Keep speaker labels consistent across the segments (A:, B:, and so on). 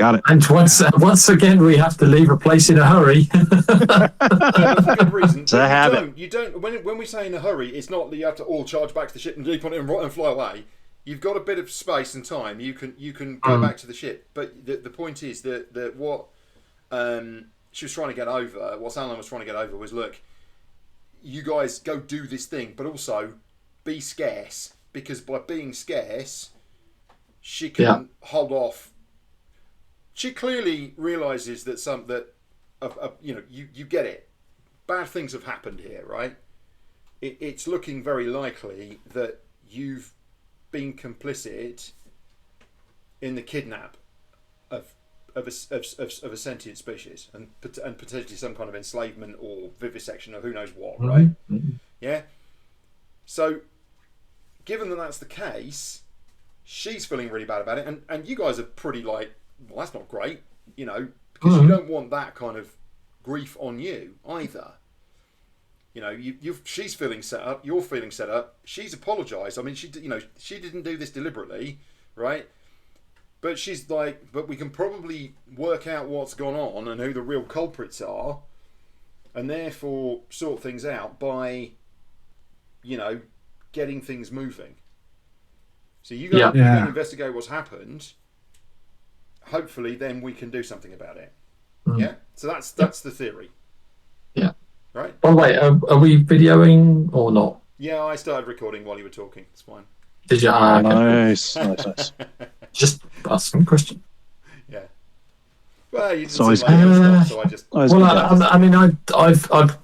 A: Got it.
B: And once again, we have to leave a place in a hurry.
C: For good reason.
A: It's a habit.
C: You don't. When we say in a hurry, it's not that you have to all charge back to the ship and leap on it and fly away. You've got a bit of space and time. You can go back to the ship. But the point is that what she was trying to get over, what Alan was trying to get over was, look, you guys go do this thing, but also be scarce, because by being scarce, she can hold off. She clearly realizes that you get it. Bad things have happened here, right? It's looking very likely that you've been complicit in the kidnap of a sentient species and potentially some kind of enslavement or vivisection or who knows what, right? Yeah. So, given that that's the case, she's feeling really bad about it, and you guys are pretty like, well, that's not great, because you don't want that kind of grief on you either. She's feeling set up, you're feeling set up. She's apologised. I mean, she didn't do this deliberately, right? But she's like, but we can probably work out what's gone on and who the real culprits are, and therefore sort things out by, getting things moving. So you go and investigate what's happened. Hopefully, then we can do something about it. Yeah. So that's the theory.
B: Yeah.
C: Right.
B: By the way, are we videoing or not?
C: Yeah, I started recording while you were talking. It's fine.
B: Did you?
A: Okay.
B: Nice. Just ask some question.
C: Yeah. Well, you didn't
A: always
C: seem like you had stuff, so I just.
B: Well, I mean, I've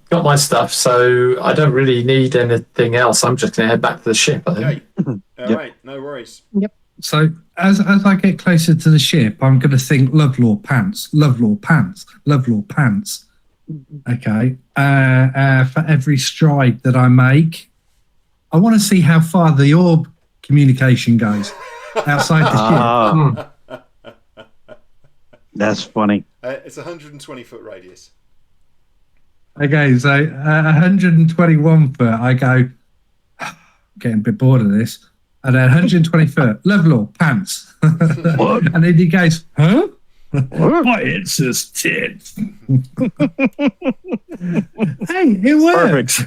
B: got my stuff, so I don't really need anything else. I'm just going to head back to the ship, I think.
C: Okay. All right. No worries.
D: Yep. So as I get closer to the ship, I'm going to think Lovelore pants, Lovelore pants, Lovelore pants. Okay. For every stride that I make, I want to see how far the orb communication goes outside the ship.
A: That's funny.
C: It's a 120-foot radius.
D: Okay, so 121 foot, I go, getting a bit bored of this. And then 120 foot, Lovelore pants. And then he goes, huh? My answer's tits. Hey, it works.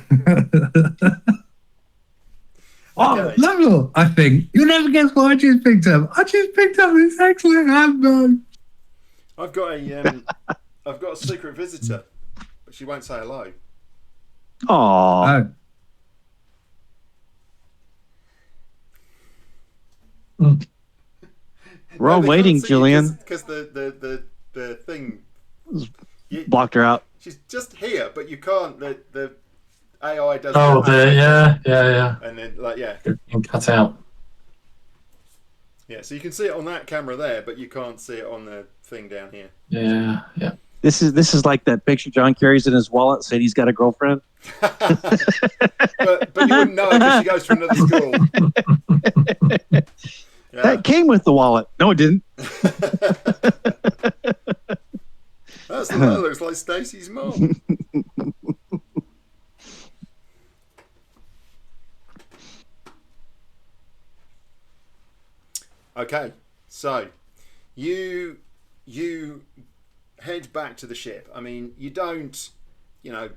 D: Oh, Lovelore, I think. You'll never guess what I just picked up. I just picked up this excellent handbag.
C: I've got a secret visitor, but she won't say hello.
A: Aww. We're all waiting, Julian.
C: Because the thing
A: blocked her out.
C: She's just here, but you can't. The AI doesn't.
B: Oh, yeah.
C: And then
B: cut out.
C: Yeah, so you can see it on that camera there, but you can't see it on the thing down here.
B: Yeah.
A: This is like that picture John carries in his wallet saying he's got a girlfriend.
C: but you wouldn't know it because she goes to another school. Yeah.
A: That came with the wallet. No, it didn't.
C: That looks like Stacey's mom. Okay, so you head back to the ship. I mean, you don't, you're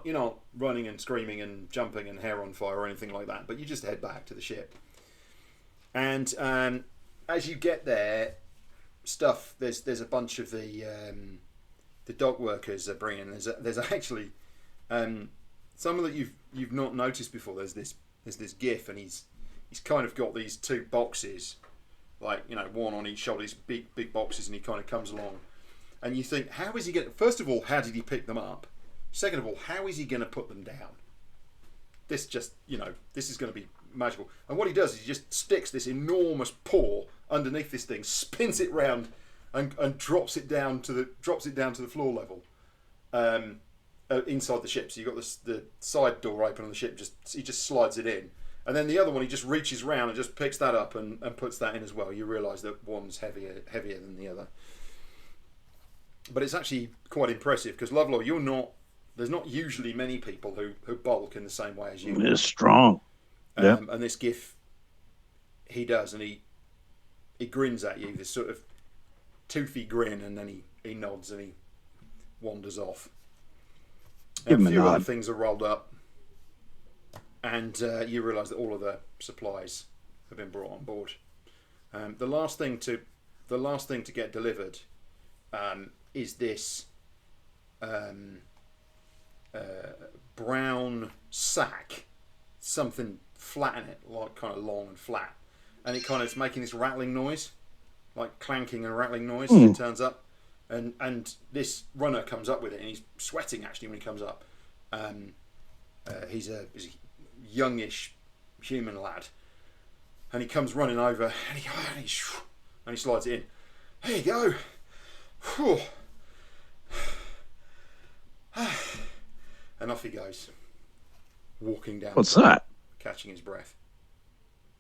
C: not running and screaming and jumping and hair on fire or anything like that. But you just head back to the ship. And as you get there, there's a bunch of the dock workers are bringing. There's actually some that you've not noticed before. There's this GIF, and he's kind of got these two boxes, like one on each shoulder, these big boxes, and he kind of comes along, and you think, how is he going? First of all, how did he pick them up? Second of all, how is he going to put them down? This just this is going to be magical. And what he does is he just sticks this enormous paw underneath this thing, spins it round, and drops it down to the floor level, inside the ship. So you've got the side door open on the ship. He just slides it in, and then the other one he just reaches round and just picks that up and puts that in as well. You realise that one's heavier than the other, but it's actually quite impressive because Lovelore, there's not usually many people who bulk in the same way as you.
A: It's strong. Yeah.
C: And this GIF, he does, and he grins at you. This sort of toothy grin, and then he nods and he wanders off.
A: Give him
C: A
A: a
C: few other
A: nod.
C: things are rolled up, and you realise that all of the supplies have been brought on board. The last thing to get delivered is this brown sack, something flat in it, like kind of long and flat, and it kind of is making this rattling noise, like clanking and rattling noise as it turns up, and this runner comes up with it, and he's sweating actually when he comes up. He's a youngish human lad, and he comes running over, and he slides it in. Here you go. Whew. And off he goes, walking down.
A: What's that?
C: Catching his breath.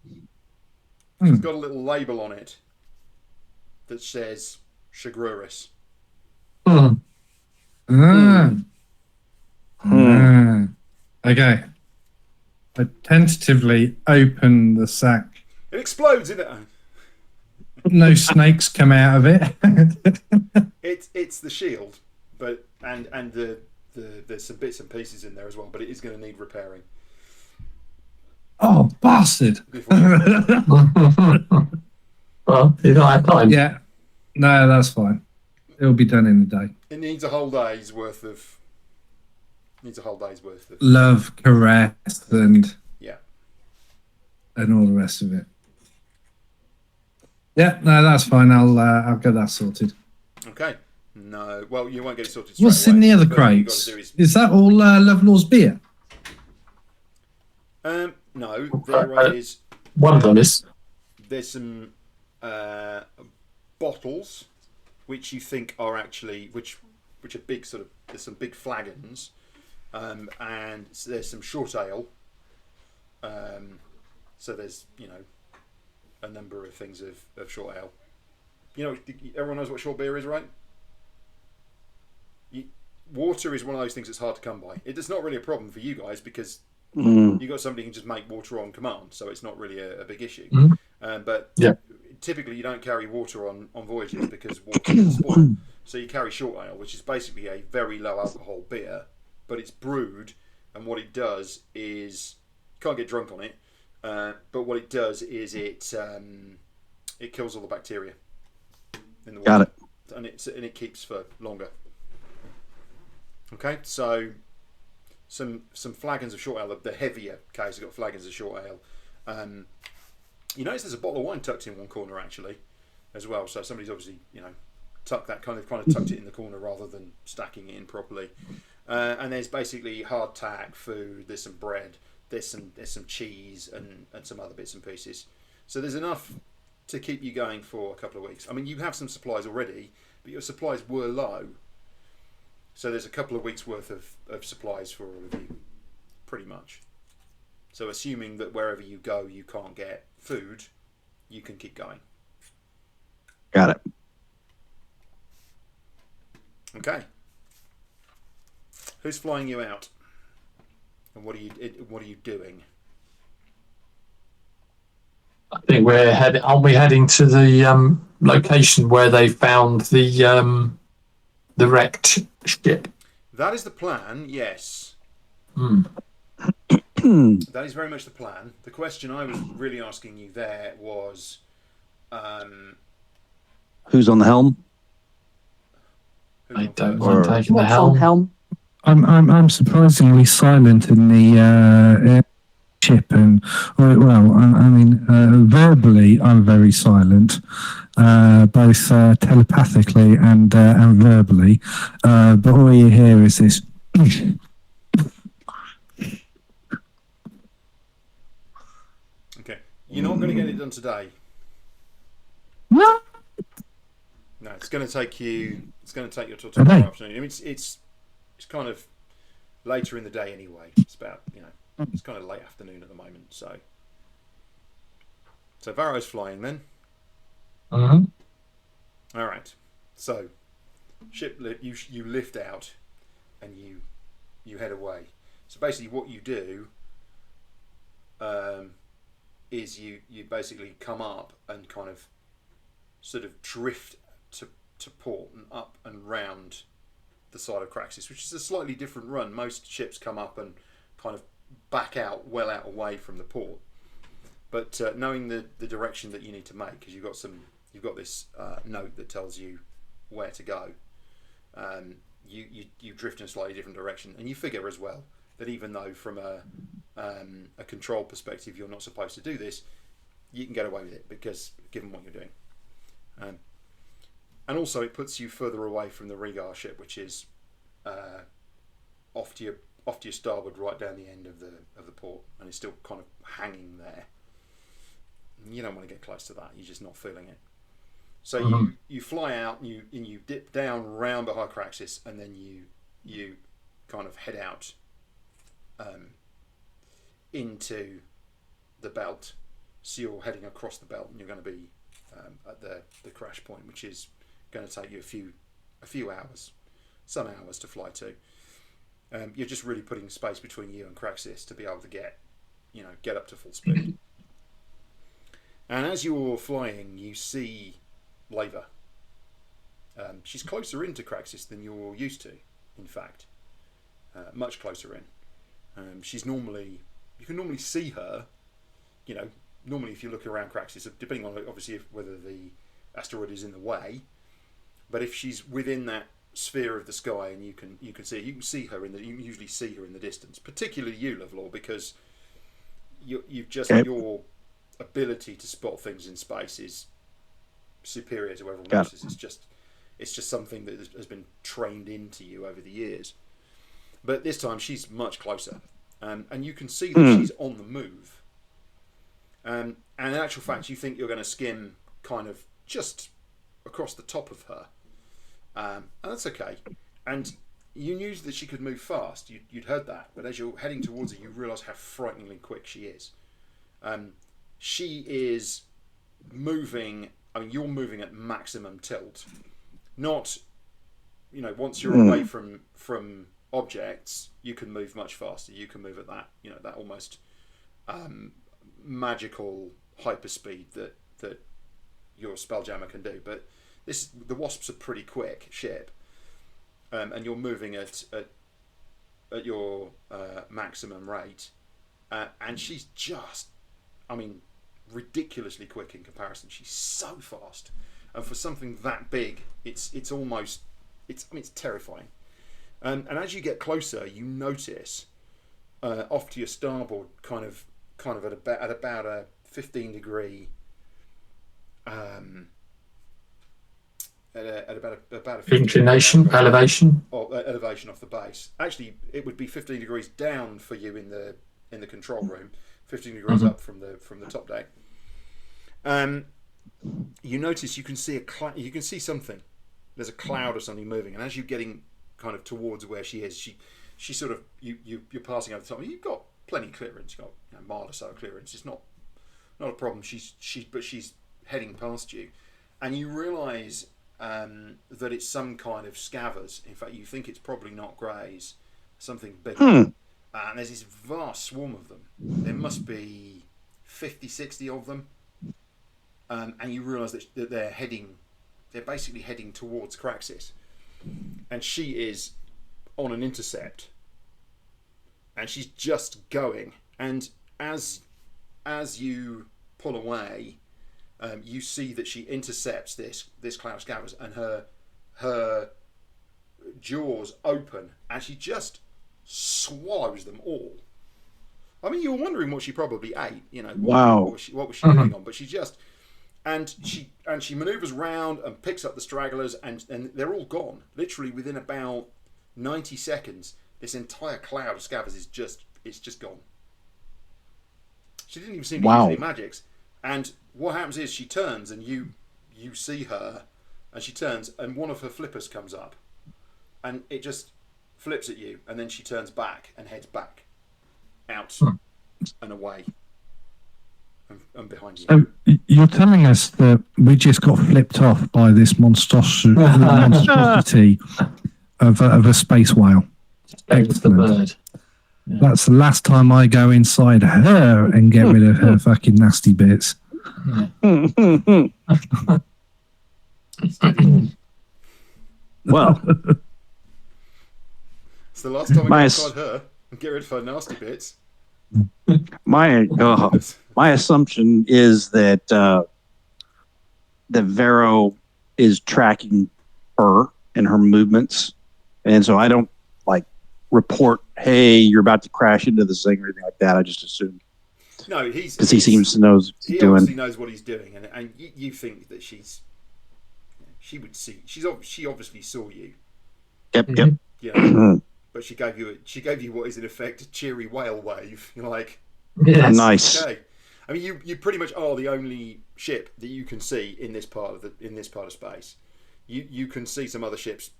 D: Hmm.
C: It's got a little label on it that says Shagruris.
B: Mm.
D: Okay. I tentatively open the sack.
C: It explodes, isn't it?
D: No snakes come out of it.
C: It's the shield, but and there's some bits and pieces in there as well, but it is going to need repairing.
D: Oh, bastard!
B: Well, you don't have time.
D: Yeah, no, that's fine. It'll be done in a day.
C: It needs a whole day's worth of.
D: Love, caress, and
C: Yeah.
D: all the rest of it. Yeah, no, that's fine. I'll get that sorted.
C: Okay. No, well, you won't get it sorted straight
D: What's
C: away.
D: in the other
C: But what you've
D: crates?
C: got to do
D: Is that all Lovelaw's beer?
C: no, there is.
B: One of them is.
C: There's some bottles which you think are actually which are big sort of. There's some big flagons, and so there's some short ale. So there's a number of things of short ale. Everyone knows what short beer is, right? Water is one of those things that's hard to come by. It's not really a problem for you guys because you've got somebody who can just make water on command, so it's not really a big issue. But typically you don't carry water on voyages because water can spoil. So you carry short ale, which is basically a very low alcohol beer, but it's brewed, and what it does is you can't get drunk on it, but what it does is it kills all the bacteria in the water.
A: Got it.
C: And it keeps for longer. Okay, so some flagons of short ale, the heavier case have got flagons of short ale. You notice there's a bottle of wine tucked in one corner actually, as well. So somebody's obviously tucked that kind of tucked it in the corner rather than stacking it in properly. And there's basically hardtack food. There's some bread. There's some cheese and some other bits and pieces. So there's enough to keep you going for a couple of weeks. I mean, you have some supplies already, but your supplies were low. So there's a couple of weeks worth of supplies for all of you, pretty much. So assuming that wherever you go you can't get food, you can keep going.
A: Got it.
C: Okay. Who's flying you out? And what are you doing?
B: I think aren't we heading to the location where they found the wrecked ship?
C: That is the plan, yes. That is very much the plan. The question I was really asking you there was
A: Who's on the helm?
C: who's
B: I
C: on
B: don't
C: first?
B: mind taking the helm.
D: I'm surprisingly silent in the ship, and verbally I'm very silent, both telepathically and verbally. But all you hear is this.
C: Okay. You're not going to get it done today.
D: What?
C: No, it's going to take you. It's going to take you till tomorrow afternoon. I mean, it's kind of later in the day anyway. It's about it's kind of late afternoon at the moment. So Varro's flying then.
B: Mm-hmm.
C: All right. So you lift out and you head away. So basically, what you do is you basically come up and kind of sort of drift to port and up and round the side of Craxis, which is a slightly different run. Most ships come up and kind of back out, well out away from the port. But knowing the direction that you need to make, because you've got this note that tells you where to go, you drift in a slightly different direction, and you figure as well that even though from a control perspective you're not supposed to do this, you can get away with it because given what you're doing. And also it puts you further away from the Regar ship, which is off to your starboard, right down the end of the port, and it's still kind of hanging there. You don't want to get close to that. You're just not feeling it. So you fly out and you dip down round behind Craxis, and then you kind of head out into the belt. So you're heading across the belt, and you're going to be at the crash point, which is going to take you a few hours, some hours to fly to. You're just really putting space between you and Craxis to be able to get up to full speed. And as you're flying, you see Lava. She's closer into Craxis than you're used to, in fact. Much closer in. You can normally see her, normally if you look around Craxis, depending on obviously whether the asteroid is in the way, but if she's within that sphere of the sky and you can see her you usually see her in the distance, particularly you, Lovelore, because you've just your ability to spot things in space is superior to everyone else's. It's just something that has been trained into you over the years. But this time she's much closer, and you can see that she's on the move. And in actual fact, you think you're going to skim kind of just across the top of her, and that's okay. And you knew that she could move fast. You'd heard that, but as you're heading towards her, you realise how frighteningly quick she is. She is moving. I mean, you're moving at maximum tilt. Not, once you're away from objects, you can move much faster. You can move at that, that almost magical hyperspeed that your Spelljammer can do. But the Wasp's a pretty quick ship, and you're moving at your maximum rate, and she's just, ridiculously quick in comparison. She's so fast, and for something that big, it's terrifying. And as you get closer, you notice off to your starboard, kind of at about a 15 degree, at about a 15
B: inclination, elevation
C: off the base. Actually, it would be 15 degrees down for you in the control room, 15 degrees up from the top deck. You notice you can see something. There's a cloud of something moving, and as you're getting kind of towards where she is, she sort of you're passing over the top. You've got plenty of clearance. You've got a mile or so of clearance. It's not a problem. But she's heading past you, and you realise that it's some kind of scavers. In fact, you think it's probably not greys, something bigger. And there's this vast swarm of them. There must be 50, 60 of them. And you realise that they're basically heading towards Craxis. And she is on an intercept. And she's just going. And as you pull away, you see that she intercepts this cloud of scavers, and her jaws open, and she just swallows them all. I mean, you were wondering what she probably ate.
A: Wow.
C: What was she living on? But she just she maneuvers round and picks up the stragglers, and they're all gone. Literally within about 90 seconds, this entire cloud of scavers is just gone. She didn't even seem to use any magics. And what happens is she turns, and you see her, and she turns, and one of her flippers comes up, and it just flips at you, and then she turns back and heads back out and away and behind you.
D: So you're telling us that we just got flipped off by this monstrosity of a space whale.
B: Excellent. The bird. Yeah.
D: That's the last time I go inside her and get rid of her fucking nasty bits.
B: Yeah.
C: Steady.
A: Well,
C: It's the last time I
A: My
C: go
A: ass-
C: inside her and get rid of her nasty bits.
A: my assumption is that that Vero is tracking her and her movements, and so I don't like report, "Hey, you're about to crash into this thing" or anything like that. I just assume
C: No,
A: because he seems to know what
C: he
A: he's
C: obviously
A: doing.
C: knows what he's doing, and you think that she would see. She obviously saw you.
A: Yep,
B: Mhm.
A: yep.
C: Yeah,
A: Mhm.
C: but she gave you what is in effect a cheery whale wave. You're like,
B: Yes.
A: Nice.
C: okay. I mean, you pretty much are the only ship that you can see in this part of space. You can see some other ships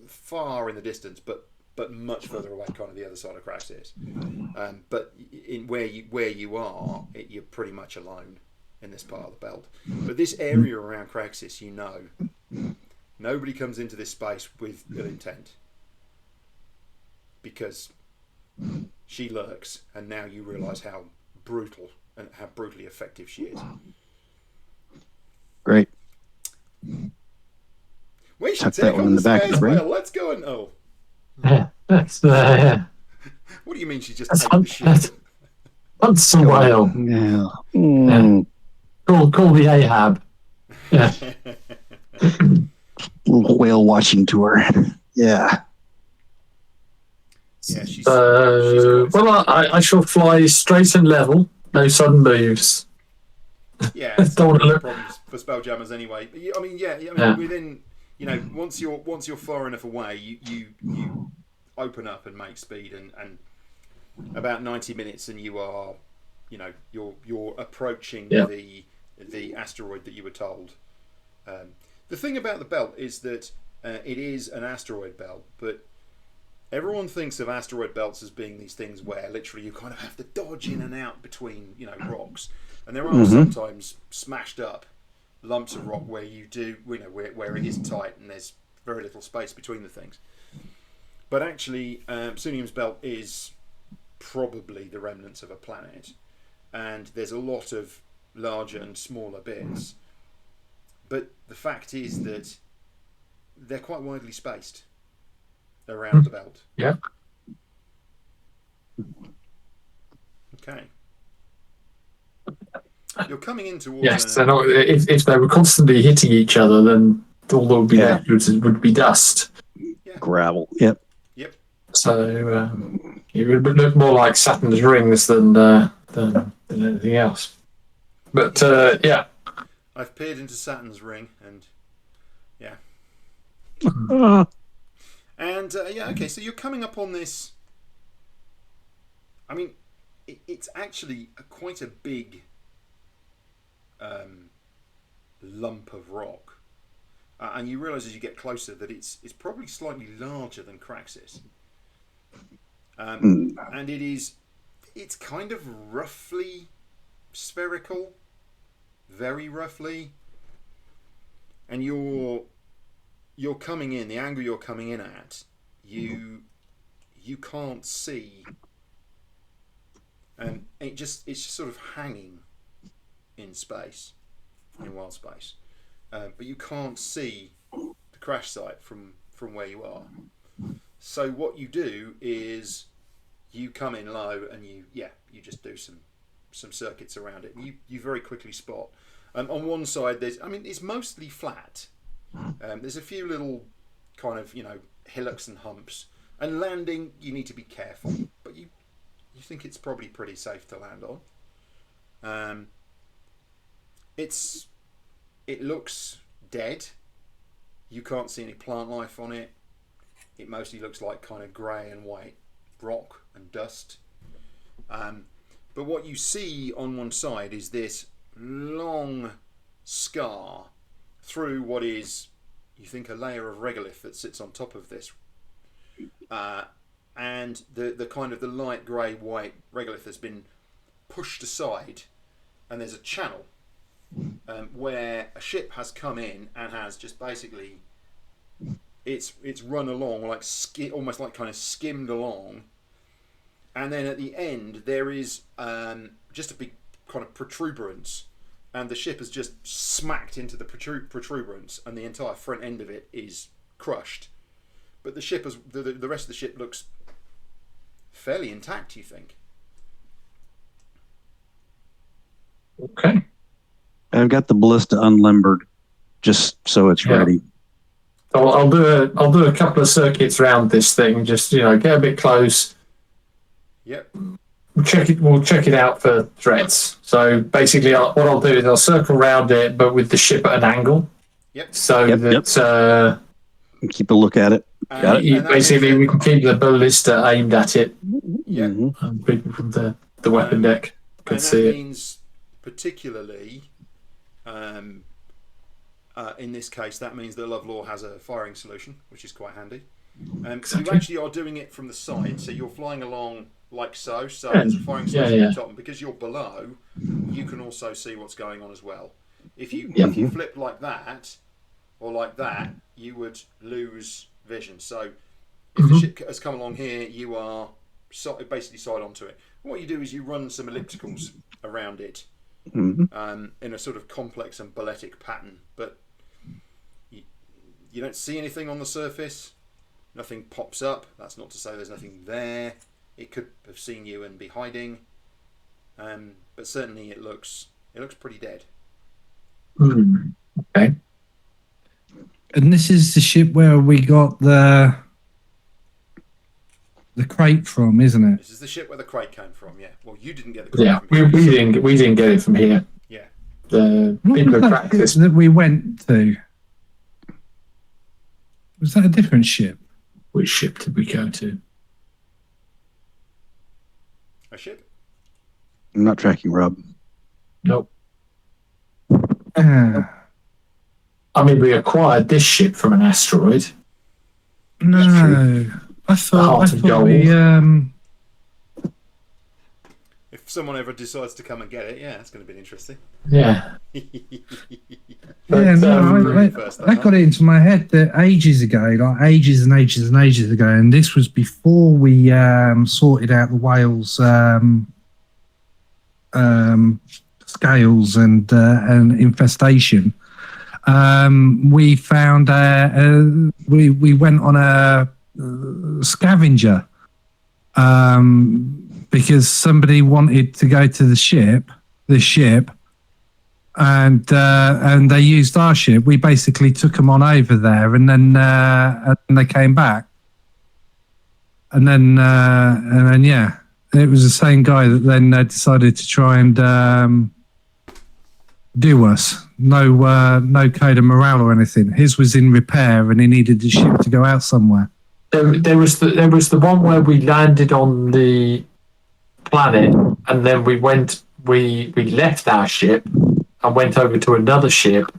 C: far in the distance, but much further away, kind of the other side of Craxis. But in where you are, you're pretty much alone in this part of the belt. But this area around Craxis, nobody comes into this space with ill intent, because she lurks, and now you realise how brutal and how brutally effective she is.
A: Great.
C: We should
A: Tuck that
C: take
A: one
C: on
A: in
C: the
A: the back of
C: space
A: the brain.
C: whale. Let's go and
B: Yeah. That's yeah.
C: What do you mean she just
B: That's
C: ate the
B: hunt,
C: ship?
B: hunt some whale.
A: Yeah. Mm.
B: Call the Ahab. Yeah.
A: Little whale watching tour. Yeah.
C: Yeah, she's quite
B: Well, I shall fly straight and level. No sudden moves.
C: yeah, it's
B: Don't
C: not really a
B: look-
C: problem for spelljammers anyway. But
B: Yeah.
C: within once you're far enough away, you open up and make speed, and about 90 minutes, and you are, you're approaching
B: Yeah.
C: the asteroid that you were told. The thing about the belt is that it is an asteroid belt, but everyone thinks of asteroid belts as being these things where literally you kind of have to dodge in and out between rocks, and there are sometimes smashed up lumps of rock where you do where it is tight and there's very little space between the things. But actually, Sunium's belt is probably the remnants of a planet, and there's a lot of larger and smaller bits. But the fact is that they're quite widely spaced around the belt.
B: Yeah.
C: Okay. You're coming in towards.
B: Yes. And if they were constantly hitting each other, then all that would be
A: Yeah.
B: left would be dust.
A: Gravel. Yep.
C: Yep.
B: So it would look more like Saturn's rings than anything else. But yeah.
C: I've peered into Saturn's ring, and yeah. And okay. So you're coming up on this. I mean, it's actually quite a big lump of rock, and you realise as you get closer that it's probably slightly larger than Craxis, and it's kind of roughly spherical, very roughly, and you're coming in, the angle you're coming in at, you can't see, and it's just sort of hanging in space, in wild space, but you can't see the crash site from where you are. So what you do is you come in low, and you just do some circuits around it, and you very quickly spot. On one side, it's mostly flat. There's a few little kind of hillocks and humps, and landing you need to be careful, but you think it's probably pretty safe to land on. It looks dead. You can't see any plant life on it. It mostly looks like kind of grey and white rock and dust. But what you see on one side is this long scar through what is, you think, a layer of regolith that sits on top of this. And the kind of the light grey white regolith has been pushed aside, and there's a channel where a ship has come in and has just basically it's run along like almost like kind of skimmed along, and then at the end there is just a big kind of protuberance and the ship has just smacked into the protuberance, and the entire front end of it is crushed. But the ship, the rest of the ship looks fairly intact. You think?
B: Okay.
A: I've got the ballista unlimbered, just so it's ready.
B: So I'll do a couple of circuits around this thing. Just get a bit close.
C: Yep.
B: We'll check it out for threats. So basically, what I'll do is I'll circle around it, but with the ship at an angle.
C: Yep.
B: So that
A: keep a look at it. Got it.
B: Basically, we can keep the ballista aimed at it.
C: Yeah.
B: And people from the weapon deck can see it.
C: Means particularly, in this case, that means that Lovelore has a firing solution, which is quite handy.
B: Exactly.
C: You actually are doing it from the side, so you're flying along like so. So there's a firing solution at the top, and because you're below, you can also see what's going on as well. If you flip like that or like that, you would lose vision. So if the ship has come along here, you are basically side onto it. What you do is you run some ellipticals around it in a sort of complex and balletic pattern, but you don't see anything on the surface. Nothing pops up. That's not to say there's nothing there. It could have seen you and be hiding, but certainly it looks pretty dead.
B: Okay.
D: And this is the ship where we got the crate from, isn't it?
C: This is the ship where the crate came from. Yeah. Well, you didn't get the crate.
B: Yeah,
C: from
B: we didn't get it from here.
C: Yeah.
B: The
D: What
B: people
D: was
B: who
D: that
B: practice.
D: that we went to? Was that a different ship?
B: Which ship did we go to?
C: A ship.
A: I'm not tracking Rob.
B: Nope.
D: Uh,
B: I mean, we acquired this ship from an asteroid.
D: no, I thought
B: Heart of Gold.
D: we
C: If someone ever decides to come and get it, yeah, it's going to be interesting.
B: Yeah.
D: Yeah, no,
C: First,
D: I got it into my head that ages ago, like ages and ages and ages ago, and this was before we sorted out the whales scales and infestation. We found we went on a scavenger because somebody wanted to go to the ship, and they used our ship. We basically took them on over there, and then they came back, and then yeah, it was the same guy that then decided to try and do us. No code of morale or anything. His was in repair, and he needed the ship to go out somewhere.
B: There was the one where we landed on the planet, and then we left our ship and went over to another ship,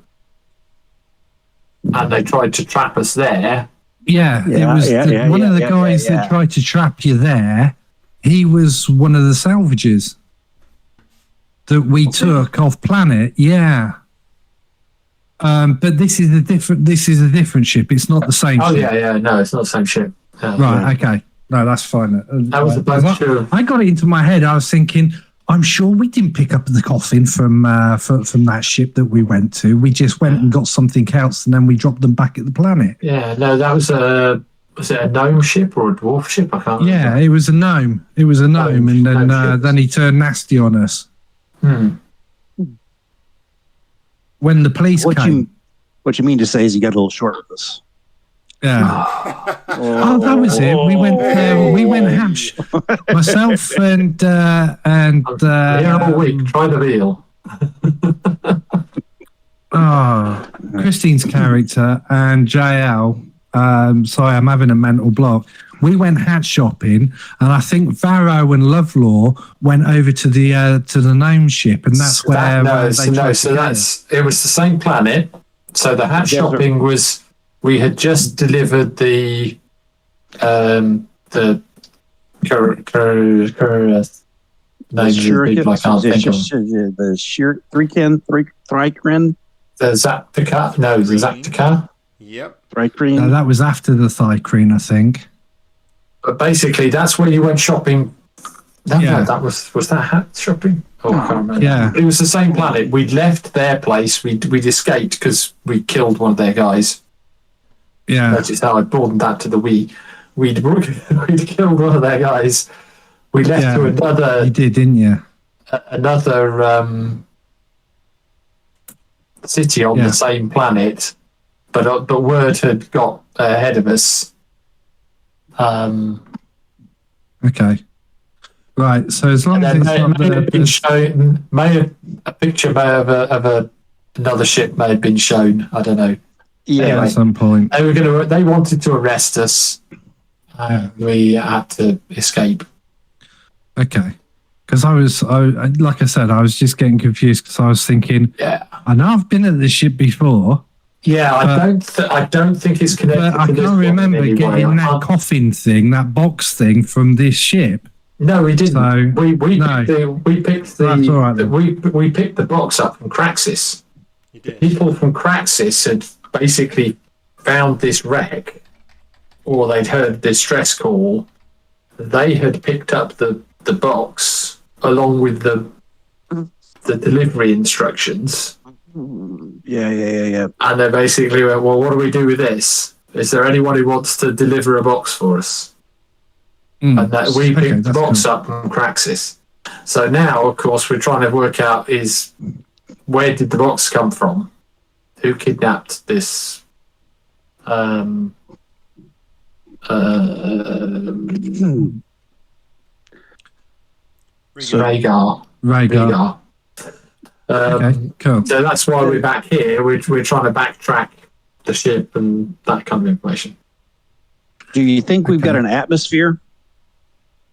B: and they tried to trap us there.
D: Yeah, it was one of the guys that tried to trap you there. He was one of the salvages that we took off planet. Yeah. But this is a different ship. It's not the same ship.
B: Yeah. No, it's not the same ship.
D: Right, okay. No, that's fine.
B: That was a bunch of...
D: I got it into my head. I was thinking, I'm sure we didn't pick up the coffin from that ship that we went to. We just went and got something else, and then we dropped them back at the planet.
B: Yeah, no, that was it a gnome ship or a dwarf ship? I can't remember.
D: Yeah, it was a gnome. And then he turned nasty on us. When the police came.
A: What you mean to say is you got a little short with us.
D: Yeah. Oh, that was it. We went hash. Myself and
B: here all week. Try the veal.
D: Christine's character and JL. Sorry, I'm having a mental block. We went hat shopping, and I think Varro and Lovelore went over to the gnome ship, and that's where
B: it was the same planet. So the hat shopping was, we had just delivered the
A: Thrycrin.
B: The Zaptica? No, the Zaptica.
C: Yep.
A: Thrycrin.
D: No, that was after the Thrycrin, I think.
B: But basically, that's where you went shopping No,
D: Yeah.
B: that was that hat shopping? Oh, I can't remember.
D: Yeah.
B: It was the same planet. We'd left their place. We'd escaped because we killed one of their guys.
D: Yeah.
B: Notice how I broadened that to the we. We'd killed one of their guys. We left
D: Yeah.
B: to another
D: You did, didn't you?
B: city on
D: Yeah.
B: the same planet, but word had got ahead of us.
D: Okay. Right. So as long
B: And
D: as
B: then
D: it's not
B: may have been shown. A picture of another ship may have been shown. I don't know.
A: Yeah.
B: Anyway.
D: at some point.
B: They wanted to arrest us. We had to escape.
D: Okay. Because like I said, I was just getting confused because I was thinking,
B: Yeah.
D: I know I've been at this ship before,
B: Yeah, I don't think it's connected.
D: but I
B: to this
D: can't
B: one in
D: remember
B: any way.
D: getting
B: I
D: that
B: can't-
D: coffin thing, that box thing from this ship.
B: No, we didn't.
D: So,
B: we
D: no.
B: picked
D: That's all right then.
B: we picked the box up from Craxis.
C: You did.
B: People from Craxis had basically found this wreck, or they'd heard a distress call. They had picked up the box along with the delivery instructions,
A: Yeah.
B: and they basically went, "Well, what do we do with this? Is there anyone who wants to deliver a box for us?" And that we picked the box up from Craxis. So now, of course, we're trying to work out is where did the box come from? Who kidnapped this? Rhaegar.
D: Rhaegar. Okay, cool.
B: So that's why we're back here. We're trying to backtrack the ship and that kind of information.
A: Do you think we've got
D: Okay.
A: an atmosphere?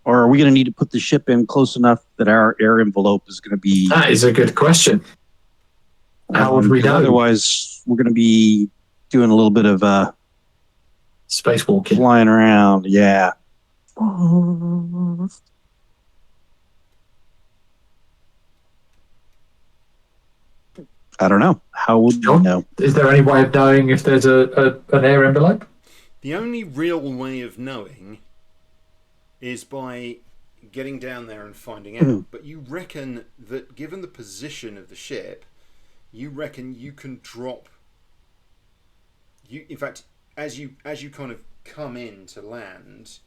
A: Or are we going to need to put the ship in close enough that our air envelope is going to be...
B: That is a good question. How would we know?
A: Otherwise, we're going to be doing a little bit of
B: Spacewalking.
A: flying around. Yeah. I don't know. How would you
B: John?
A: know?
B: Is there any way of knowing if there's an air envelope?
C: The only real way of knowing is by getting down there and finding out. But you reckon that given the position of the ship, you reckon you can drop. In fact, as you kind of come in to land,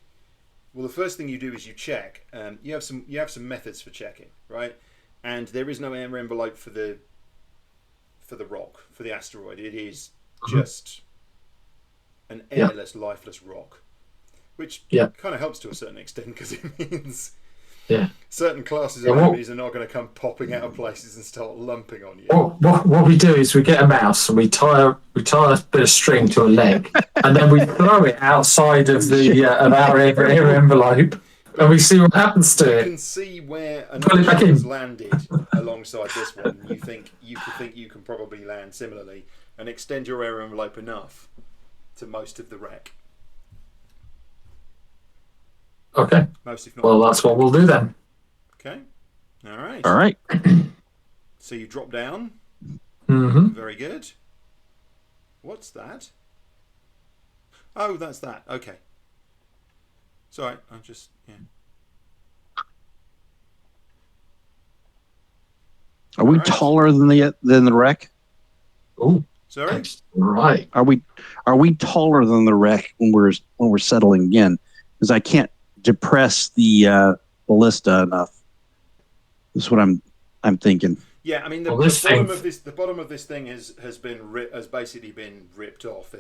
C: well, the first thing you do is you check. You have some methods for checking, right? And there is no air envelope for the rock, for the asteroid. It is just an airless, lifeless rock, which kind of helps to a certain extent because it means certain classes of enemies are not going to come popping out of places and start lumping on you.
B: What we do is we get a mouse and we tie a bit of string to a leg, and then we throw it outside of the of our air envelope, and we see what happens to
C: You
B: it.
C: can see where
B: Pull it
C: another
B: back
C: ship
B: in.
C: has landed alongside this one. You think you can probably land similarly and extend your air envelope enough to most of the wreck.
B: Okay.
C: Most, if not.
B: Well, that's what we'll do then.
C: Okay. All right.
A: All right.
C: So you drop down.
B: Mm-hmm.
C: Very good. What's that? Oh, that's that. Okay. Sorry, I'm just
A: Are we
C: All right.
A: taller than the wreck?
B: Oh,
C: Sorry.
B: right.
A: Are we taller than the wreck when we're settling in? Because I can't depress the ballista enough. That's what I'm thinking.
C: Yeah, I mean the bottom of this thing has basically been ripped off.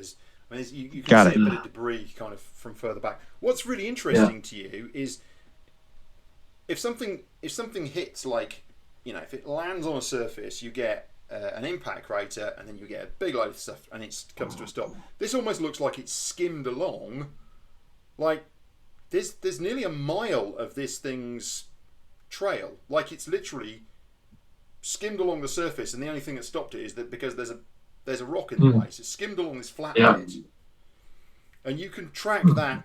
C: You can
A: Got
C: see
A: it.
C: a bit of debris kind of from further back. What's really interesting to you is if something hits, like, if it lands on a surface, you get an impact crater, and then you get a big load of stuff, and it comes to a stop. This almost looks like it's skimmed along. Like there's nearly a mile of this thing's trail. Like it's literally skimmed along the surface, and the only thing that stopped it is that because there's a rock in the place. It's skimmed along this flat bit, and you can track that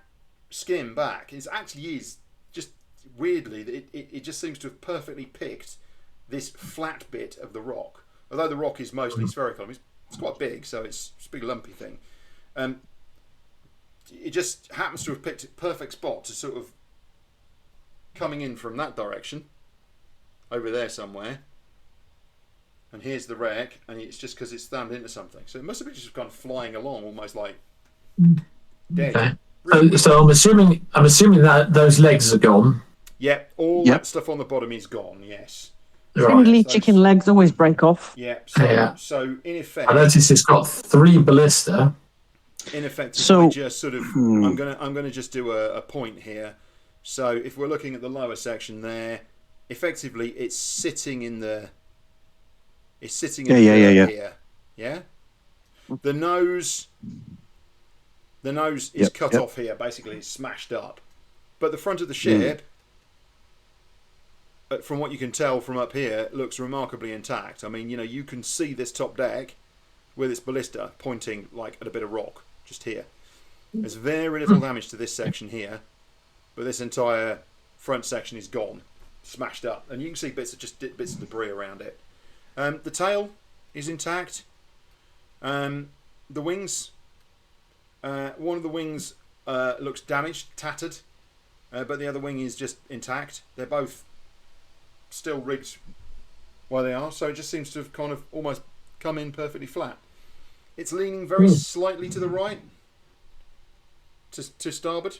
C: skim back. It actually is just weirdly it just seems to have perfectly picked this flat bit of the rock. Although the rock is mostly spherical, I mean, it's quite big, so it's a big lumpy thing. It just happens to have picked a perfect spot to sort of coming in from that direction, over there somewhere. And here's the wreck, and it's just because it's slammed into something. So it must have been just gone flying along, almost like dead.
B: Okay.
C: Really
B: So I'm assuming that those legs are gone.
C: yeah, all that stuff on the bottom is gone. Yes.
E: Friendly
C: So-
E: chicken legs always break off.
C: Yeah.
B: Yeah.
C: So in effect,
B: I noticed it's got 3 ballista.
C: in effect,
A: So-
C: just sort of, I'm gonna just do a point here. So if we're looking at the lower section there, effectively it's sitting in the. It's sitting in here. Yeah. The nose is cut off here. Basically, it's smashed up. But the front of the ship, from what you can tell from up here, looks remarkably intact. I mean, you can see this top deck with its ballista pointing like at a bit of rock just here. There's very little damage to this section here, but this entire front section is gone, smashed up, and you can see bits of debris around it. The tail is intact. The wings, one of the wings looks damaged, tattered, but the other wing is just intact. They're both still rigged where they are, so it just seems to have kind of almost come in perfectly flat. It's leaning very slightly to the right, to starboard.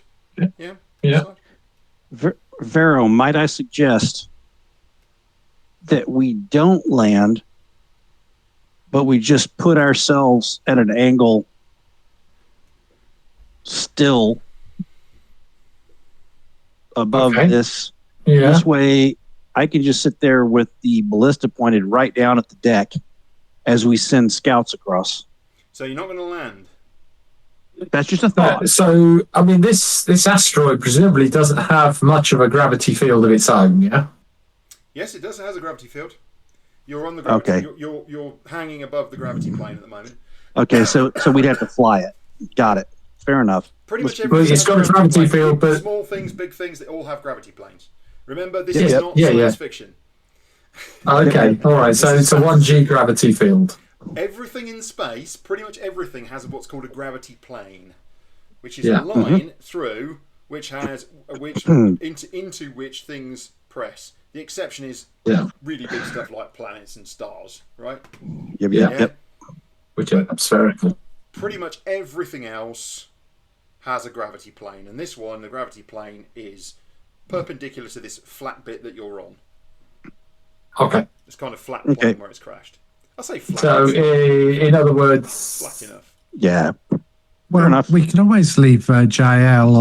C: Yeah.
A: Vero, might I suggest that we don't land, but we just put ourselves at an angle still above this.
B: Yeah.
A: This way, I can just sit there with the ballista pointed right down at the deck as we send scouts across.
C: So you're not going to land.
A: That's just a thought.
B: So, I mean, this asteroid presumably doesn't have much of a gravity field of its own, yeah?
C: Yes, it does. It has a gravity field. You're on the gravity.
A: Okay.
C: You're hanging above the gravity plane at the moment.
A: Okay, so we'd have to fly it. Got it. Fair enough.
C: Pretty much
B: Well,
C: everything.
B: it's
C: has
B: got a gravity
C: plane.
B: field, but-
C: Small things, big things, they all have gravity planes. Remember, this
A: Yeah,
C: is
A: yeah.
C: not
B: Yeah,
C: science
B: yeah.
C: fiction.
B: Okay, all right. So it's a 1G gravity field.
C: Everything in space, pretty much everything, has what's called a gravity plane, which is
B: Yeah.
C: a line through which has into which things press. The exception is really big stuff like planets and stars, right?
A: Yep.
B: Which are spherical.
C: Pretty much everything else has a gravity plane, and this one, the gravity plane, is perpendicular to this flat bit that you're on.
B: Okay.
C: It's kind of flat plane where it's crashed. I say flat.
B: So, in other words,
C: flat enough.
A: Yeah.
D: Well,
A: enough.
D: we can always leave JL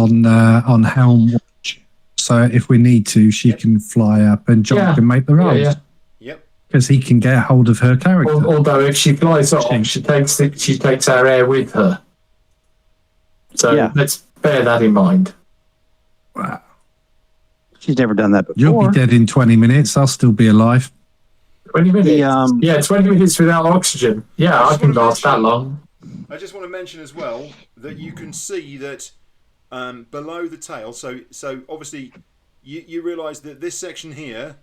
D: on helm watch, so if we need to, she can fly up and John can make the rolls.
B: yeah.
C: Yep.
D: Because he can get a hold of her character.
B: Although if she flies off, she takes our air with her. So let's bear that in mind.
D: Wow.
A: She's never done that before.
D: You'll be dead in 20 minutes. I'll still be alive.
B: 20 minutes. 20 minutes without oxygen. Yeah, I can last that long.
C: I just want to mention as well that you can see that below the tail. So obviously you realise that this section here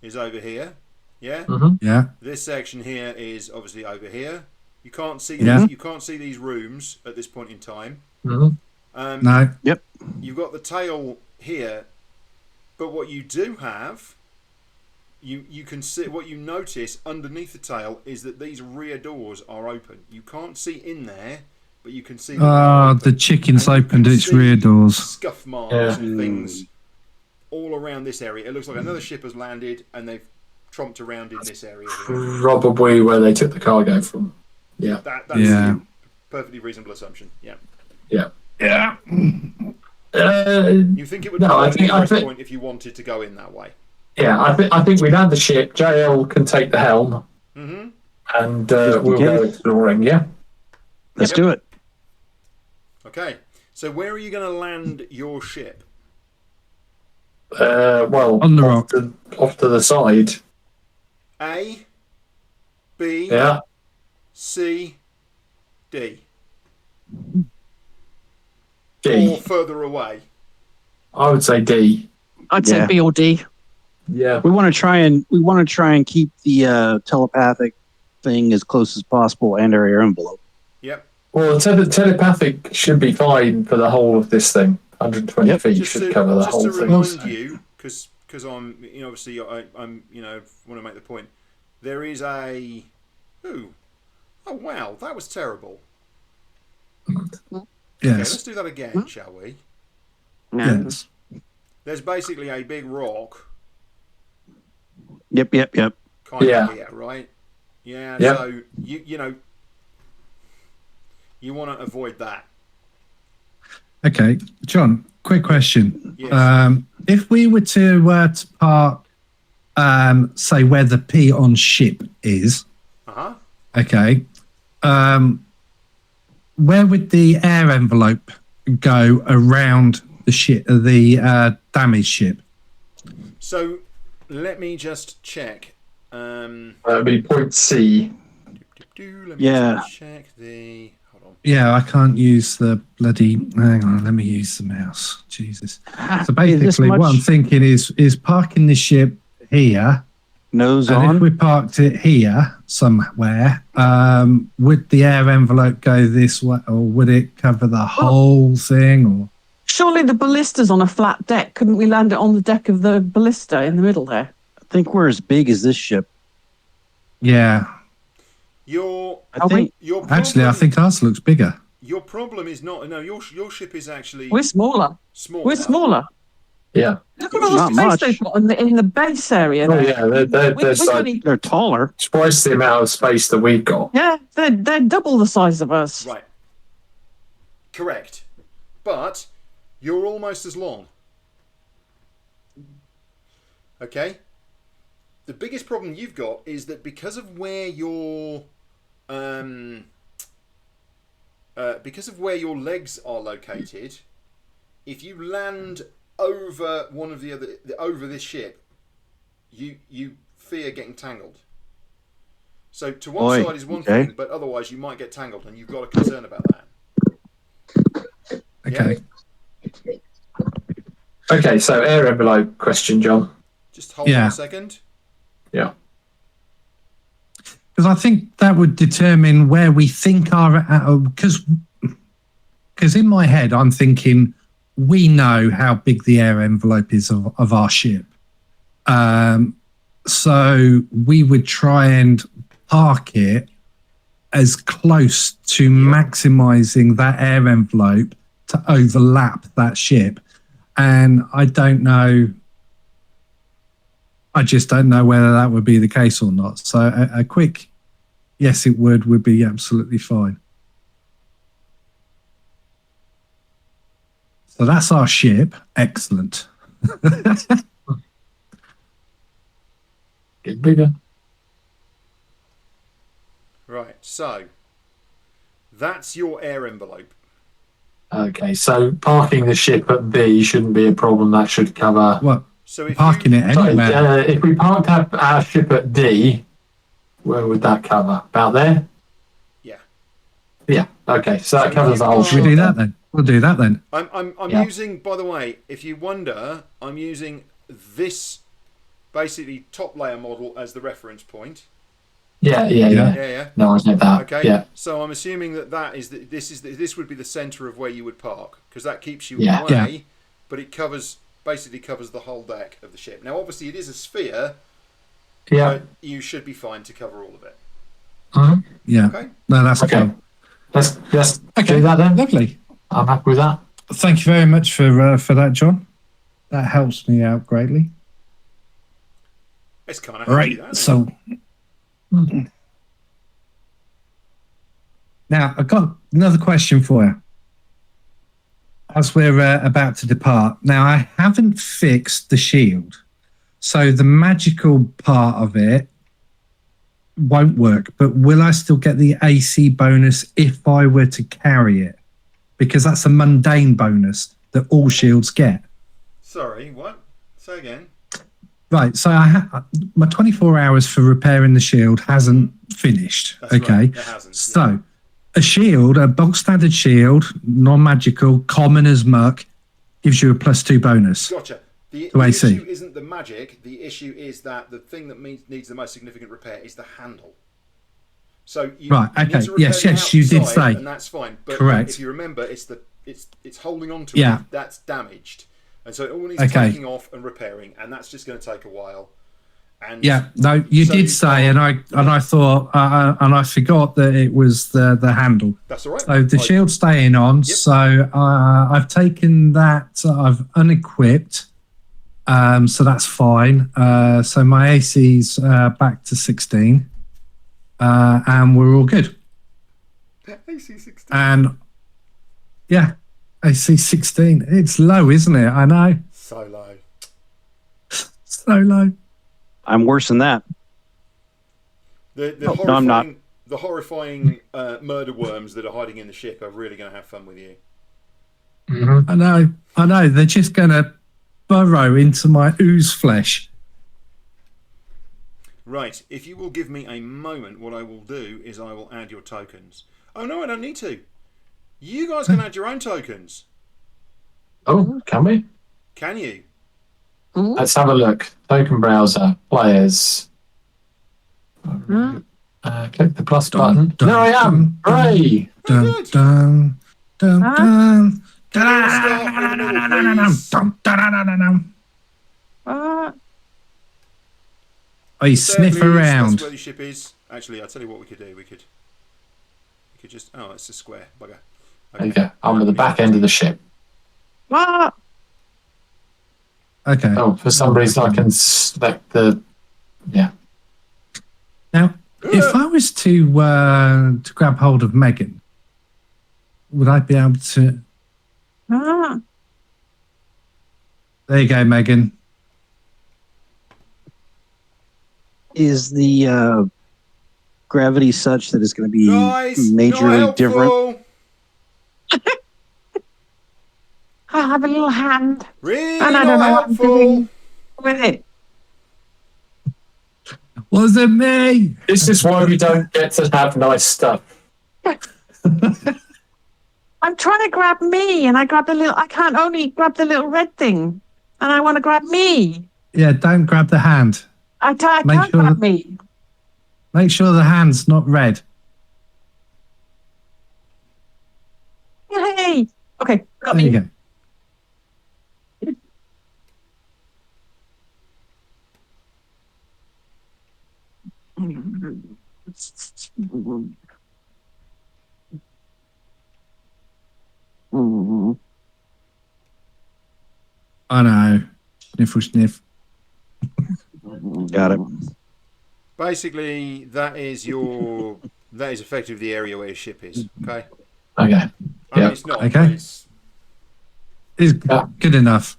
C: is over here. Yeah.
D: Yeah.
C: This section here is obviously over here. You can't see.
D: Yeah.
C: You can't see these rooms at this point in time.
B: Mhm.
D: No.
A: Yep.
C: You've got the tail here, but what you do have, you can see, what you notice underneath the tail is that these rear doors are open. You can't see in there, but you can see.
D: The chicken's
C: And you
D: opened
C: can
D: its
C: see
D: rear doors.
C: Scuff marks and things all around this area. It looks like another ship has landed and they've tromped around in this area.
B: Probably where they took the cargo from. Yeah.
C: That's
D: Yeah.
C: a perfectly reasonable assumption. Yeah.
B: Yeah.
C: You think it would be
B: No, I
C: an
B: think-
C: interest point if you wanted to go in that way?
B: Yeah, I think we land the ship. JL can take the helm,
C: Mm-hmm.
B: and we'll go exploring. Yeah.
A: Let's do it.
C: Okay. So where are you going to land your ship?
B: Well,
D: On the rock.
B: off to the side.
C: A, B,
B: Yeah.
C: C, D, or
B: D.
C: further away.
B: I would say D.
E: I'd say
A: Yeah.
E: B or D.
B: Yeah.
A: We want to try and keep the telepathic thing as close as possible and our air envelope.
C: Yep.
B: Well, telepathic should be fine for the whole of this thing. 120 feet should cover the whole
C: to
B: thing.
C: remind you, because I'm obviously I'm want to make the point. There is a oh wow, that was terrible. Okay,
D: Yes.
C: let's do that again, shall we?
D: Yes.
C: There's basically a big rock
A: Yep.
C: kind
B: Yeah.
C: of here, right? Yeah.
B: Yep.
C: So you want to avoid that.
D: Okay, John. Quick question.
C: Yes.
D: If we were to park, say where the P on ship is, okay, where would the air envelope go around the ship, the damaged ship?
C: So let me just check.
B: That'd be point C.
C: Let me
A: Yeah.
C: just check the. Hold on.
D: Yeah, I can't use the bloody. Hang on, let me use the mouse. Jesus. So
A: Is this
D: basically, what I'm
A: much
D: thinking is parking the ship here.
A: nose
D: And if
A: on?
D: we parked it here somewhere, would the air envelope go this way, or would it cover the whole thing? Or
E: Surely the ballista's on a flat deck. Couldn't we land it on the deck of the ballista in the middle there?
A: I think we're as big as this ship.
D: yeah,
C: Your
A: I think
C: problem,
D: actually, I think ours looks bigger.
C: your problem is not your ship is actually
E: We're smaller.
C: smaller.
E: We're smaller.
B: Yeah.
E: Look at all the
A: Not
E: space
A: much.
E: they've got in the base area.
B: Oh
E: there.
B: yeah, there's
E: We've
B: like
E: only-
A: they're taller.
B: twice the amount of space that we've got.
E: yeah, they're double the size of us.
C: Right. Correct. But you're almost as long. Okay? The biggest problem you've got is that because of where your legs are located, if you land over one of over this ship, you fear getting tangled. So to one
A: Oi,
C: side is one
A: okay.
C: thing, but otherwise you might get tangled, and you've got a concern about that.
D: Okay.
B: Okay, so air envelope question, John.
C: Just hold on
D: Yeah.
C: a second.
B: Yeah.
D: Because I think that would determine where we think our because in my head I'm thinking we know how big the air envelope is of our ship, so we would try and park it as close to maximising that air envelope to overlap that ship, and I just don't know whether that would be the case or not. So a quick yes, it would be absolutely fine. So that's our ship. Excellent.
B: Get bigger.
C: Right, so that's your air envelope.
B: Okay, so parking the ship at B shouldn't be a problem. That should cover.
D: What?
C: So if
D: Parking
C: you,
D: it
B: Sorry,
D: anywhere.
B: if we parked our ship at D, where would that cover? About there?
C: Yeah.
B: Yeah. Okay, so
C: So
B: that covers
C: if
B: the
C: you
B: whole
C: are-
D: Should we
B: ship.
D: do that then? We'll do that then.
C: I'm
B: Yeah.
C: using, by the way, if you wonder, I'm using this basically top layer model as the reference point.
B: Yeah.
C: Yeah.
B: No, I get that.
C: Okay.
B: Yeah.
C: So I'm assuming this would be the center of where you would park, because that keeps you
B: Yeah.
C: away,
D: Yeah.
C: but it basically covers the whole deck of the ship. Now, obviously, it is a sphere,
B: Yeah.
C: but you should be fine to cover all of it.
B: Mhm.
D: Yeah.
C: Okay.
D: No, that's
B: Okay.
D: cool.
B: Let's
D: Okay.
B: do that then.
D: Lovely.
B: I'm happy with that.
D: Thank you very much for that, John. That helps me out greatly.
C: It's kind of
D: Right. So now I've got another question for you. As we're about to depart, now I haven't fixed the shield, so the magical part of it won't work. But will I still get the AC bonus if I were to carry it? Because that's a mundane bonus that all shields get.
C: Sorry, what? Say again.
D: Right, so my 24 hours for repairing the shield hasn't finished.
C: That's
D: okay,
C: right, it hasn't,
D: so a shield, a bog standard shield, non-magical, common as muck, gives you a +2 bonus.
C: Gotcha. The
D: AC.
C: issue isn't the magic. The issue is that the thing that needs the most significant repair is the handle. So you,
D: Right,
C: you need
D: okay.
C: to repair
D: Yes,
C: the
D: yes, you did
C: outside,
D: say.
C: and that's fine. But
D: Correct.
C: if you remember, it's holding on to
D: Yeah.
C: it that's damaged. And so it all needs
D: Okay.
C: taking off and repairing, and that's just going to take a while. And
D: Yeah, no, you
C: so
D: did
C: you
D: say,
C: can't-
D: and I thought, and I forgot that it was the handle.
C: That's all right.
D: So the shield's staying on.
C: Yep.
D: So I've taken that. I've unequipped. So that's fine. So my AC's back to 16, and we're all good.
C: AC 16.
D: And yeah, AC 16. It's low, isn't it? I know.
C: So low.
D: So low.
A: I'm worse than that.
C: The
A: No,
C: horrifying,
A: I'm not.
C: The horrifying murder worms that are hiding in the ship are really going to have fun with you.
B: Mm-hmm.
D: I know. They're just going to burrow into my ooze flesh.
C: Right, if you will give me a moment, what I will do is I will add your tokens. Oh no, I don't need to. You guys can add your own tokens.
B: Oh, can we?
C: Can you?
B: Let's have a look. Token browser, players. Click the plus button. There I am. Hooray!
D: Dun,
C: Good.
D: dun, dun,
E: Huh?
D: dun.
C: Can we start with an order, please?
D: Dun, dun, dun, dun, dun.
E: Uh,
D: Oh, you
C: There,
D: sniff
C: please.
D: around.
C: That's where the ship is. Actually, I'll tell you what we could do. We could just... Oh, it's a square. Bugger.
B: There you go. I'm at the back end of the ship.
E: what?
D: Okay.
B: Oh, for some reason I can select the... Yeah.
D: Now, if I was to grab hold of Megan, would I be able to?
E: Ah,
D: There you go, Megan.
A: Is the gravity such that it's going to be
C: Guys, not
A: majorly different?
C: helpful.
E: I have a little hand
C: Really
E: and I
C: not
E: don't know what I'm
C: helpful.
E: doing with it.
D: Was it me?
B: This is why we don't get to have nice stuff.
E: I'm trying to grab me, and I grab the little. I can't only grab the little red thing, and I want to grab me.
D: Yeah, don't grab the hand.
E: I can't
D: Make sure
E: grab
D: that-
E: me.
D: Make sure the hand's not red.
E: Hey, okay, got
D: There you
E: me.
D: go. I know. Sniffle, sniff.
A: Got it.
C: Basically, that is your... that is effectively the area where your ship is. Okay?
B: Okay.
C: I mean,
B: Yeah.
C: it's not.
D: Okay.
C: But it's,
D: It's
B: Yeah.
D: good enough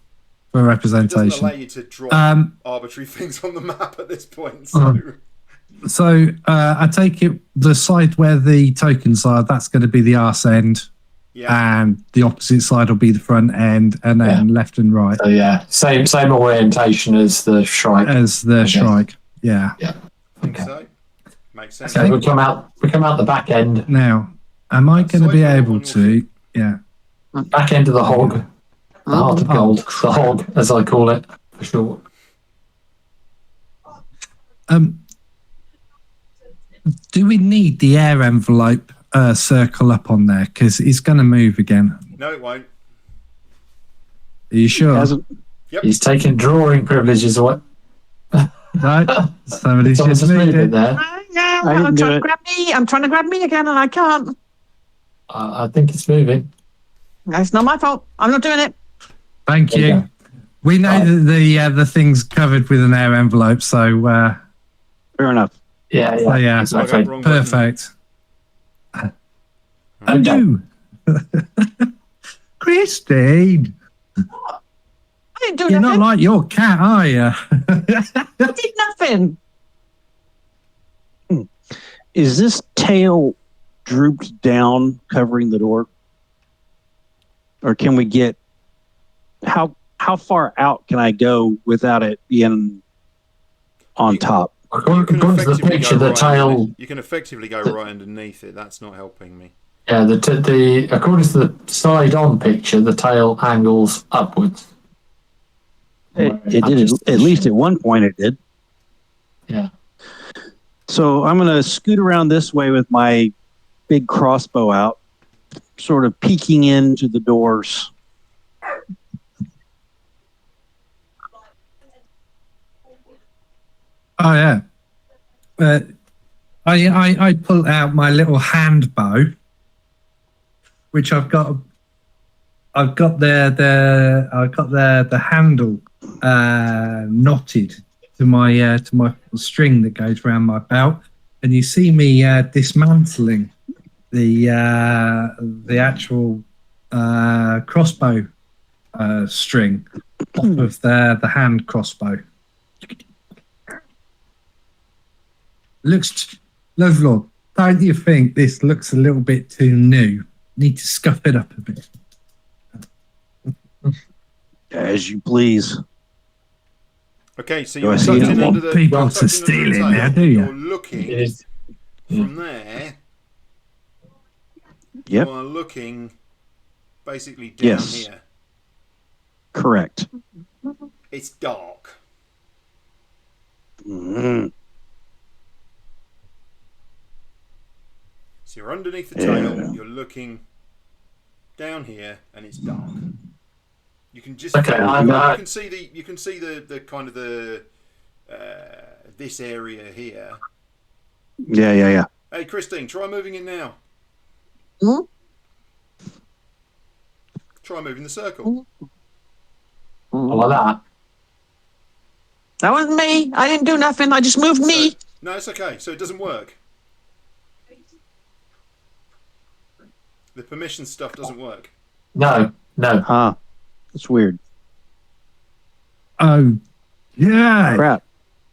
D: for
C: it doesn't allow
D: representation.
C: you to drop arbitrary things on the map at this point. So...
D: So I take it the side where the tokens are, that's going to be the arse end,
C: yeah.
D: and the opposite side will be the front end, and then left and right
B: So yeah, same orientation as the shrike.
D: as the
B: Okay.
D: shrike. Yeah.
B: Okay.
C: So, makes sense.
B: So we come out the back end,
D: Now, am I going to be
C: Side
D: able
C: on your
D: to? Yeah.
B: back end of the hog, the heart of gold, the hog as I call it for short.
D: Do we need the air envelope circle up on there? Because it's going to move again.
C: No, it won't.
D: Are you sure?
A: Hasn't
B: He's taking drawing privileges away.
D: No, somebody's
B: Someone
D: just
B: just moved
D: moved
B: it
D: it.
B: there.
E: No,
A: I didn't
E: I'm
A: do
E: trying to
A: it.
E: grab me. I'm trying to grab me again, and I can't.
B: I think it's moving.
E: It's not my fault. I'm not doing it.
D: Thank
B: There you
D: you.
B: go.
D: We know that the thing's covered with an air envelope, so
A: fair enough.
B: Yeah,
D: so yeah,
B: exactly.
C: Wrong button.
D: perfect. Undo. Christine,
E: I didn't do
D: you're not
E: nothing.
D: like your cat, are you?
E: I did nothing.
A: Is this tail drooped down, covering the door, or can we get how far out can I go without it being on
C: You-
A: top?
B: According to the
C: effectively
B: picture,
C: go
B: the
C: right
B: tail.
C: underneath- you can effectively go right underneath it. That's not helping me.
B: Yeah, the according to the side-on picture, the tail angles upwards.
A: It did at least at one point. It did.
B: Yeah.
A: So I'm going to scoot around this way with my big crossbow out, sort of peeking into the doors.
D: Oh yeah. I pull out my little hand bow, which I've got the handle knotted to my string that goes around my belt, and you see me dismantling the actual crossbow string off of the hand crossbow. Looks, Lovelord, don't you think this looks a little bit too new? Need to scuff it up a bit.
A: As you please.
C: Okay, so
A: Do I
C: you're
A: see
C: tucked
A: it?
C: in
D: You
C: under
D: want
C: the
D: people
C: you're
D: to
C: tucked in
D: steal
C: under the
D: in there,
C: tail.
D: do you?
C: You're looking from there.
A: Yep.
C: You are looking basically down
A: Yes.
C: here.
A: Correct.
C: It's dark.
A: Mhm.
C: So you're underneath the
A: Yeah.
C: tail. You're looking down here, and it's dark. You can just
B: Okay,
C: you can see the kind of the this area here.
A: Yeah.
C: Hey, Christine, try moving it now.
E: Hmm?
C: Try moving the circle.
B: like that.
E: That wasn't me. I didn't do nothing. I just moved me.
C: So, no, it's okay. So it doesn't work. The permission stuff doesn't work.
B: No.
A: Huh. That's weird.
D: Oh, yeah.
A: Crap.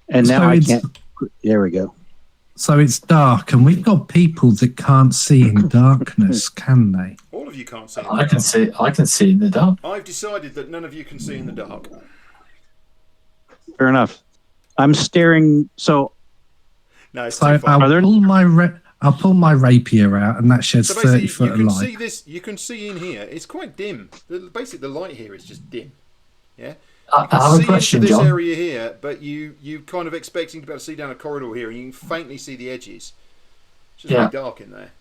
A: And now
D: So
A: I
D: it's-
A: can't. There we go.
D: So it's dark, and we've got people that can't see in darkness, can they?
C: All of you can't see. In the
B: I can
C: dark.
B: see. I can see in the dark.
C: I've decided that none of you can see in the dark.
A: Fair enough. I'm staring. So
C: No, it's
D: So
C: too far.
D: I'll pull my rapier out, and that sheds
C: So
D: 30
C: basically,
D: foot
C: you
D: of
C: can
D: light.
C: see this. You can see in here. It's quite dim. Basically, the light here is just dim. Yeah.
B: I
C: You can
B: have
C: see
B: a question,
C: into this
B: John.
C: area here, but you kind of expecting to be able to see down a corridor here, and you can faintly see the edges. It's just
B: Yeah.
C: really dark in there.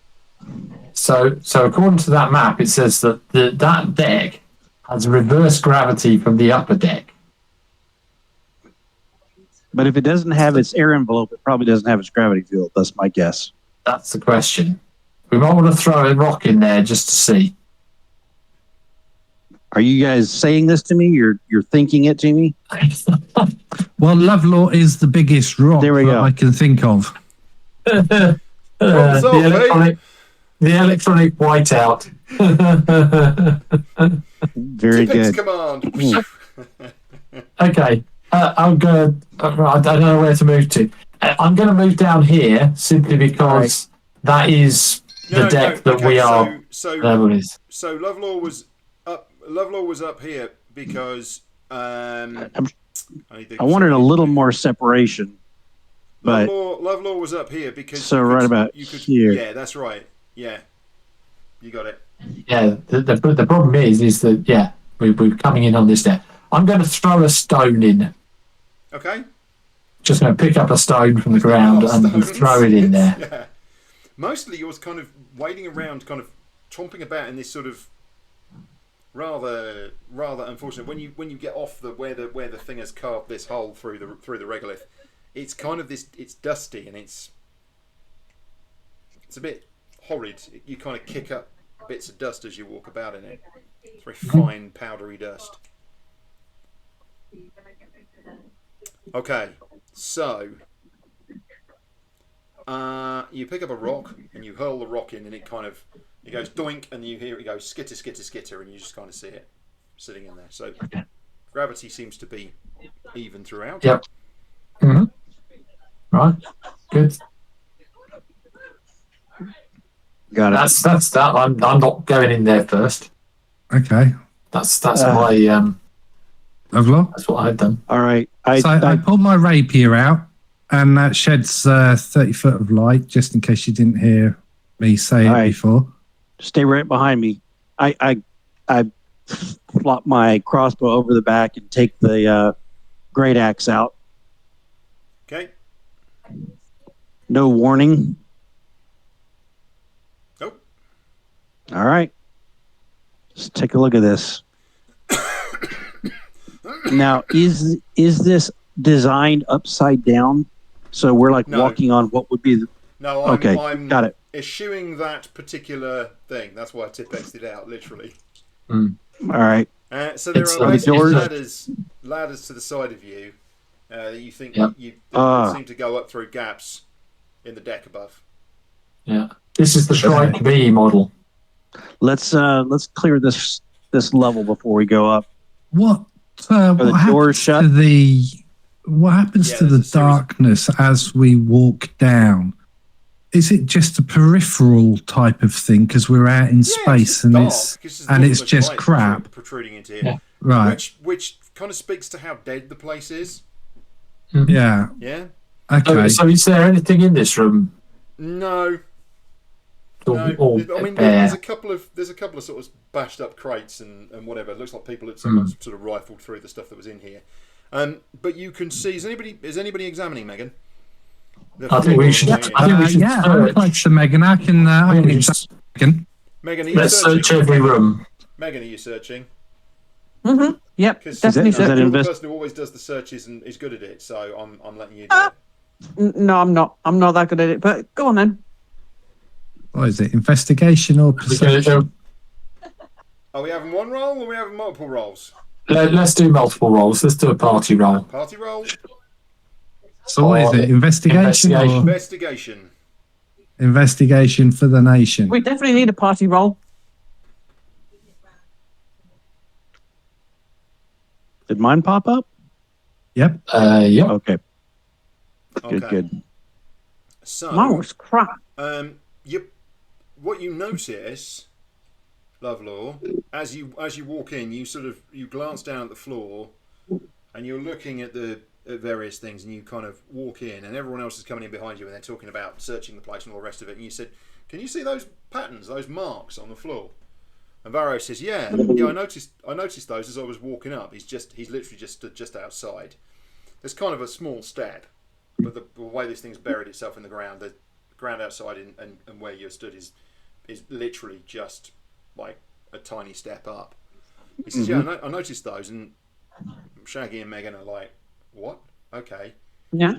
B: So according to that map, it says that that deck has reverse gravity from the upper deck.
A: but if it doesn't have its air envelope, it probably doesn't have its gravity field. That's my guess.
B: That's the question. We might want to throw a rock in there just to see.
A: Are you guys saying this to me? You're thinking it to me?
D: Well, Lovelore is the biggest rock
A: There we
D: that
A: go.
D: I can think of.
C: Problem solved,
B: the electronic whiteout.
A: Very
C: Tipping's
A: good.
C: command.
B: Okay, I'll go. I don't know where to move to. I'm going to move down here simply because that is the deck that
C: okay,
B: we are.
C: So
B: There it is.
C: so Lovelore was up. Lovelore was up here because I
A: I wanted a little more separation, but
C: Lovelore was up here because
A: So
C: you could-
A: right about
C: you could,
A: here.
C: Yeah, that's right. Yeah, you got it.
B: Yeah. The problem is that we're coming in on this deck. I'm going to throw a stone in.
C: Okay.
B: Just going to pick up a stone from the ground and
C: Stones.
B: throw it in there.
C: Yeah. Mostly you're kind of wading around, kind of tromping about in this sort of rather unfortunate. When you get off where the thing has carved this hole through the regolith, it's kind of this. It's dusty and it's a bit horrid. You kind of kick up bits of dust as you walk about in it. It's very fine, powdery dust. Okay, so you pick up a rock and you hurl the rock in, and it goes doink, and you hear it go skitter, skitter, skitter, and you just kind of see it sitting in there. So gravity seems to be even throughout.
B: Yep. Mm-hmm. Right. Good.
A: got it.
B: That's that. I'm not going in there first.
D: Okay.
B: That's my
D: Lovelore?
B: that's what I've done.
A: All right.
D: I pulled my rapier out, and that sheds 30 foot of light, just in case you didn't hear me say it
A: All right.
D: before.
A: Stay right behind me. I flop my crossbow over the back and take the great axe out.
C: Okay.
A: No warning.
C: Nope.
A: All right. Just take a look at this. Now, is this designed upside down? So we're like
C: No.
A: walking on what would be.
C: No,
A: Okay,
C: I'm
A: got it.
C: eschewing that particular thing. That's why I Tippexed it out, literally.
A: All right.
C: So there
B: It's-
C: are
B: it's-
C: basically ladders to the side of you that you think
B: Yep.
C: that seem to go up through gaps in the deck above.
B: Yeah. This is the Strike B model.
A: Let's clear this level before we go up.
D: What
A: the
D: what
A: doors
D: happens
A: shut?
D: to the what happens
C: Yeah,
D: to the
C: there's a series-
D: darkness as we walk down? Is it just a peripheral type of thing because we're out in space and it's just crap?
C: protruding into here,
B: Yeah.
D: Right?
C: which kind of speaks to how dead the place is.
D: Yeah.
C: Yeah.
D: Okay.
B: So is there anything in this room?
C: No.
B: Or,
C: No,
B: or
C: I mean,
B: bare?
C: there's a couple of sort of bashed up crates and whatever. It looks like people had someone's sort of rifled through the stuff that was in here. But you can see. Is anybody examining, Megan?
B: I think we should. I think we should
D: yeah, I'm
B: search.
D: close to Megan. I can
B: we should-
D: examine.
C: Megan, are you
B: Let's
C: searching?
B: search every room.
C: Megan, are you searching?
E: Mm-hmm. Yep,
C: 'Cause
E: definitely
A: is that
E: searching.
C: you're the
A: invest-
C: person who always does the searches and is good at it. So I'm letting you do it.
E: No, I'm not. I'm not that good at it. But go on then.
D: What is it? Investigation or perception?
C: Are we having one roll or are we having multiple rolls?
B: Let's do multiple rolls. Let's do a party roll.
C: Party roll.
D: So what is it? Investigation or
C: Investigation.
D: investigation for the nation?
E: We definitely need a party roll.
A: Did mine pop up?
D: Yep.
B: Yep.
A: Okay.
C: Okay.
A: Good.
C: So
E: Mine was crap.
C: what you notice, Lovelore, as you walk in, you glance down at the floor, and you're looking at various things, and you kind of walk in, and everyone else is coming in behind you, and they're talking about searching the place and all the rest of it. And you said, "Can you see those patterns, those marks on the floor?" And Varro says, "Yeah, I noticed those as I was walking up. He's literally just stood just outside. There's kind of a small step, but the way this thing's buried itself in the ground outside and where you stood is literally just like a tiny step up." He says, "Yeah, I noticed those," and Shaggy and Megan are like, "What? Okay."
E: Yeah.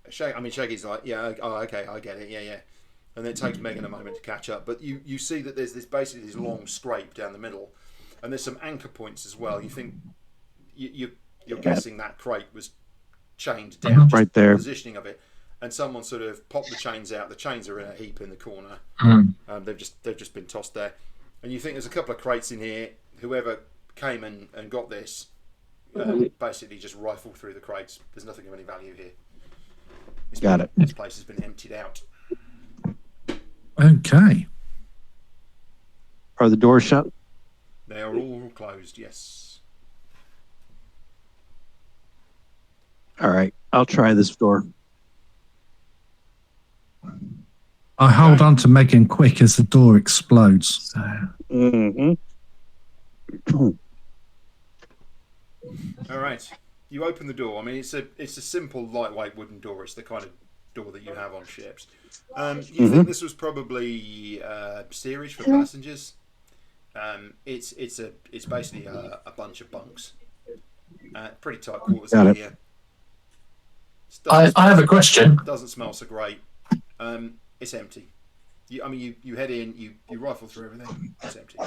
C: Shaggy's like, "Yeah, oh, okay, I get it, yeah." And then it takes Megan a moment to catch up. But you see that there's basically this long scrape down the middle, and there's some anchor points as well. You think you're guessing that crate was chained down, just
A: Right there.
C: the positioning of it, and someone sort of popped the chains out. The chains are in a heap in the corner. They've just been tossed there, and you think there's a couple of crates in here. Whoever came and got this basically just rifled through the crates. There's nothing of any value here.
A: Got it.
C: This place has been emptied out.
D: Okay.
A: Are the doors shut?
C: They are all closed. Yes.
A: All right. I'll try this door.
D: I hold on to Megan quick as the door explodes.
A: Mm-hmm.
C: All right. You open the door. I mean, it's a simple, lightweight wooden door. It's the kind of door that you have on ships. You think this was probably steerage for passengers? It's basically a bunch of bunks. Pretty tight quarters
A: Got
C: in
A: it.
C: here.
B: I have a question.
C: Doesn't smell so great. It's empty. You head in. You rifle through everything. It's empty.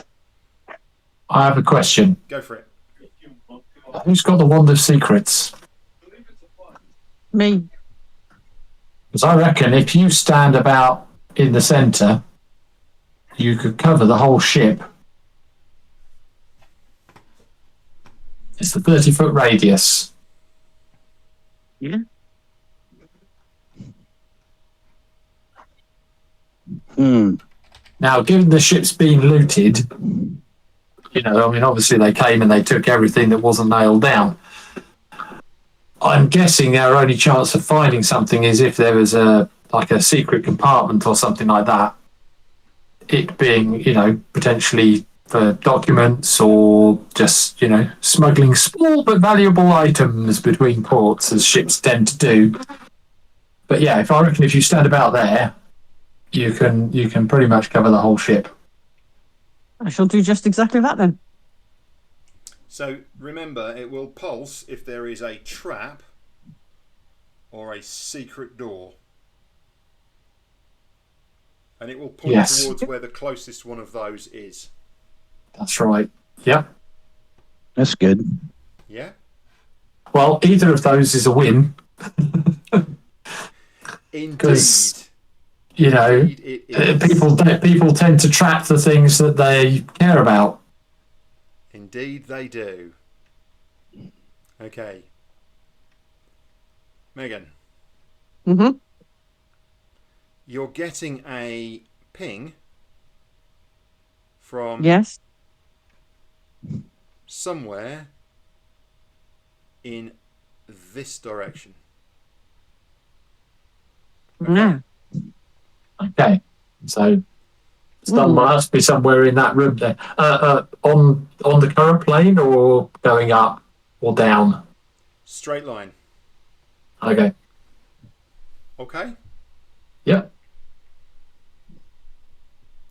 B: I have a question.
C: Go for it.
B: Who's got the wand of secrets?
E: Me.
B: Because I reckon if you stand about in the centre, you could cover the whole ship. It's the 30-foot radius.
E: Yeah.
B: Now, given the ship's been looted, obviously they came and they took everything that wasn't nailed down. I'm guessing our only chance of finding something is if there was a secret compartment or something like that. It being, potentially for documents or just, smuggling small but valuable items between ports as ships tend to do. But yeah, I reckon if you stand about there, you can pretty much cover the whole ship.
E: I shall do just exactly that then.
C: So remember, it will pulse if there is a trap or a secret door. And it will point towards where the closest one of those is.
B: That's right. Yep.
A: That's good.
C: Yeah?
B: Well, either of those is a win.
C: Indeed.
B: You know,
C: Indeed it is.
B: people tend to trap the things that they care about.
C: Indeed they do. Okay. Megan.
E: Mm-hmm.
C: You're getting a ping from
E: Yes.
C: somewhere in this direction.
E: Yeah.
B: Okay, so must be somewhere in that room there. On the current plane, or going up or down?
C: Straight line.
B: Okay.
C: Okay?
B: Yep.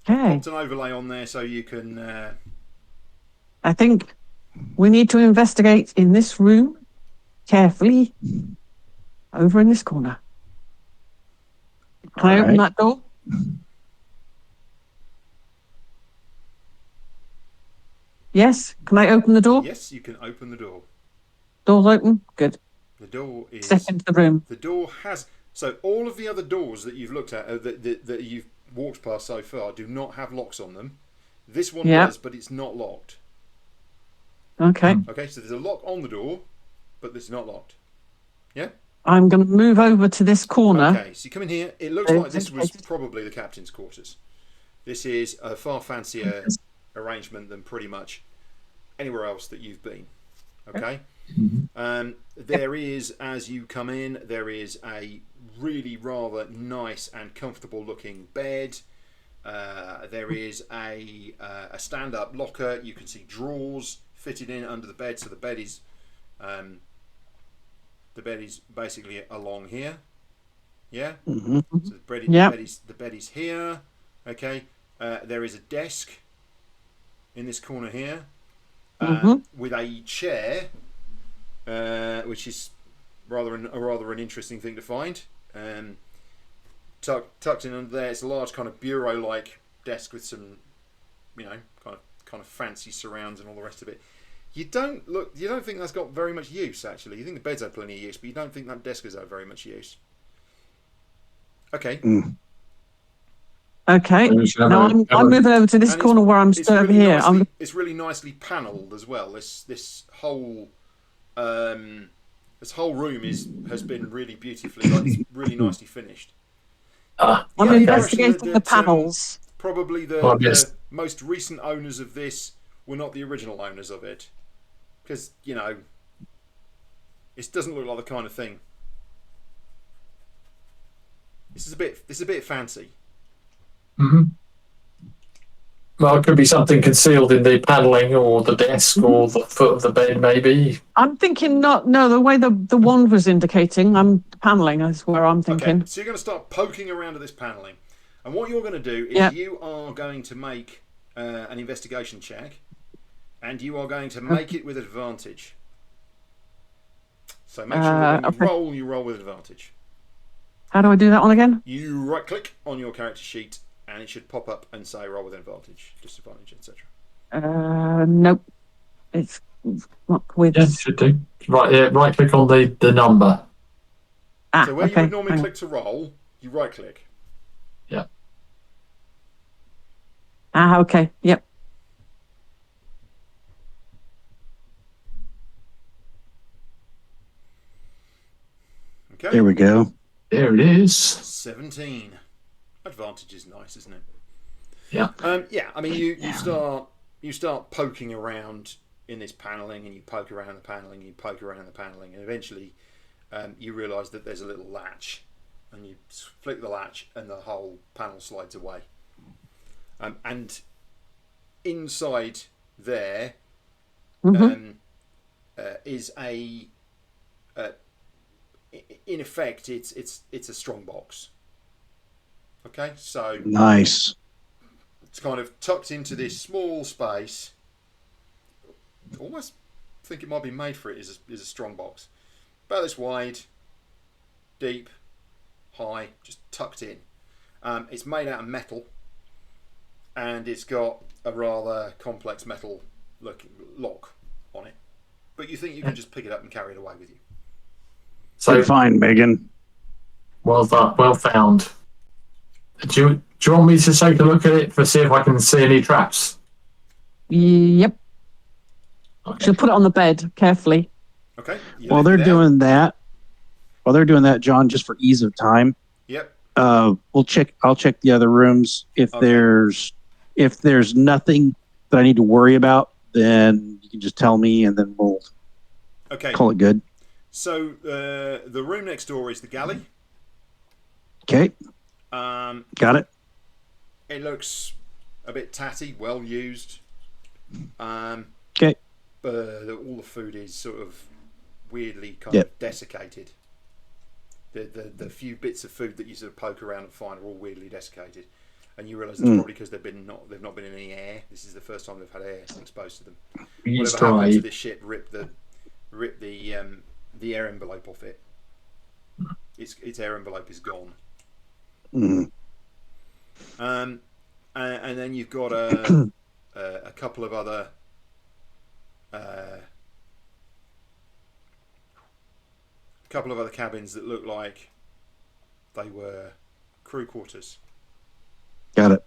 E: Okay.
C: Popped an overlay on there so you can...
E: I think we need to investigate in this room carefully over in this corner. Can I open that door? Yes. Can I open the door?
C: Yes, you can open the door.
E: Door's open. Good.
C: The door is...
E: Step into the room.
C: The door has... So all of the other doors that you've looked at, that you've walked past so far, do not have locks on them. This one does, but it's not locked.
E: Okay.
C: Okay, so there's a lock on the door, but it's not locked. Yeah?
E: I'm going to move over to this corner.
C: Okay, so you come in here. It looks like this was probably the captain's quarters. This is a far fancier arrangement than pretty much anywhere else that you've been. Okay? There is, as you come in, there is a really rather nice and comfortable looking bed. There is a stand-up locker. You can see drawers fitted in under the bed, so the bed is basically along here. Yeah.
A: Mm-hmm.
C: So the bed is here. Okay. There is a desk in this corner here with a chair, which is rather an interesting thing to find. Tucked in under there, it's a large kind of bureau-like desk with some, kind of fancy surrounds and all the rest of it. You don't think that's got very much use, actually. You think the bed's had plenty of use, but you don't think that desk has had very much use. Okay.
E: Okay. Now I'm moving over to this corner where I'm stood over here.
C: It's really nicely panelled as well. This whole room has been really beautifully, it's really nicely finished.
E: I'm investigating the panels.
C: Probably the most recent owners of this were not the original owners of it, because it doesn't look like the kind of thing. This is a bit fancy.
B: Mm-hmm. Well, it could be something concealed in the panelling or the desk or the foot of the bed, maybe.
E: I'm thinking the way the wand was indicating, panelling is where I'm thinking.
C: Okay, so you're going to start poking around at this panelling. And what you're going to do is you are going to make an investigation check, and you are going to make it with advantage. So make sure that when you roll with advantage.
E: How do I do that one again?
C: You right-click on your character sheet, and it should pop up and say roll with advantage, disadvantage, etc.
E: Nope. It's not with...
B: Yeah, it should do. Right-click on the number.
C: So where you would normally click to roll, you right-click.
B: Yeah.
E: Okay. Yep.
C: Okay.
A: There we go.
B: There it is.
C: 17. Advantage is nice, isn't it?
B: Yeah.
C: I mean, you start poking around in this panelling, and you poke around the panelling, you poke around the panelling, and eventually you realise that there's a little latch, and you flick the latch, and the whole panel slides away. And inside there is a in effect it's a strong box. Okay, so
A: nice.
C: It's kind of tucked into this small space. Almost think it might be made for it. Is a strong box, about this wide. deep, high, just tucked in. It's made out of metal, and it's got a rather complex metal lock on it. But you think you can just pick it up and carry it away with you.
B: So
A: Good find, Megan.
B: well done, well found. Do you want me to take a look at it to see if I can see any traps?
E: Yep.
B: Okay.
E: She'll put it on the bed carefully.
C: Okay. You
A: While
C: lift
A: they're
C: it out.
A: doing that, John, just for ease of time,
C: Yep.
A: I'll check the other rooms. If
C: Okay.
A: there's nothing that I need to worry about, then you can just tell me, and then we'll
C: Okay.
A: call it good.
C: So the room next door is the galley.
A: Okay,
C: Um,
A: got it.
C: it looks a bit tatty, well used.
A: Okay.
C: All the food is sort of weirdly kind
A: Yep.
C: of desiccated. The few bits of food that you sort of poke around and find are all weirdly desiccated, and you realise it's probably because they've not been in any air. This is the first time they've had air exposed to them.
B: It's
C: Whatever happened
B: dry.
C: to this ship ripped the air envelope off it. Its air envelope is gone.
A: Mm.
C: And then you've got a couple of other cabins that look like they were crew quarters.
A: Got it.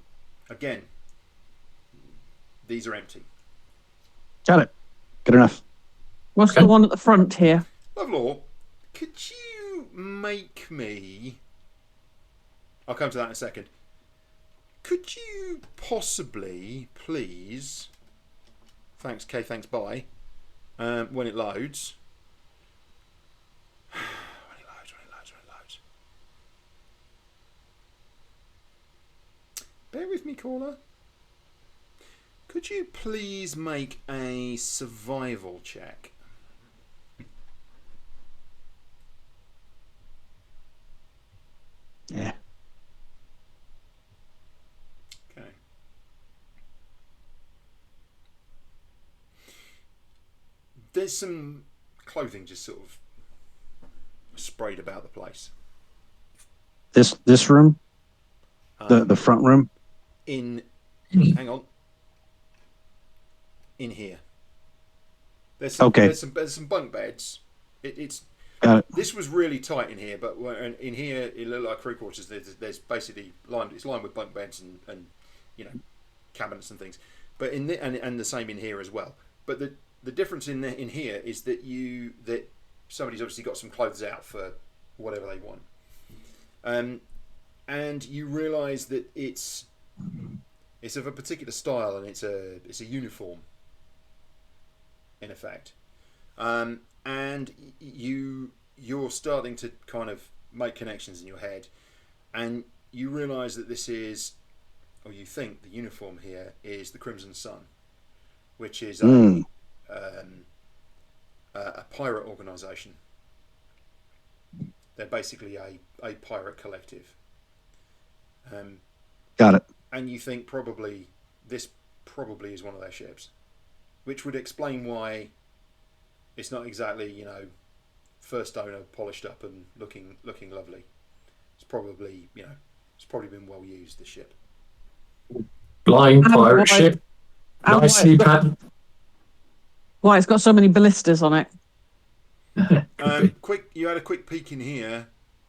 C: Again, these are empty.
A: Got it. Good enough.
E: What's
B: Okay.
E: the one at the front here?
C: Lovelore, could you make me... I'll come to that in a second. Could you possibly, please... Thanks, Kay, thanks, bye. When it loads... when it loads. Bear with me, caller. Could you please make a survival check?
A: Yeah.
C: Okay. There's some clothing just sort of sprayed about the place.
A: This room, the front room.
C: Hang on. In here. There's some,
A: Okay.
C: there's some bunk beds. It's
A: Got it.
C: This was really tight in here, but in here it looked like crew quarters. There's basically lined with bunk beds and cabinets and things. But and the same in here as well. But the difference in here is that somebody's obviously got some clothes out for whatever they want. And you realise that it's of a particular style, and it's a uniform in effect. And you're starting to kind of make connections in your head, and you realise that this is, or you think the uniform here is the Crimson Sun, which is a pirate organisation. They're basically a pirate collective.
A: Got it.
C: And you think this probably is one of their ships, which would explain why it's not exactly, first owner polished up and looking lovely. It's probably been well used, this ship.
B: Flying pirate
E: why-
B: ship.
E: And
B: Nicely
E: why,
B: patterned.
E: why it's got so many ballistas on it.
C: You had a quick peek in here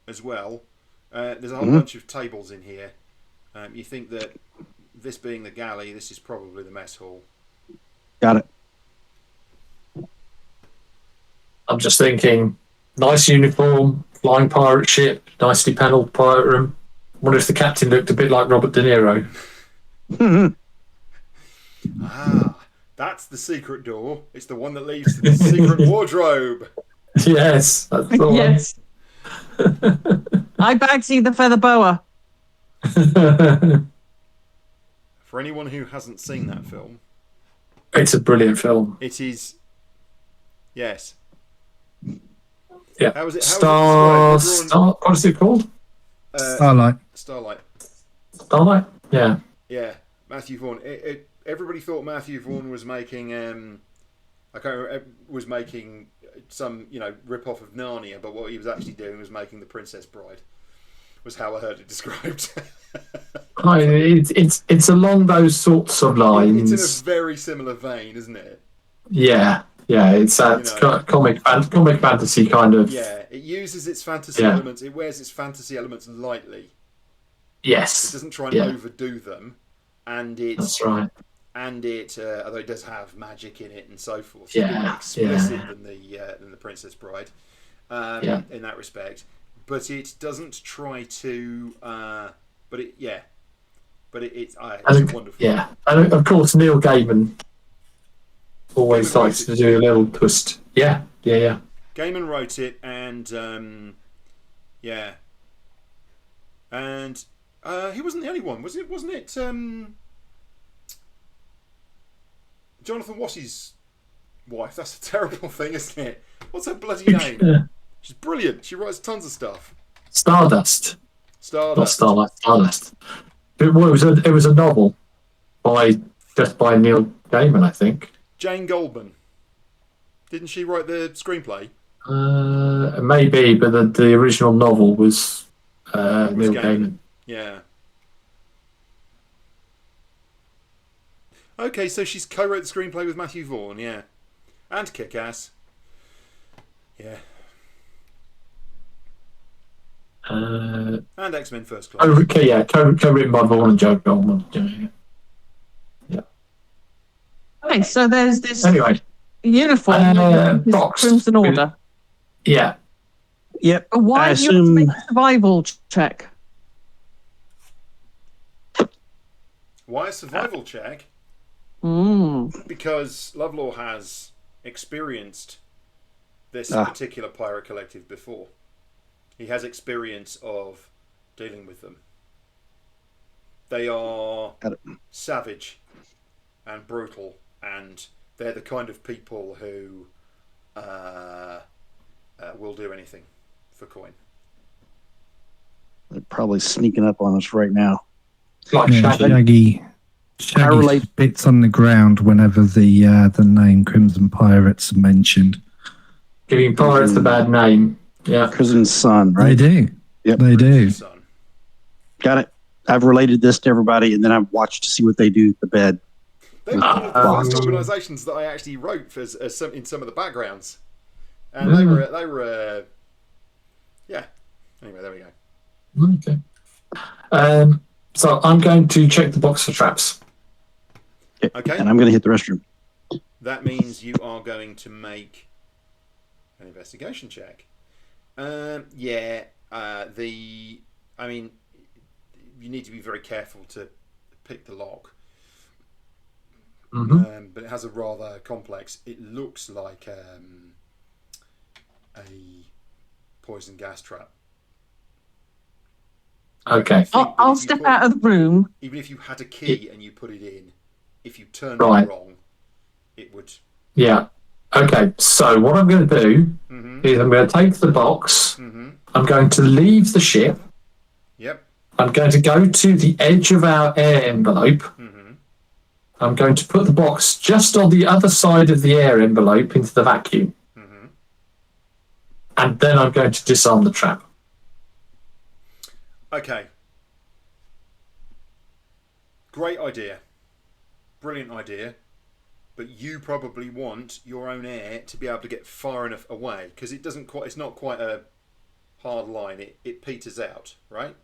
C: as well. There's a whole bunch of tables in here. You think that this being the galley, this is probably the mess hall.
A: Got it.
B: I'm just thinking, nice uniform, flying pirate ship, nicely panelled pirate room. Wonder if the captain looked a bit like Robert De Niro.
C: That's the secret door. It's the one that leads to the secret wardrobe.
B: Yes, that's the
E: Yes. I bagsy the feather boa.
B: one.
C: For anyone who hasn't seen that film,
B: It's a brilliant film.
C: it is. Yes.
B: Yeah.
C: How was it?
B: What is it called?
D: Starlight.
C: Starlight.
B: Starlight? Yeah.
C: Yeah, Matthew Vaughn. Everybody thought Matthew Vaughn was making I can't remember, was making some rip off of Narnia, but what he was actually doing was making the Princess Bride. Was how I heard it described.
B: It's along those sorts of lines.
C: It's in a very similar vein, isn't it?
B: Yeah, it's that comic fantasy kind of.
C: Yeah, it uses its fantasy elements. It wears its fantasy elements lightly.
B: Yes.
C: It doesn't try and overdo them, and
B: that's right.
C: And although it does have magic in it and so forth,
B: it's
C: more explicit than the Princess Bride, in that respect. But it doesn't try to. It's wonderful.
B: Yeah, and of course Neil Gaiman always likes to do a little twist. Yeah.
C: Gaiman wrote it, and and he wasn't the only one, was it? Wasn't it? Jonathan Wassey's wife. That's a terrible thing, isn't it? What's her bloody name? She's brilliant. She writes tons of stuff.
B: Stardust. Not Starlight. Stardust. It was a novel by Neil Gaiman, I think.
C: Jane Goldman. Didn't she write the screenplay?
B: Maybe, but the original novel was Neil Gaiman.
C: Yeah. Okay, so she's co-wrote the screenplay with Matthew Vaughn, yeah, and Kick-Ass. Yeah. And X-Men First Class.
B: Okay, co-written by Vaughn and Joe Goldman. Yeah.
E: Okay, so there's this
B: uniform
E: box Crimson Order.
B: Yeah.
A: Yep.
E: But why do you have to make a survival check?
C: Why a survival check? Because Lovelore has experienced this particular pirate collective before. He has experience of dealing with them. They are savage and brutal, and they're the kind of people who will do anything for coin.
A: They're probably sneaking up on us right now.
B: Like
D: Shaggy bits on the ground whenever the name Crimson Pirates are mentioned.
B: Giving pirates the bad name. Yeah.
A: Crimson Sun, right?
D: They do.
A: Yep.
D: They do.
A: Got it. I've related this to everybody, and then I've watched to see what they do at the bed.
C: They were one of the first organisations that I actually wrote for in some of the backgrounds, and they were yeah. Anyway, there we go.
B: Okay. So I'm going to check the box for traps.
C: Okay.
A: And I'm going to hit the restroom.
C: That means you are going to make an investigation check. You need to be very careful to pick the lock. But it has a rather complex. It looks like a poison gas trap.
B: Okay.
E: I'll step out of the room.
C: Even if you had a key and you put it in, if you turned it wrong, it would.
B: Yeah. Okay. So what I'm going to do is I'm going to take the box. I'm going to leave the ship.
C: Yep.
B: I'm going to go to the edge of our air envelope. I'm going to put the box just on the other side of the air envelope into the vacuum. And then I'm going to disarm the trap.
C: Okay. Great idea. Brilliant idea. But you probably want your own air to be able to get far enough away, because it's not quite a hard line. It peters out, right?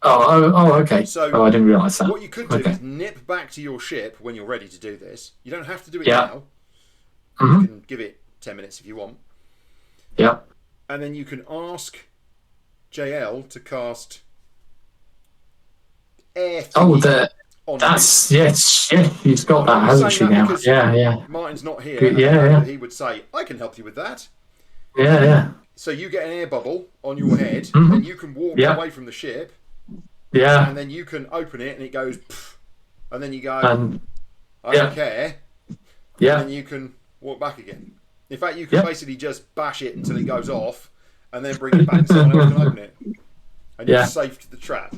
B: Oh, okay.
C: So
B: I didn't realise that.
C: What you could do is nip back to your ship when you're ready to do this. You don't have to do it now. You can give it 10 minutes if you want.
B: Yeah.
C: And then you can ask JL to cast air.
B: That's she's got that, hasn't she now? Yeah.
C: Martin's not here. He would say, "I can help you with that."
B: Yeah.
C: So you get an air bubble on your head, and you can walk away from the ship.
B: Yeah.
C: And then you can open it, and it goes, pff, and then you go, I don't care.
B: Yeah.
C: And then you can walk back again. In fact, you can basically just bash it until it goes off, and then bring it back and someone else can open it. And you're safe to the trap.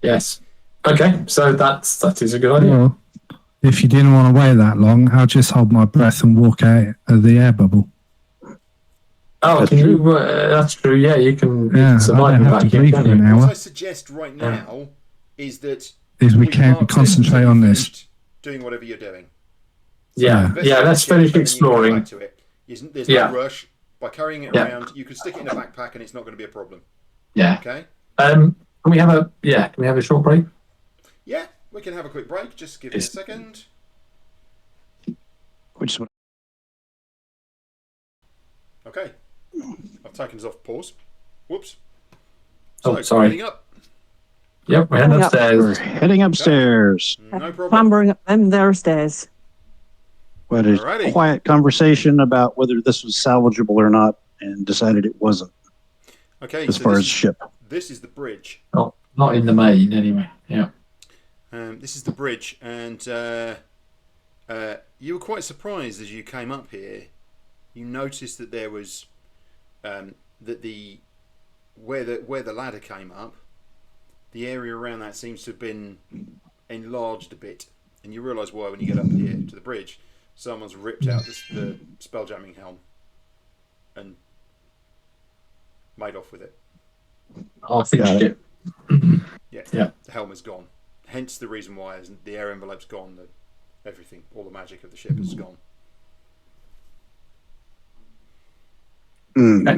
B: Yes. Okay, so that is a good idea.
D: if you didn't want to wait that long, I'll just hold my breath and walk out of the air bubble.
B: Oh, can you? That's true. Yeah, you can.
D: Yeah, I don't have to breathe for an
C: What I
D: hour.
C: suggest right now is that
D: We can
C: park this
D: concentrate
C: until
D: on
C: you've
D: this.
C: finished doing whatever you're doing.
B: Yeah,
C: Investigate
B: yeah.
C: the
B: Let's
C: ship,
B: finish
C: and then you can go
B: exploring.
C: back to it. There's
B: Yeah.
C: no rush. By carrying it
B: Yeah.
C: around, you can stick it in a backpack, and it's not going to be a problem.
B: Yeah.
C: Okay.
B: Can we have a short break?
C: Yeah, we can have a quick break. Just give me a second.
A: Which is what
C: Okay. I've taken us off pause. Whoops.
B: Oh, sorry.
C: Heading up.
B: Yep, we're heading
E: Coming up.
A: we're
B: upstairs.
A: heading upstairs.
C: No problem.
E: Clambering up them there stairs.
A: We had a
C: Alrighty.
A: quiet conversation about whether this was salvageable or not, and decided it wasn't
C: Okay.
A: as far as ship.
C: This is the bridge.
B: Not in the main, anyway. Yeah.
C: This is the bridge, and you were quite surprised as you came up here. You noticed that there was that where the ladder came up, the area around that seems to have been enlarged a bit, and you realise why when you get up here to the bridge. Someone's ripped out the spelljamming helm and made off with it.
B: I think
A: Got it.
C: Yeah. The helm is gone. Hence the reason why the air envelope's gone. Everything, all the magic of the ship is gone.
B: Okay.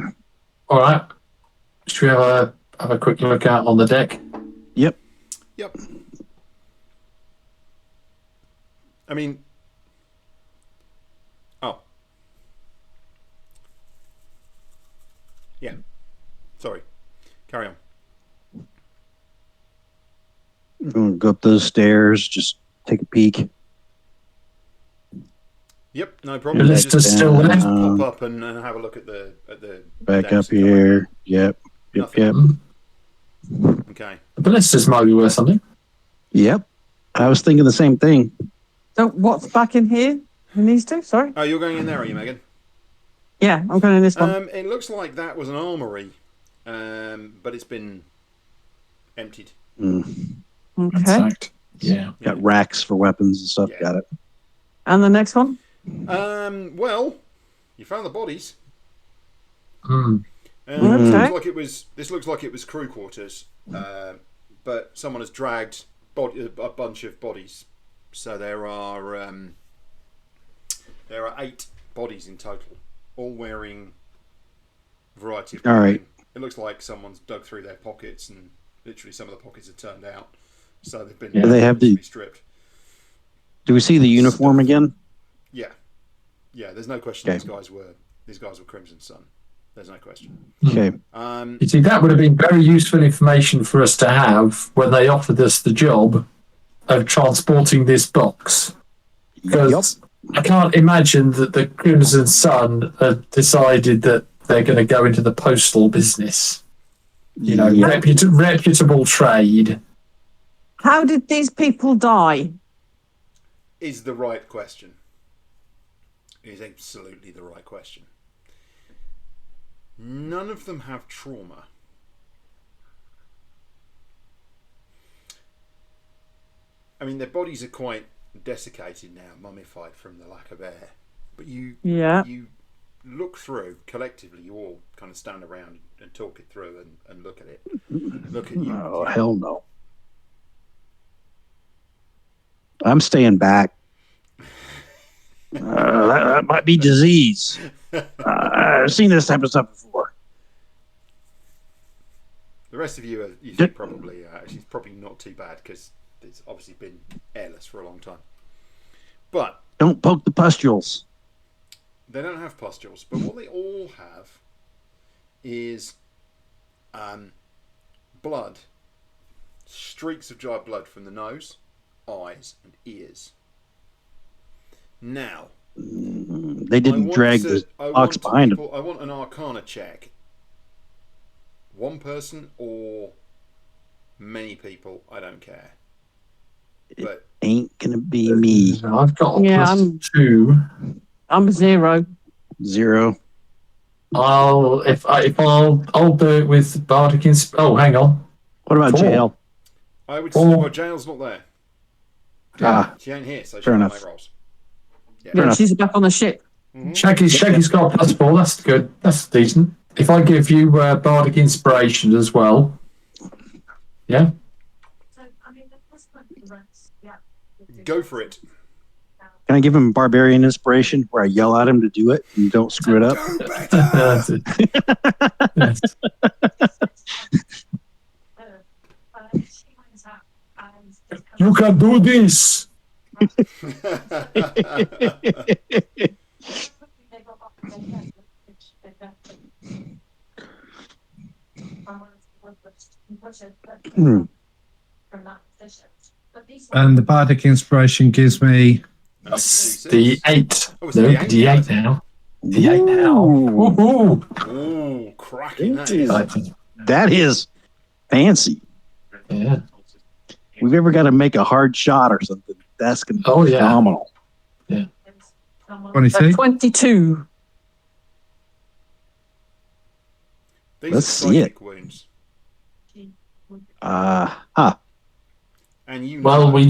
B: All right. Should we have a quick look out on the deck?
A: Yep.
C: I mean, yeah. Sorry. Carry on.
A: We'll go up those stairs, just take a peek.
C: Yep, no problem.
B: Your list
C: Just
B: is still there.
C: pop up and have a look at the
A: Back
C: decks
A: up
C: and come
A: here. Yep.
C: Nothing. Okay.
B: The ballistas might be worth something.
A: Yep. I was thinking the same thing.
E: So what's back in here? In these two? Sorry.
C: Oh, you're going in there, are you, Megan?
E: Yeah, I'm going in this one.
C: It looks like that was an armory, but it's been emptied.
E: Okay.
B: Fact. Yeah.
A: Got racks for weapons and stuff.
C: Yeah.
A: Got it.
E: And the next one?
C: Well, you found the bodies.
B: Mm.
E: Okay.
C: This looks like it was crew quarters, but someone has dragged a bunch of bodies. So there are 8 bodies in total, all wearing a variety of
A: All
C: clothing.
A: right.
C: It looks like someone's dug through their pockets, and literally some of the pockets are turned out, so they've been
B: Yeah.
A: Do they have the-
C: stripped.
A: Do we see the uniform again?
C: Yeah. There's no question
A: Okay.
C: these guys were Crimson Sun. There's no question.
A: Okay.
B: You see, that would have been very useful information for us to have when they offered us the job of transporting this box. Because I can't imagine that the Crimson Sun have decided that they're going to go into the postal business. You know,
A: Yeah.
B: reputable trade.
E: How did these people die?
C: Is the right question. Is absolutely the right question. None of them have trauma. I mean, their bodies are quite desiccated now, mummified from the lack of air. But you look through collectively. You all kind of stand around and talk it through and look at it. Look at you.
A: Oh, hell no. I'm staying back. That might be disease. I've seen this type of stuff before.
C: The rest of you think probably actually it's probably not too bad because it's obviously been airless for a long time. But
A: Don't poke the pustules.
C: they don't have pustules, but what they all have is blood, streaks of dry blood from the nose, eyes, and ears. Now,
A: They didn't drag the box behind them.
C: I want an Arcana check. One person or many people, I don't care. But
A: Ain't gonna be me.
B: I've got a
E: Yeah,
B: +2.
E: I'm 0.
A: 0.
B: I'll do it with Bardic Oh, hang on.
A: What about
B: 4.
A: jail?
C: I would
B: Oh.
C: say, well, jail's not there. She ain't here, so she
A: Fair
C: can't
A: enough.
C: make rolls.
E: Yeah,
A: enough.
E: she's back on the ship.
B: Shaggy's got a +4. That's good. That's decent. If I give you bardic inspiration as well, yeah.
C: Go for it.
A: Can I give him barbarian inspiration where I yell at him to do it and don't screw it up?
C: Do better.
B: That's it. Yes. You can do this.
D: And the bardic inspiration gives me
B: That's the 8.
C: Oh, it's
B: No,
C: the eight.
B: the 8 now. The 8 now.
A: Ooh.
B: Woohoo!
C: Ooh, cracking that is.
A: That is fancy.
B: Yeah.
A: We've ever got to make a hard shot or something. That's going to be
B: Oh, yeah.
A: phenomenal.
D: 22.
E: 22.
C: These
A: Let's
C: are
A: see
C: psychic wounds. And you know,
B: Well, we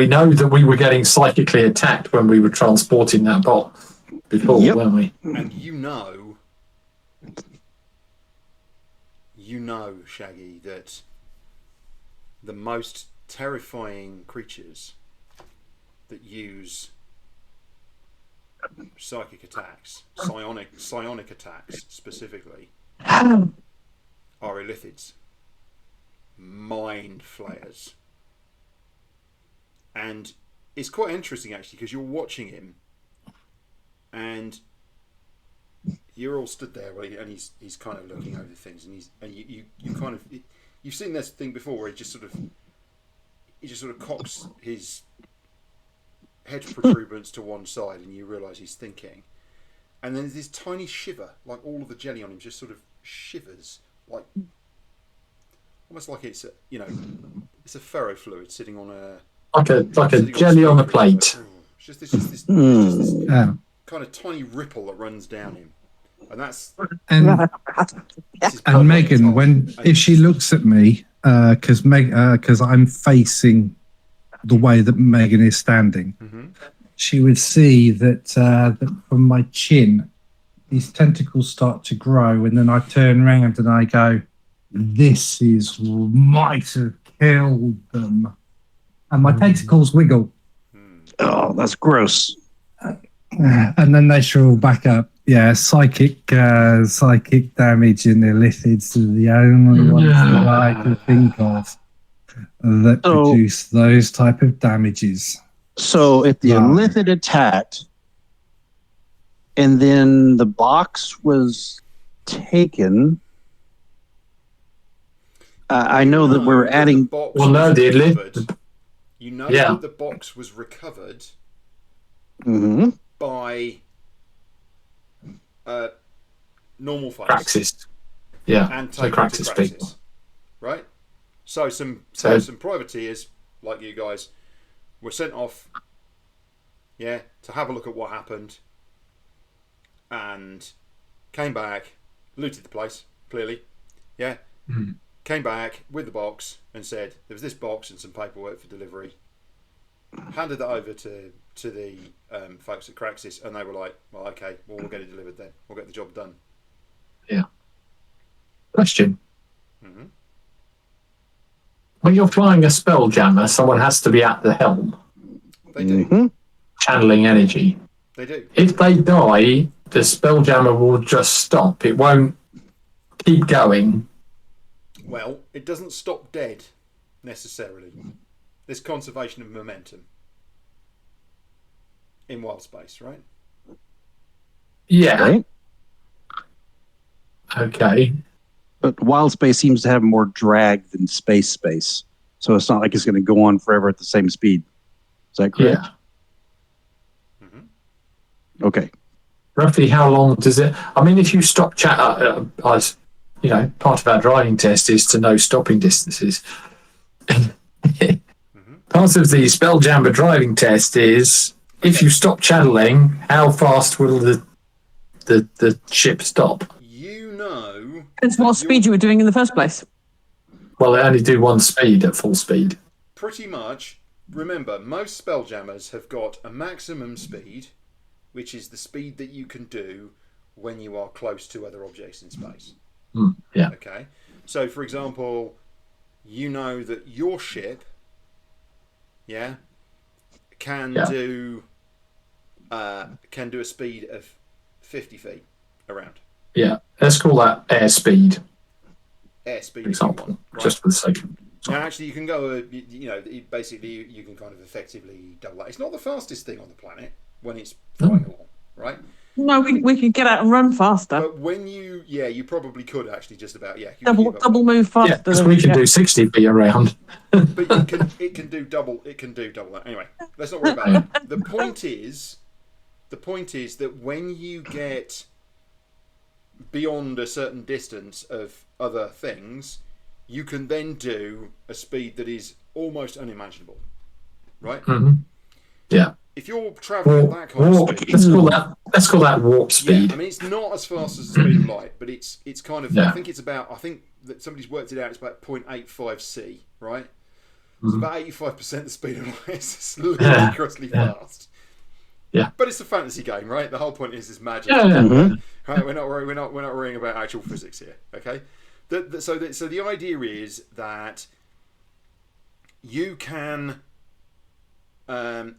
B: know that we were getting psychically attacked when we were transporting that box before,
A: Yep.
B: weren't we?
C: and you know, Shaggy, that the most terrifying creatures that use psychic attacks, psionic attacks specifically, are illithids, mind flayers. And it's quite interesting actually because you're watching him and you're all stood there and he's kind of looking over things and you kind of you've seen this thing before where he just sort of cocks his head protuberance to one side and you realise he's thinking, and then there's this tiny shiver, like all of the jelly on him just sort of shivers, like almost like it's it's a ferrofluid sitting on a
B: Like a jelly on a plate.
C: It's just this
D: Yeah.
C: kind of tiny ripple that runs down him, and that's
D: And
C: this is
D: and Megan,
C: and
D: if she looks at me, because I'm facing the way that Megan is standing, she would see that from my chin, these tentacles start to grow, and then I turn around and I go, "This might have killed them," and my tentacles wiggle,
A: Oh, that's gross.
D: and then they shrivel back up. Yeah, psychic damage in the lithids are the only ones that I can think of that
A: So-
D: produce those type of damages.
A: So if the
D: Wow.
A: Illithid attacked and then the box was taken, I know that we're adding.
B: Well, no, the illithid.
C: You know
B: Yeah.
C: that the box was recovered
A: Mhm.
C: by normal folks
B: Praxis. Yeah.
C: and
B: So
C: taken
B: Praxis
C: to
B: people.
C: Praxis, right? So some privateers like you guys were sent off, to have a look at what happened, and came back, looted the place clearly, came back with the box and said there was this box and some paperwork for delivery. Handed that over to the folks at Craxis, and they were like, "Well, okay, we'll get it delivered then. We'll get the job done."
B: Question.
C: Mm-hmm.
B: When you're flying a spell jammer, someone has to be at the helm,
C: They do.
A: Mhm.
B: channeling energy.
C: They do.
B: If they die, the spell jammer will just stop. It won't keep going.
C: Well, it doesn't stop dead necessarily. There's conservation of momentum in Wildspace, right?
B: Yeah.
A: Right?
B: Okay.
A: But Wildspace seems to have more drag than space. So it's not like it's going to go on forever at the same speed. Is that correct?
B: Yeah.
A: Okay.
B: Roughly how long does it? I mean, if you stop chat, part of our driving test is to know stopping distances. Part of the Spelljammer driving test is if you stop channeling, how fast will the ship stop?
C: You know.
E: It's what speed you were doing in the first place.
B: Well, they only do one speed at full speed.
C: Pretty much remember, most spelljammers have got a maximum speed, which is the speed that you can do when you are close to other objects in space.
B: Yeah.
C: Okay. So, for example, you know that your ship, can do a speed of 50 feet around.
B: Yeah. Let's call that airspeed.
C: Airspeed,
B: For example,
C: right?
B: just for the sake of.
C: Now, actually, you can go. Basically, you can kind of effectively double that. It's not the fastest thing on the planet when it's flying along, right?
E: No, we could get out and run faster.
C: But when you probably could actually just about, you could
E: Double move faster.
B: Yeah, because we can do 60 feet around.
C: But it can do double. It can do double that. Anyway, let's not worry about that. The point is that when you get beyond a certain distance of other things, you can then do a speed that is almost unimaginable, right?
B: Mm-hmm. Yeah.
C: If you're traveling at that kind of speed,
B: let's call that warp speed.
C: Yeah, I mean it's not as fast as the speed of light, but it's kind of.
B: Yeah.
C: I think that somebody's worked it out. It's about 0.85 c, right? It's about 85% the speed of light. It's ludicrously fast.
B: Yeah.
C: But it's a fantasy game, right? The whole point is magic.
B: Yeah.
C: Right? We're not worrying about actual physics here. Okay. So the idea is that you can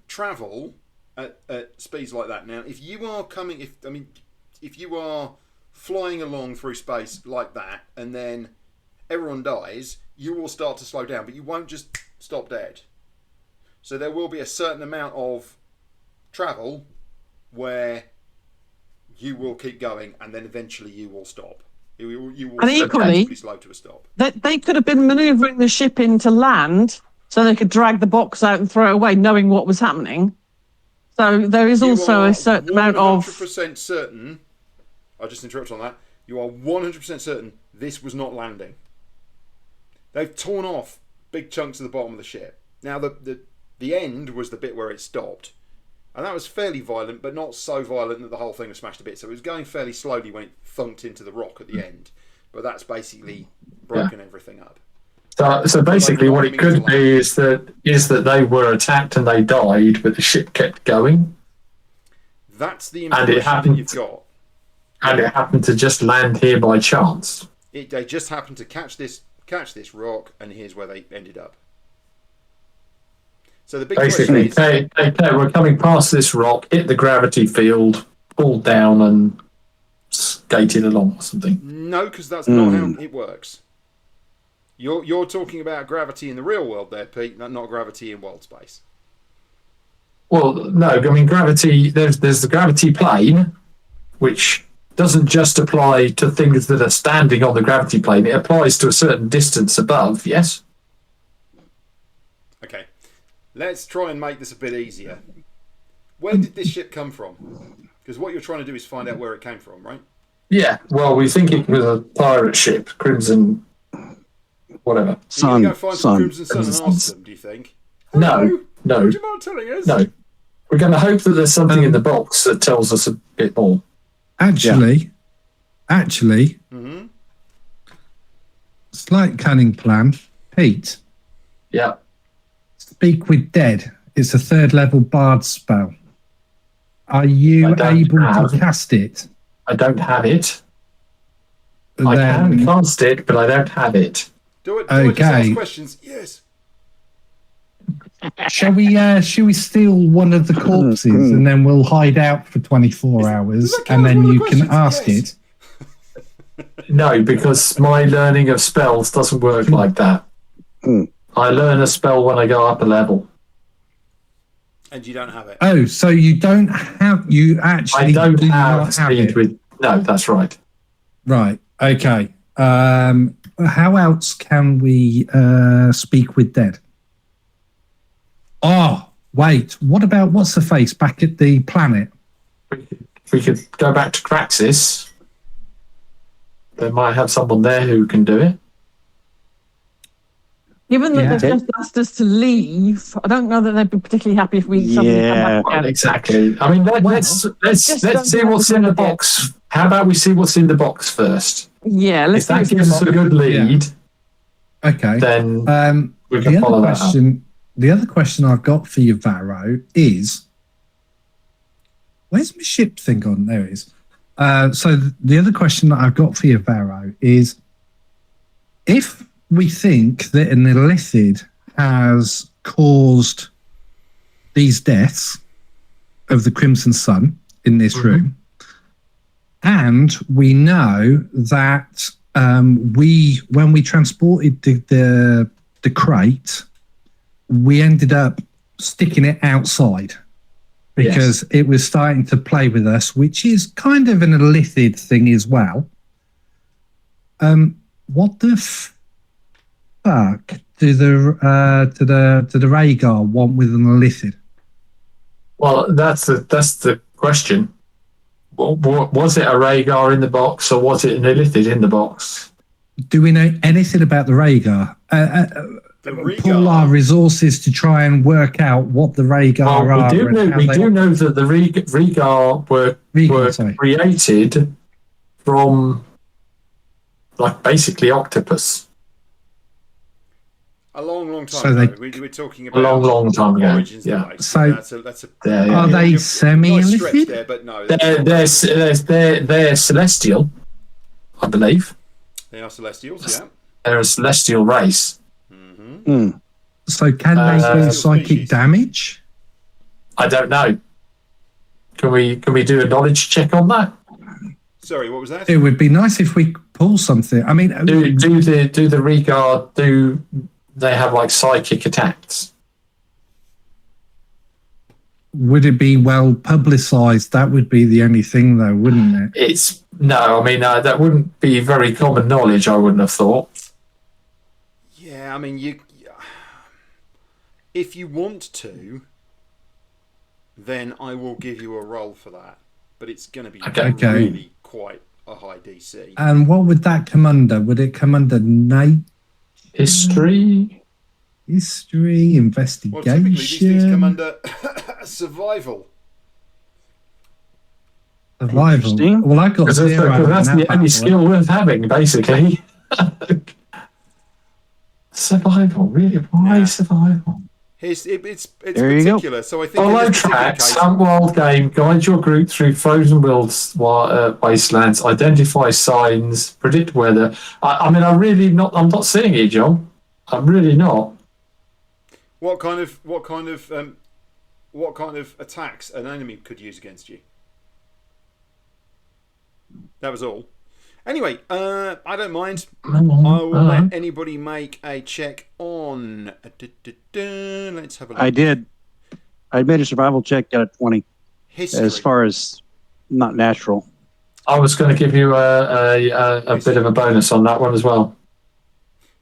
C: travel at speeds like that. Now, if you are flying along through space like that, and then everyone dies, you will start to slow down, but you won't just stop dead. So there will be a certain amount of travel where you will keep going, and then eventually you will stop. You will
E: And equally,
C: be slow to a stop.
E: They could have been manoeuvring the ship into land so they could drag the box out and throw it away, knowing what was happening. So there is also a certain amount of...
C: 100% certain, I'll just interrupt on that, you are 100% certain this was not landing. They've torn off big chunks of the bottom of the ship. Now, the end was the bit where it stopped. And that was fairly violent, but not so violent that the whole thing was smashed to bits. So it was going fairly slowly when it thunked into the rock at the end. But that's basically broken everything up.
B: So basically, what it could be is that they were attacked and they died, but the ship kept going.
C: That's the impression that you've got.
B: And it happened to just land here by chance.
C: They just happened to catch this rock, and here's where they ended up. So the big
B: basically,
C: question is,
B: they were coming past this rock, hit the gravity field, pulled down, and skated along or something.
C: No, because that's not how it works. You're talking about gravity in the real world there, Pete, not gravity in Wildspace.
B: Well, no, I mean gravity. There's the gravity plane, which doesn't just apply to things that are standing on the gravity plane. It applies to a certain distance above. Yes.
C: Okay, let's try and make this a bit easier. Where did this ship come from? Because what you're trying to do is find out where it came from, right?
B: Yeah. Well, we think it was a pirate ship, Crimson, whatever.
C: Sun. Go find some Crimson Sun and ask them. Do you think?
B: No.
C: Would you mind telling us?
B: No. We're going to hope that there's something in the box that tells us a bit more.
D: Actually, slight cunning plan. Pete,
B: Yeah.
D: speak with dead. It's a 3rd level bard spell. Are you
B: I don't
D: able
B: have
D: to cast it?
B: I don't have it. I can cast it, but I don't have it.
C: Do it. I just ask
D: Okay.
C: questions? Yes.
D: Shall we steal one of the corpses and then we'll hide out for 24 hours
C: that count
D: and
C: as
D: then
C: one of the
D: you can
C: questions?
D: ask
C: Yes.
D: it?
B: No, because my learning of spells doesn't work like that. I learn a spell when I go up a level.
C: And you don't have it.
D: Oh, so you don't have, you actually
B: I don't
D: do
B: have
D: not have
B: speed
D: it.
B: with. No, that's right.
D: Right, okay. How else can we speak with dead? Oh, wait, what about what's the face back at the planet?
B: We could go back to Craxis. They might have someone there who can do it.
E: Given that
D: Yeah.
E: they've just asked us to leave, I don't know that they'd be particularly happy if we suddenly come back again.
B: Exactly. I mean, let's
E: just don't
B: see
E: have
B: what's
E: the
B: in the
E: idea.
B: box. How about we see what's in the box first?
E: Yeah, let's
B: If that
E: see
B: gives us a good lead,
D: Okay.
B: then we
D: The
B: can
D: other
B: follow that up.
D: question, the other question I've got for you, Varro, is where's my ship thing gone? There it is. So the other question that I've got for you, Varro, is if we think that an illithid has caused these deaths of the Crimson Sun in this room, and we know that when we transported the crate, we ended up sticking it outside because it was starting to play with us, which is kind of an illithid thing as well. What the fuck do the Rhaegar want with an illithid?
B: Well, that's the question. Was it a Rhaegar in the box, or was it an illithid in the box?
D: Do we know anything about the Rhaegar? Pull our resources to try and work out what the Rhaegar are.
B: We do know that the Rhaegar were created from, like, basically octopus.
C: A long time ago. We're talking about
B: a long time ago.
C: Origins.
B: Yeah.
C: So
B: that's
D: are they semi-illithid?
C: There, but no,
B: they're celestial, I believe.
C: They are celestials. Yeah.
B: They're a celestial race.
D: So can they do psychic
C: species.
D: damage?
B: I don't know. Can we do a knowledge check on that?
C: Sorry, what was that?
D: It would be nice if we pull something. I mean,
B: do the Rhaegar they have like psychic attacks?
D: Would it be well publicized? That would be the only thing, though, wouldn't it?
B: That wouldn't be very common knowledge, I wouldn't have thought.
C: Yeah, I mean, if you want to, then I will give you a roll for that. But it's going to be really quite a high DC.
D: And what would that come under? Would it come under
B: history,
D: investigation?
C: Well, typically these things come under survival.
D: Survival. Well, I got zero.
B: That's the only skill worth having, basically. Survival, really? Why survival?
C: It's
A: There you
C: particular.
A: go.
C: So I think
B: follow tracks, hunt wild game, guide your group through frozen wastelands, identify signs, predict weather. I'm not seeing it, John. I'm really not.
C: What kind of attacks an enemy could use against you? That was all. Anyway, I don't mind. I will let anybody make a check on. Let's have a look.
A: I did. I made a survival check, got a 20.
C: History.
A: As far as not natural.
B: I was going to give you a bit of a bonus on that one as well.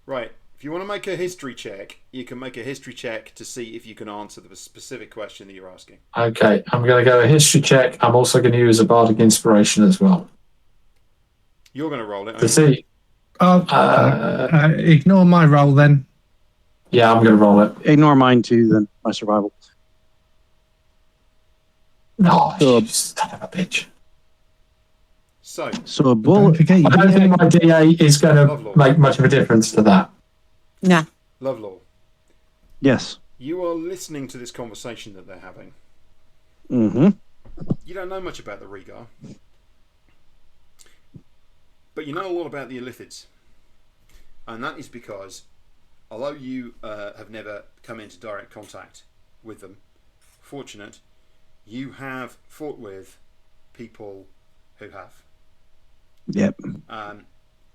C: Right. If you want to make a history check, you can make a history check to see if you can answer the specific question that you're asking.
B: Okay, I'm going to go a history check. I'm also going to use a bardic inspiration as well.
C: You're going to roll it.
B: To see.
D: Ignore my roll then.
B: Yeah, I'm going to roll it.
A: Ignore mine too, then my survival.
B: No, you son of a bitch.
C: So
A: a bullet.
B: I don't think my DA is going to make much of a difference to that.
E: Nah.
C: Lovelaw.
A: Yes.
C: You are listening to this conversation that they're having.
A: Mm-hmm.
C: You don't know much about the Rhaegar. But you know a lot about the Illithids. And that is because, although you have never come into direct contact with them, fortunate, you have fought with people who have.
A: Yep.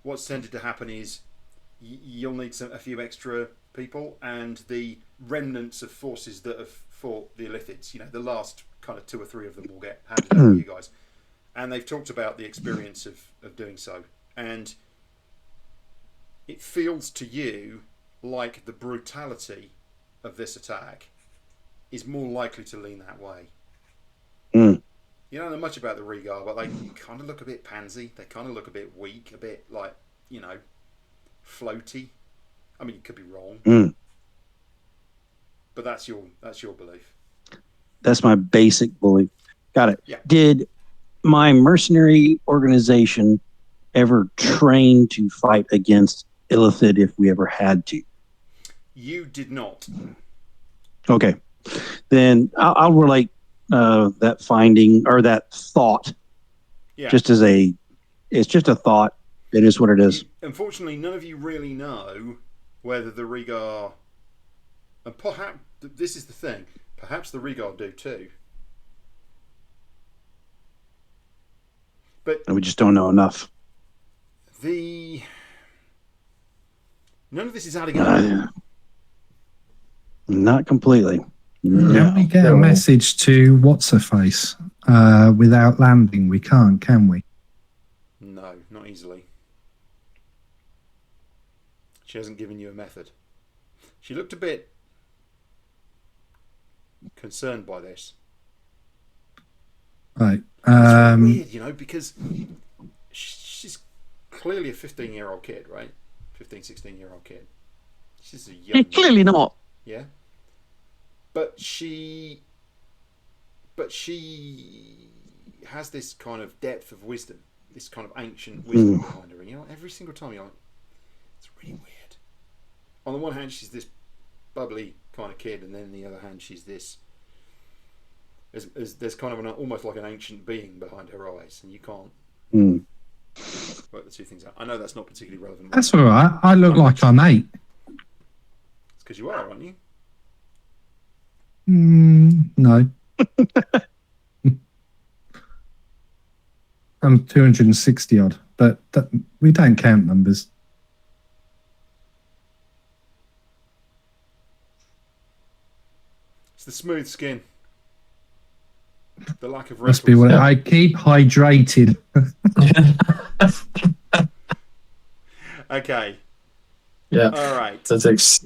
C: What's tended to happen is you'll need a few extra people, and the remnants of forces that have fought the Illithids, the last kind of 2 or 3 of them will get handed over to you guys. And they've talked about the experience of doing so. And it feels to you like the brutality of this attack is more likely to lean that way.
A: Mm.
C: You don't know much about the Rhaegar, but they kind of look a bit pansy. They kind of look a bit weak, a bit like, floaty. I mean, you could be wrong.
A: Mm.
C: But that's your belief.
A: That's my basic belief. Got it.
C: Yeah.
A: Did my mercenary organization ever train to fight against Illithid if we ever had to?
C: You did not.
A: Okay. Then I'll relate that finding or that thought
C: Yeah.
A: just as it's just a thought. It is what it is.
C: Unfortunately, none of you really know whether the Regar, and perhaps this is the thing. Perhaps the Regar do too. But
A: And we just don't know enough.
C: none of this is adding up.
A: Not completely.
D: Can we get a message to what's her face without landing? We can't, can we?
C: No, not easily. She hasn't given you a method. She looked a bit concerned by this.
D: Right.
C: It's really weird, you know, because she's clearly a 15-year-old kid, right? 15, 16-year-old kid. She's a young.
E: Clearly not.
C: Yeah. But she has this kind of depth of wisdom, this kind of ancient wisdom behind her. And you know, every single time you're like, it's really weird. On the one hand, she's this bubbly kind of kid, and then on the other hand, she's this. There's kind of almost like an ancient being behind her eyes, and you can't work the two things out. I know that's not particularly relevant.
D: That's all right. I look like I'm 8.
C: It's because you are, aren't you?
D: No. I'm 260 odd, but we don't count numbers.
C: It's the smooth skin. The lack of wrinkles.
D: Must be what I keep hydrated.
C: Okay.
B: Yeah.
C: All right.
B: So it takes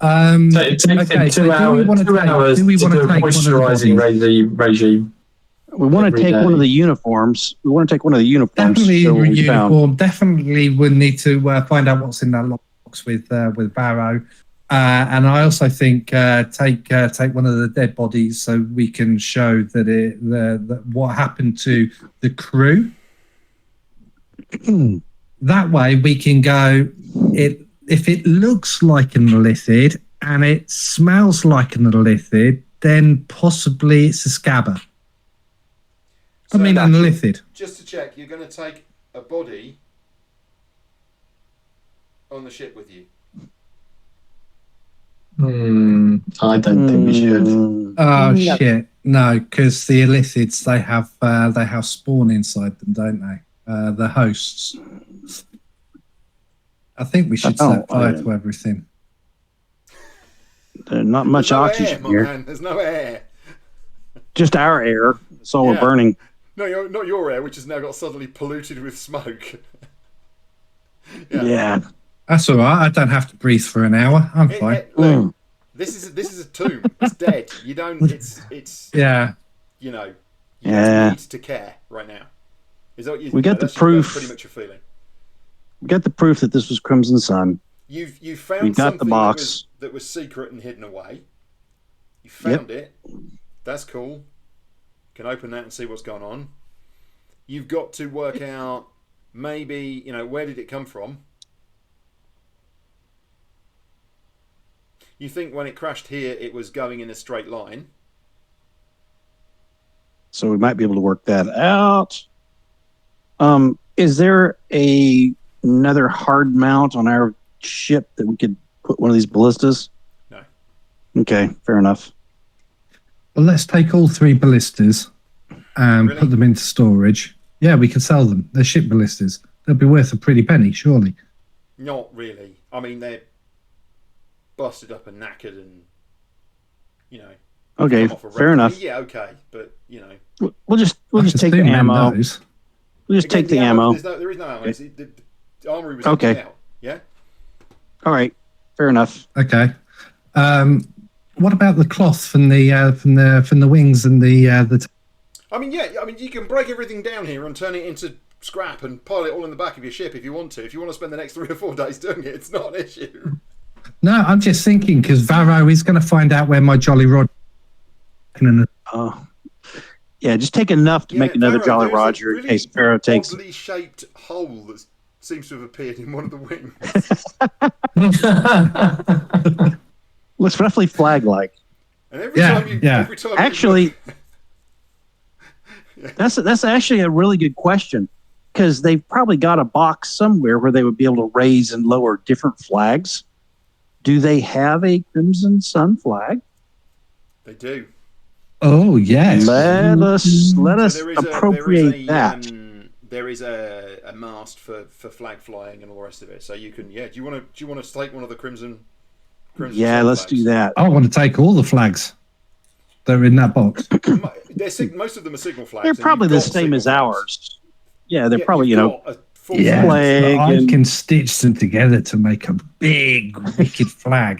D: Okay, so
B: 2 hours. 2 hours
D: do we
B: to
D: want
B: do
D: to
B: a
D: take one of the
B: moisturising
D: bodies?
B: regime.
A: We want to
B: Every
A: take
B: day.
A: one of the uniforms. We want to take one of the uniforms.
D: Definitely
A: so we found.
D: uniform. Definitely would need to find out what's in that box with Barrow. And I also think take one of the dead bodies so we can show that what happened to the crew. That way we can go. If it looks like an illithid and it smells like an illithid, then possibly it's a scabber.
C: So,
D: an illithid.
C: Just to check, you're going to take a body on the ship with you.
B: I don't think we should.
D: Oh shit! No, because the illithids they have spawn inside them, don't they? The hosts. I think we should set fire to everything.
A: There's not much oxygen
C: air,
A: here.
C: Man. There's no air.
A: Just our air. That's all we're burning.
C: No, not your air, which has now got suddenly polluted with smoke.
A: Yeah.
D: That's all right. I don't have to breathe for an hour. I'm fine.
C: Look, this is a tomb. It's dead. You don't. It's.
D: Yeah.
C: You know. You don't need to care right now. Is that
A: we got the proof.
C: Pretty much your feeling.
A: We got the proof that this was Crimson Sun.
C: You found
A: we got
C: something
A: the box
C: that was secret and hidden away. You found it. That's cool. Can open that and see what's going on. You've got to work out maybe, where did it come from? You think when it crashed here it was going in a straight line.
A: So we might be able to work that out. Is there another hard mount on our ship that we could put one of these ballistas?
C: No.
A: Okay, fair enough.
D: Well, let's take all 3 ballistas and put them into storage. Yeah, we can sell them. They're ship ballistas. They'll be worth a pretty penny, surely.
C: Not really. I mean, they're busted up and knackered and,
A: Okay, fair enough.
C: Yeah, okay, but,
A: We'll just take the ammo.
D: Those.
A: We'll just take the ammo.
C: There is no ammo. The armory was
A: okay.
C: Out. Yeah?
A: All right, fair enough.
D: Okay. What about the cloth from the wings and the
C: I mean, you can break everything down here and turn it into scrap and pile it all in the back of your ship if you want to. If you want to spend the next 3 or 4 days doing it, it's not an issue.
D: No, I'm just thinking because Varro is going to find out where my Jolly Roger.
A: Yeah, just take enough to make another Jolly Roger in case Pharaoh takes.
C: Oddly shaped hole that seems to have appeared in one of the wings.
A: Looks roughly flag-like.
C: And every time you
A: Actually, that's actually a really good question, because they've probably got a box somewhere where they would be able to raise and lower different flags. Do they have a Crimson Sun flag?
C: They do.
D: Oh yes.
A: Let us
C: So
A: appropriate that.
C: There is a mast for flag flying and all the rest of it. So you can, Do you want to take one of the crimson?
A: Yeah,
C: Sun
A: let's
C: flags?
A: do that.
D: I want to take all the flags that are in that box.
C: Most of them are signal flags.
A: They're
C: and
A: probably
C: you've
A: the
C: got
A: same
C: signal
A: as
C: flags.
A: ours. Yeah, they're probably,
C: you've got a full
D: Yeah,
A: flag
D: but I
A: and-
D: can stitch them together to make a big, wicked flag.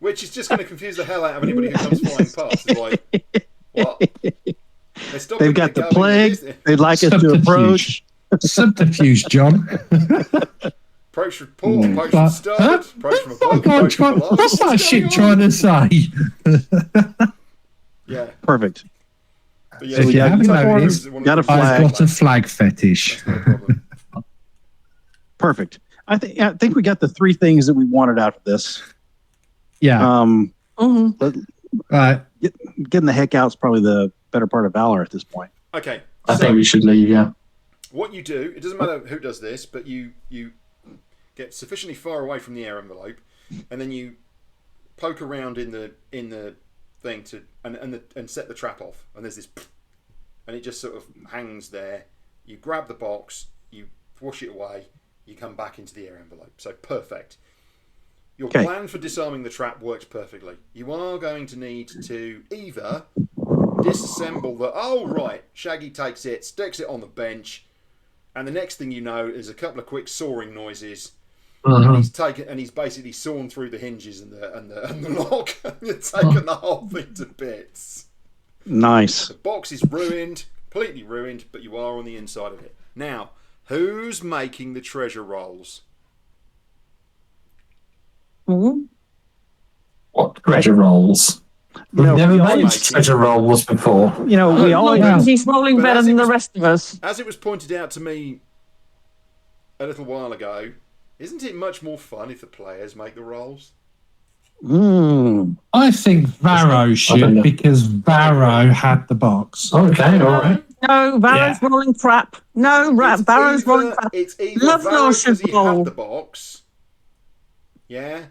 C: Which is just going to confuse the hell out of anybody who comes flying past. It's like, what?
A: They've got the plague. They'd like us to
D: Subterfuge.
A: approach.
D: Subterfuge, John.
C: Approach from port, approach from starboard, approach from above, approach from below.
D: What's that shit trying to say?
C: Yeah.
A: Perfect.
C: But
D: If you haven't noticed,
A: got a flag.
D: I've got a flag fetish.
C: That's no problem.
A: Perfect. I think we got the three things that we wanted out of this.
D: Yeah.
A: But getting the heck out is probably the better part of valor at this point.
C: Okay.
B: I think we should leave, yeah.
C: What you do, it doesn't matter who does this, but you get sufficiently far away from the air envelope, and then you poke around in the thing to and set the trap off. And there's this, and it just sort of hangs there. You grab the box, you wash it away, you come back into the air envelope. So perfect. Your plan for disarming the trap works perfectly. You are going to need to either disassemble the... Oh, right. Shaggy takes it, sticks it on the bench, and the next thing you know is a couple of quick sawing noises, and he's basically sawn through the hinges and the lock, and you've taken the whole thing to bits.
A: Nice.
C: The box is ruined, completely ruined, but you are on the inside of it. Now, who's making the treasure rolls?
B: What treasure rolls? We've never made treasure rolls before.
A: We always...
E: He's rolling better than the rest of us.
C: As it was pointed out to me a little while ago, isn't it much more fun if the players make the rolls?
D: I think Varro should, because Varro had the box.
B: Okay, all right.
E: No, Varro's rolling crap. No, Varro's rolling crap.
C: It's either
E: Lovelore
C: Varro
E: should
C: because he
E: roll.
C: had the box. Yeah.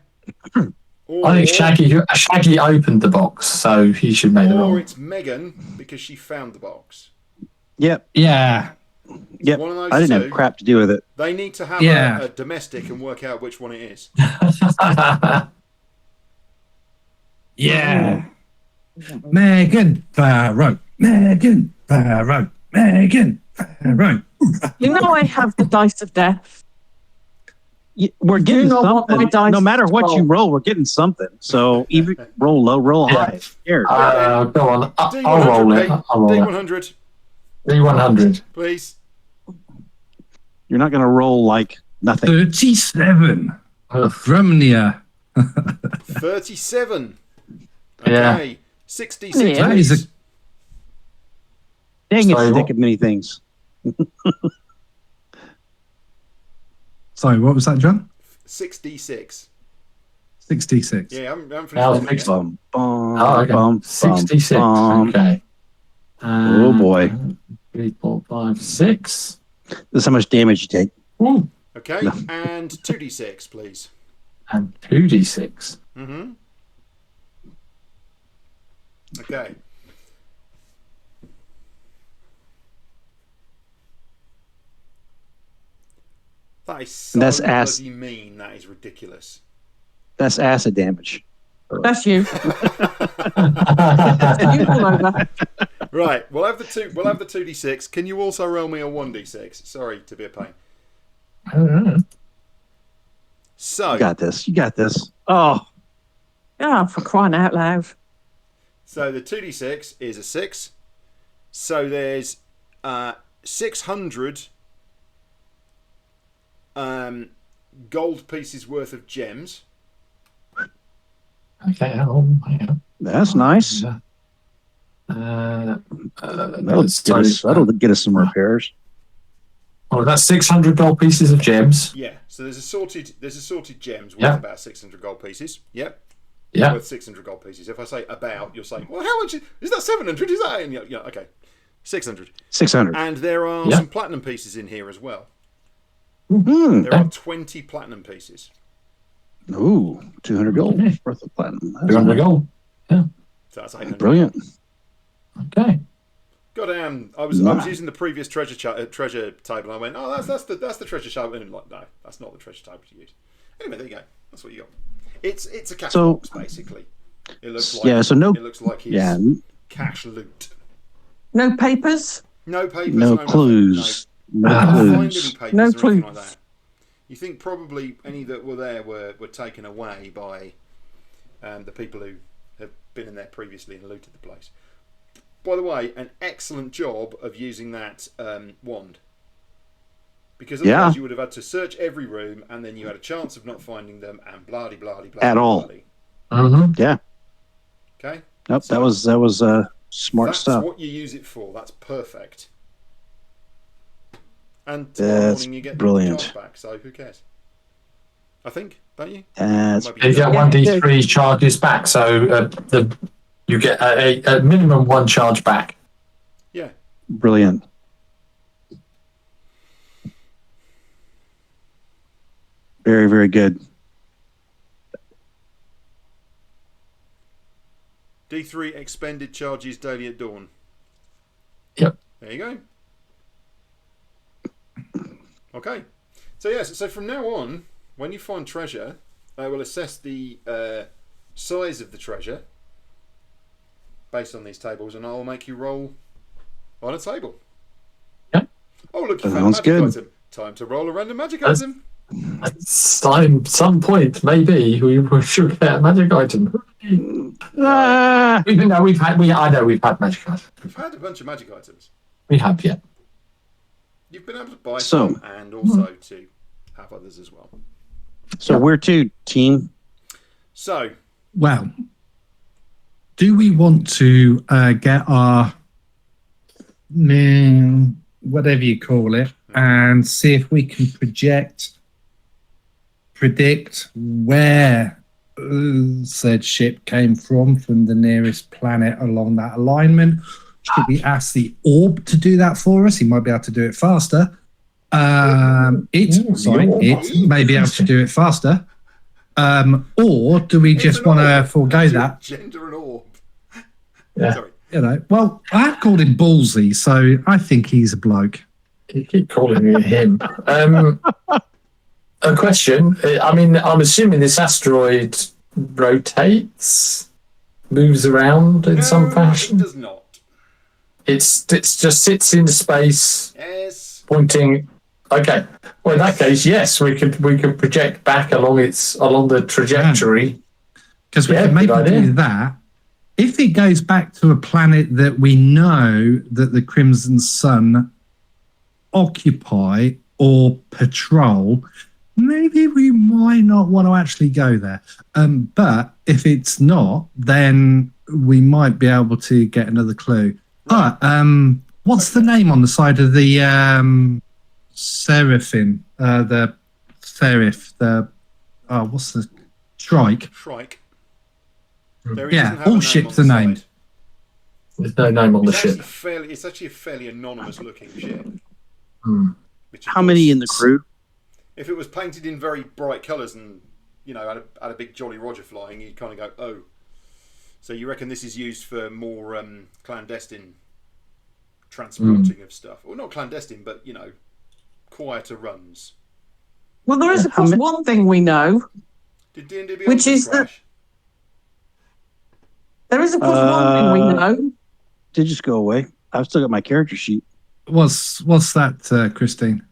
B: I think Shaggy opened the box, so he should make the roll.
C: Or it's Megan because she found the box.
A: Yep.
D: Yeah.
A: Yep.
C: One of those
A: I didn't
C: two.
A: have crap to do with it.
C: They need to have a domestic and work out which one it is.
D: Yeah. Megan Varro. Megan Varro. Megan Varro.
E: You know I have the dice of death.
A: We're getting
E: not want my
A: something.
E: dice
A: No matter what
E: to
A: you roll, we're getting something. So even roll low, roll high. Scared.
B: Go on. I'll
C: D100,
B: roll it.
C: Pete.
B: I'll roll it.
C: D100,
B: D100.
C: please.
A: You're not going to roll like nothing.
D: 37. Rumnia.
C: 37.
B: Yeah.
C: Okay. 66.
E: That
D: is
C: please.
A: Dang, it's
B: Sorry,
A: thick of many things.
D: Sorry, what was that, John?
C: 66.
D: 66.
C: Yeah, I haven't
B: That was
C: finished it
B: mixed
C: yet.
A: Bum, bum,
B: Oh, okay.
A: bum,
B: 66.
A: bum.
B: Okay.
A: Oh, boy.
B: 3, 4, 5, 6.
A: That's how much damage you take.
B: Ooh.
C: Okay, and 2d6, please.
B: And 2d6.
C: Mm-hmm. Okay. That is so
A: That's
C: bloody mean. That is ridiculous.
A: That's acid damage.
E: That's you. You all over.
C: Right, we'll have the 2d6. Can you also roll me a 1d6? Sorry to be a pain. So
A: You got this. You got this. Oh,
E: Yeah, for crying out loud.
C: So the 2d6 is a 6. So there's 600 gold pieces worth of gems.
B: Okay, hang on.
A: that's nice. That'll get us some repairs.
B: Oh, that's 600 gold pieces of gems.
C: Yeah. So there's assorted gems worth
B: Yeah.
C: about 600 gold pieces. Yep.
B: Yeah.
C: worth 600 gold pieces. If I say about, you're saying, well, how much is that? 700? Is that? And yeah, okay, 600.
A: 600.
C: And there are some platinum pieces in here as well.
A: Mm-hmm.
C: There are 20 platinum pieces.
A: Ooh, 200 gold worth of platinum. That's
B: 200 gold. Yeah.
C: So that's 800.
A: Brilliant.
B: Okay.
C: Goddamn! I was using the previous treasure table. And I went, oh, that's the treasure table. And I'm like, no, that's not the treasure table to use. Anyway, there you go. That's what you got. It's a cash box basically. It looks like
A: so no.
C: It looks like his cash loot.
E: No papers.
C: No papers.
A: No clues. No clues.
E: No
C: Or anything like
E: clues.
C: that. You think probably any that were there were taken away by the people who have been in there previously and looted the place. By the way, an excellent job of using that wand. Because otherwise you would have had to search every room and then you had a chance of not finding them and blah-de-blah-de-blah.
A: At all.
B: Mm-hmm.
A: Yeah.
C: Okay?
A: Nope,
C: So
A: that was smart stuff.
C: That's what you use it for. That's perfect. And tomorrow morning you get
A: brilliant.
C: the charge back, so who cares? I think, don't you?
A: That's
B: You get 1d3 charges back, so you get a minimum 1 charge back.
C: Yeah.
A: brilliant. Very, very good.
C: D3 expended charges daily at dawn.
B: Yep.
C: There you go. Okay. So yes, so from now on, when you find treasure, I will assess the size of the treasure based on these tables, and I'll make you roll on a table.
B: Yeah.
C: Oh, look, you found a
A: Sounds
C: magic
A: good.
C: item. Time to roll a random magic item.
B: At some point, maybe we should get a magic item.
A: Ah,
B: I know we've had magic items.
C: We've had a bunch of magic items.
B: We have, yeah.
C: You've been able to buy
A: So-
C: some and also to have others as well.
A: so where to, team?
C: So,
D: Well, do we want to get our whatever you call it and see if we can predict where said ship came from the nearest planet along that alignment? Should we ask the orb to do that for us? He might be able to do it faster. It may be able to do it faster. Or do we just
C: It's an
D: want to
C: orb.
D: forego
C: That's
D: that?
C: Gender and orb.
B: Yeah.
C: Sorry.
D: You know, well, I called him ballsy, so I think he's a bloke.
B: You keep calling me him. A question. I mean, I'm assuming this asteroid rotates, moves around in some
C: It
B: fashion.
C: does not.
B: It's just sits in space,
C: Yes.
B: pointing. Okay. Well, in that case, yes, we could project back along the trajectory.
D: Because we
B: Yeah,
D: can maybe
B: good idea.
D: do that. If it goes back to a planet that we know that the Crimson Sun occupy or patrol, maybe we might not want to actually go there. But if it's not, then we might be able to get another clue. What's the name on the side of the Seraphim? The Seraph, what's the Shrike?
C: Shrike.
D: Yeah, all ships are named.
B: There's no name on the ship.
C: It's actually a fairly anonymous looking ship. Which, of
A: How many
C: course,
A: in the crew?
C: If it was painted in very bright colours and, had a big Jolly Roger flying, you'd kind of go, oh. So you reckon this is used for more clandestine transporting of stuff? Well, not clandestine, but, quieter runs.
E: Well, there is, of course, one thing we know.
C: Did D&D Beyond
E: Which is
C: crash?
E: There is, of course, one thing we know.
A: Did just go away. I've still got my character sheet.
D: What's that, Christine?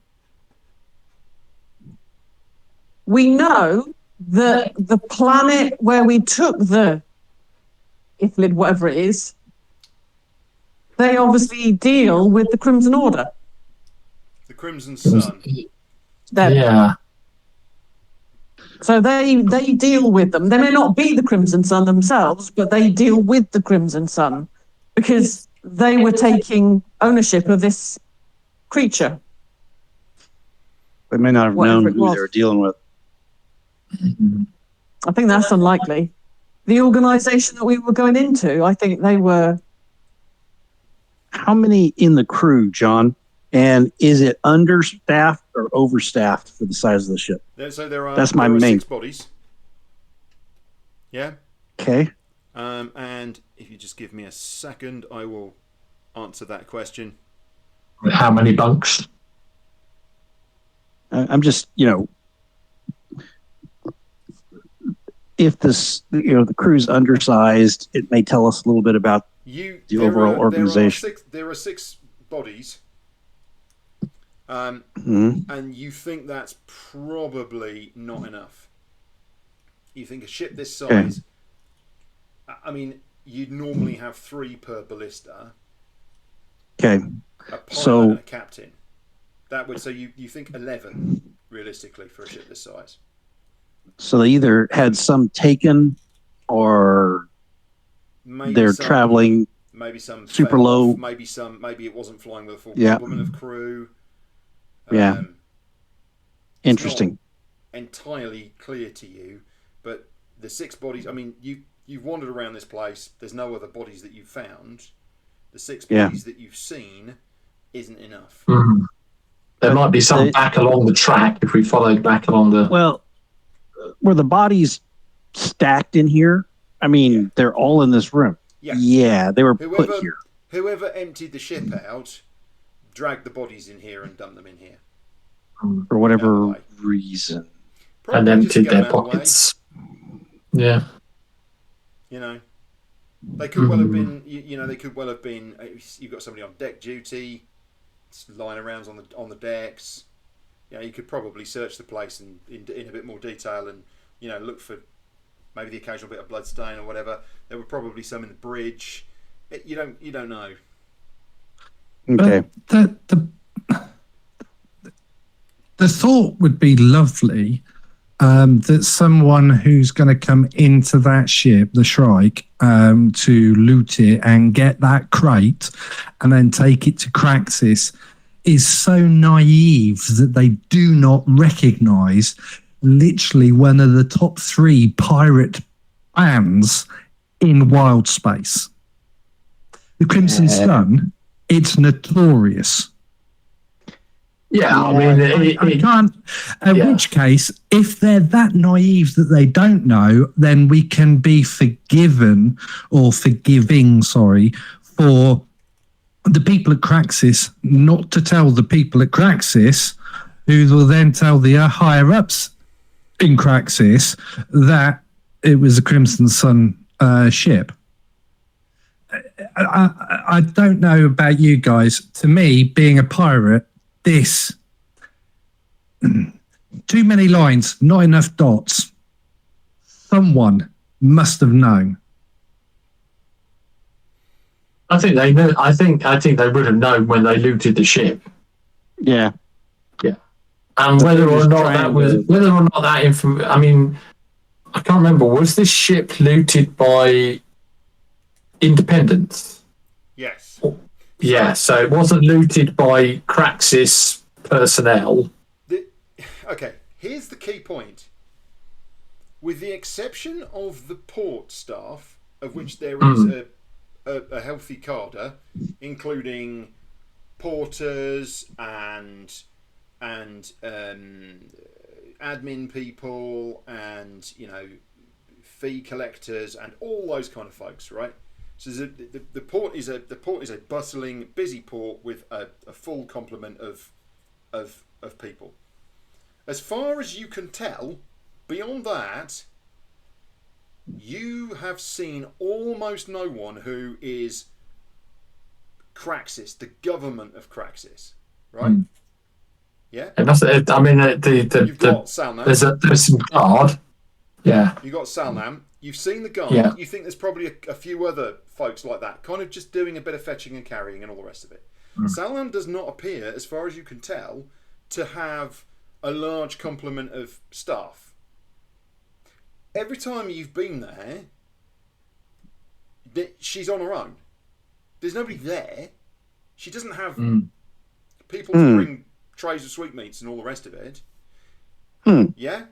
E: We know that the planet where we took the Ithlid, whatever it is, they obviously deal with the Crimson Order.
C: The Crimson Sun.
B: Yeah.
E: So they deal with them. They may not be the Crimson Sun themselves, but they deal with the Crimson Sun because they were taking ownership of this creature.
A: They may not have
E: Whatever
A: known
E: it
A: who
E: was.
A: they were dealing with.
E: I think that's unlikely. the organisation that we were going into. I think they were.
A: How many in the crew, John? And is it understaffed or overstaffed for the size of the ship?
C: So there are.
A: That's my
C: there are
A: main.
C: 6 bodies. Yeah.
A: Okay.
C: And if you just give me a second, I will answer that question.
B: How many bunks?
A: I'm just, if the crew's undersized, it may tell us a little bit about the overall organization.
C: There are 6 bodies.
A: Mm-hmm.
C: And you think that's probably not enough. You think a ship this size, I mean, you'd normally have 3 per ballista.
A: Okay.
C: A pilot and a captain. So you think 11 realistically for a ship this size.
A: So they either had some taken or they're traveling
C: maybe some
A: super low.
C: Maybe it wasn't flying with a full complement of crew.
A: Interesting.
C: Entirely clear to you, but the 6 bodies. I mean, you've wandered around this place. There's no other bodies that you've found. The 6 bodies that you've seen isn't enough.
B: Mm. There might be some back along the track if we followed back along the.
A: Well, were the bodies stacked in here? I mean, they're all in this room. Yeah, they were put here.
C: Whoever emptied the ship out dragged the bodies in here and dumped them in here.
A: For whatever reason.
C: Probably
B: and emptied their pockets. Yeah.
C: They could well have been. They could well have been. You've got somebody on deck duty, lying around on the decks. You could probably search the place in a bit more detail and look for maybe the occasional bit of blood stain or whatever. There were probably some in the bridge. You don't know.
A: Okay.
D: The thought would be lovely that someone who's going to come into that ship, the Shrike, to loot it and get that crate and then take it to Craxis is so naive that they do not recognise literally one of the top 3 pirate bands in Wildspace. The Crimson Sun, it's notorious.
B: Yeah, I mean,
D: I can't. In which case, if they're that naive that they don't know, then we can be forgiven or forgiving, for the people at Craxis not to tell the people at Craxis, who will then tell the higher ups in Craxis that it was a Crimson Sun ship. I don't know about you guys. To me, being a pirate, this too many lines, not enough dots. Someone must have known.
B: I think they knew. I think they would have known when they looted the ship.
A: Yeah.
B: And whether or not that information. I mean, I can't remember. Was this ship looted by independents?
C: Yes.
B: Yeah, so it wasn't looted by Craxis personnel.
C: Okay, here's the key point. With the exception of the port staff, of which there is a healthy cadre, including porters and admin people and fee collectors and all those kind of folks, right? So the port is a bustling, busy port with a full complement of people. As far as you can tell, beyond that, you have seen almost no one who is Craxis, the government of Craxis, right? Yeah.
B: And that's it. I mean,
C: you've got Salnam.
B: There's some guard. Yeah.
C: You've got Salnam. You've seen the guard.
B: Yeah.
C: You think there's probably a few other folks like that, kind of just doing a bit of fetching and carrying and all the rest of it. Salnam does not appear, as far as you can tell, to have a large complement of staff. Every time you've been there, she's on her own. There's nobody there. She doesn't have people to bring trays of sweetmeats and all the rest of it. Yeah?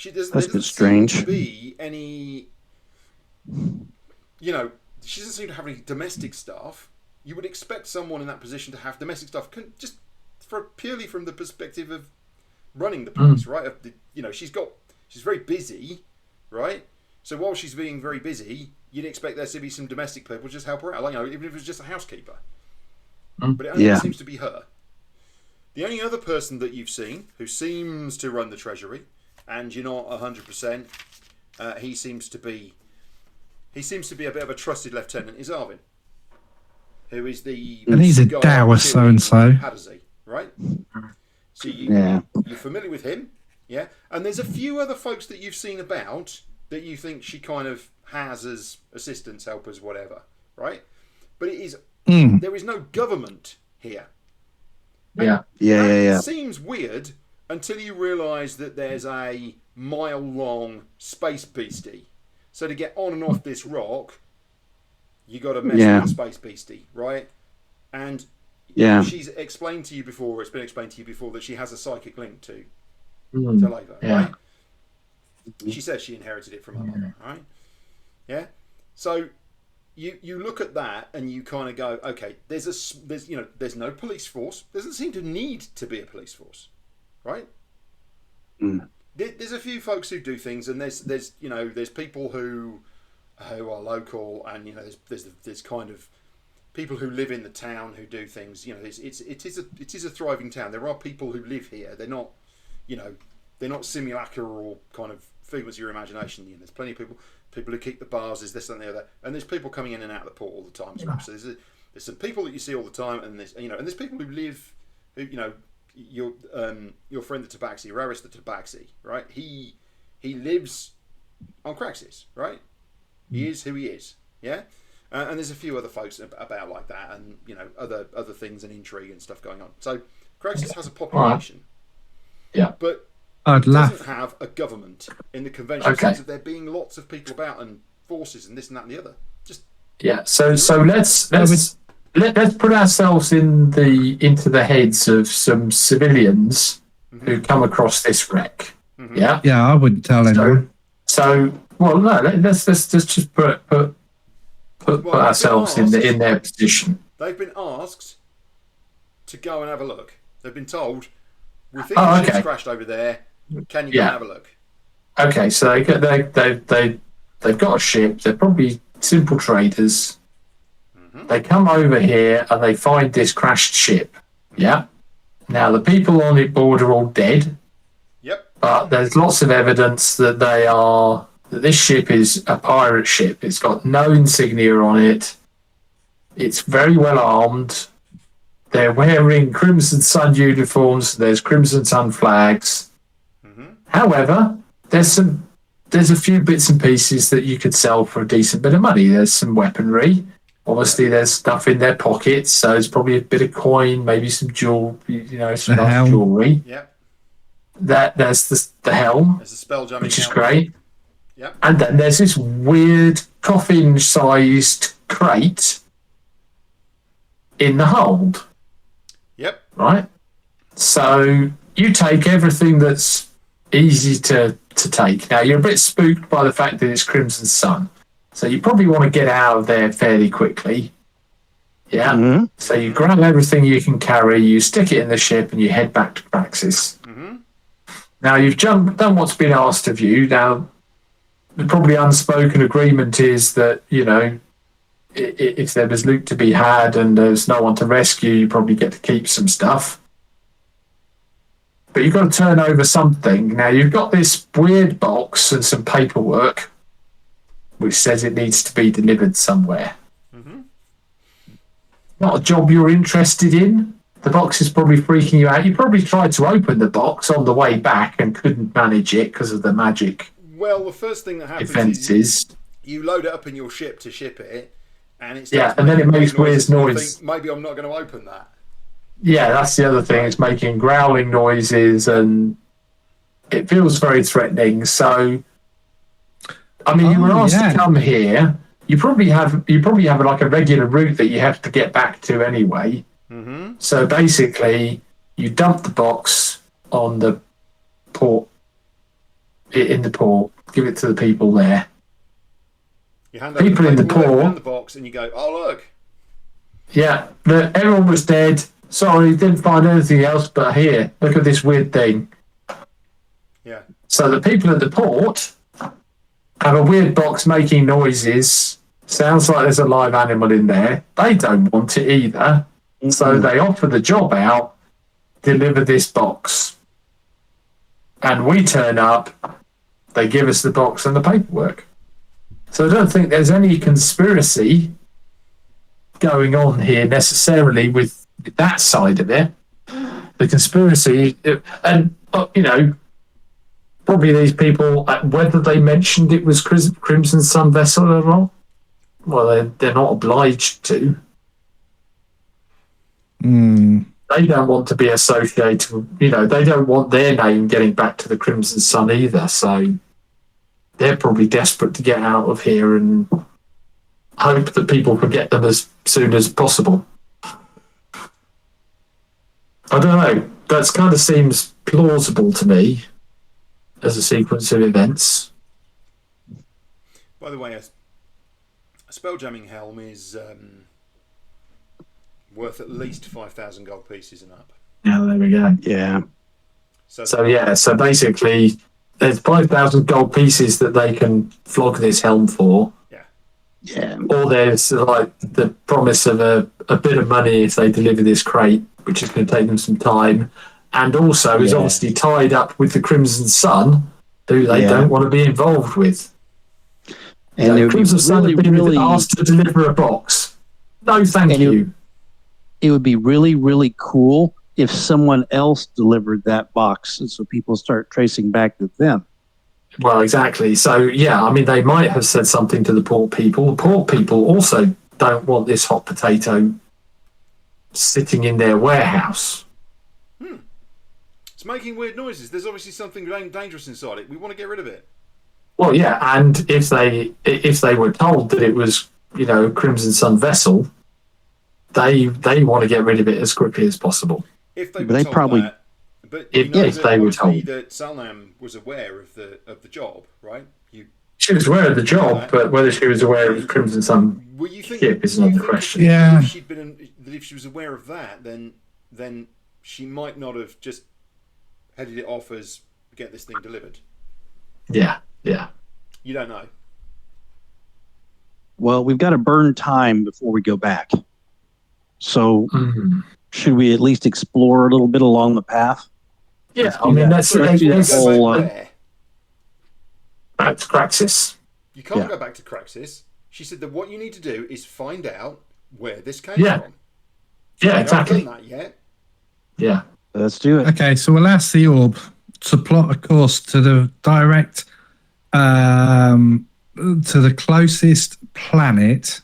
C: There
A: That's a bit
C: doesn't
A: strange.
C: seem to be any. You know, she doesn't seem to have any domestic staff. You would expect someone in that position to have domestic staff, just purely from the perspective of running the place, right? You know, she's very busy, right? So while she's being very busy, you'd expect there to be some domestic people just help her out, like, you know, even if it was just a housekeeper. But it only seems to be her. The only other person that you've seen who seems to run the treasury, and you're not 100%, he seems to be a bit of a trusted lieutenant, is Arvin, who is the
D: And he's a
C: guy
D: dour so-and-so.
C: Hattersea, right? So you're familiar with him, yeah? And there's a few other folks that you've seen about that you think she kind of has as assistants, helpers, whatever, right? But it is there is no government here.
A: Yeah.
C: Seems weird until you realise that there's a mile-long space beastie. So to get on and off this rock, you got to mess with the space beastie, right? And she's explained to you before. It's been explained to you before that she has a psychic link to Leva, right? She says she inherited it from her mother, right? Yeah. So you look at that and you kind of go, okay, there's no police force. There doesn't seem to need to be a police force, right? There's a few folks who do things, and there's people who are local, and you know there's kind of people who live in the town who do things. You know, it is a thriving town. There are people who live here. They're not, you know, they're not simulacra or kind of figments of your imagination. You know, there's plenty of people who keep the bars. There's this and the other, and there's people coming in and out of the port all the time as well. So there's some people that you see all the time, and there's people who live, who, you know, your friend the Tabaxi, Raris the Tabaxi, right? He lives on Craxis, right? He is who he is, yeah. And there's a few other folks about like that, and you know other things and intrigue and stuff going on. So Craxis has a population, but it doesn't have a government in the conventional sense of there being lots of people about and forces and this and that and the other.
B: So let's put ourselves into the heads of some civilians who come across this wreck. Yeah,
D: I wouldn't tell anyone.
B: Well, no, let's just put ourselves in their position.
C: They've been asked to go and have a look. They've been told, we think the ship's crashed over there. Can you go and have a look?
B: Okay, so they've got a ship. They're probably simple traders. They come over here and they find this crashed ship. Yeah. Now the people on it board are all dead.
C: Yep.
B: But there's lots of evidence that that this ship is a pirate ship. It's got no insignia on it. It's very well armed. They're wearing Crimson Sun uniforms. There's Crimson Sun flags. However, there's a few bits and pieces that you could sell for a decent bit of money. There's some weaponry. Obviously, there's stuff in their pockets, so there's probably a bit of coin, maybe some jewelry, some nice jewelry.
C: Yep.
B: There's the helm,
C: there's a spell jamming,
B: which is great.
C: Yep.
B: And then there's this weird coffin-sized crate in the hold.
C: Yep.
B: Right. So you take everything that's easy to take. Now you're a bit spooked by the fact that it's Crimson Sun. So you probably want to get out of there fairly quickly. Yeah. So you grab everything you can carry, you stick it in the ship, and you head back to Praxis. Now you've done what's been asked of you. Now the probably unspoken agreement is that, you know, if there was loot to be had and there's no one to rescue, you probably get to keep some stuff. But you've got to turn over something. Now you've got this weird box and some paperwork which says it needs to be delivered somewhere. Not a job you're interested in. The box is probably freaking you out. You probably tried to open the box on the way back and couldn't manage it because of the magic.
C: Well, the first thing that happens
B: defenses.
C: Is you load it up in your ship to ship it, and it
B: and then it makes weird noise.
C: Maybe I'm not going to open that.
B: Yeah, that's the other thing. It's making growling noises, and it feels very threatening. So, I mean, you were asked to come here. You probably have like a regular route that you have to get back to anyway. So basically, you dump the box on the port it in the port, give it to the people there.
C: You hand over
B: People in the
C: paperwork
B: port.
C: and the box, and you go, "Oh look,
B: Yeah, everyone was dead. Sorry, didn't find anything else, but here, look at this weird thing."
C: yeah,
B: So the people at the port have a weird box making noises. Sounds like there's a live animal in there. They don't want it either. So they offer the job out, deliver this box. And we turn up, they give us the box and the paperwork. So I don't think there's any conspiracy going on here necessarily with that side of it. The conspiracy, and probably these people, whether they mentioned it was Crimson Sun vessel or not, well, they're not obliged to. They don't want to be associated, they don't want their name getting back to the Crimson Sun either, so they're probably desperate to get out of here and hope that people forget them as soon as possible. I don't know. That kind of seems plausible to me as a sequence of events.
C: By the way, a spelljamming helm is worth at least 5,000 gold pieces and up.
B: Yeah, there we go.
A: Yeah.
B: So basically, there's 5,000 gold pieces that they can flog this helm for.
A: Yeah.
B: Or there's like the promise of a bit of money if they deliver this crate, which is going to take them some time, and also is obviously tied up with the Crimson Sun, who they don't want to be involved with.
A: And
B: the Crimson Sun have been asked to deliver a box. No, thank you.
A: It would be really, really cool if someone else delivered that box, and so people start tracing back to them.
B: Well, exactly. So, yeah, I mean, they might have said something to the port people. The port people also don't want this hot potato sitting in their warehouse.
C: It's making weird noises. There's obviously something dangerous inside it. We want to get rid of it.
B: Well, yeah, and if they were told that it was, Crimson Sun vessel, they want to get rid of it as quickly as possible.
C: If they were told that, but
B: if they were told
C: that Salnam was aware of the job, right?
B: She was aware of the job, but whether she was aware of Crimson Sun ship is another question.
D: Yeah.
C: If she was aware of that, then she might not have just headed it off as get this thing delivered.
B: Yeah.
C: You don't know.
A: Well, we've got to burn time before we go back. So should we at least explore a little bit along the path?
B: Yeah, I mean, that's Craxis.
C: You can't go back to Craxis. She said that what you need to do is find out where this came from.
B: Yeah, exactly.
C: Haven't done that yet.
B: Yeah.
A: Let's do it.
D: Okay, so we'll ask the orb to plot a course to the direct, to the closest planet.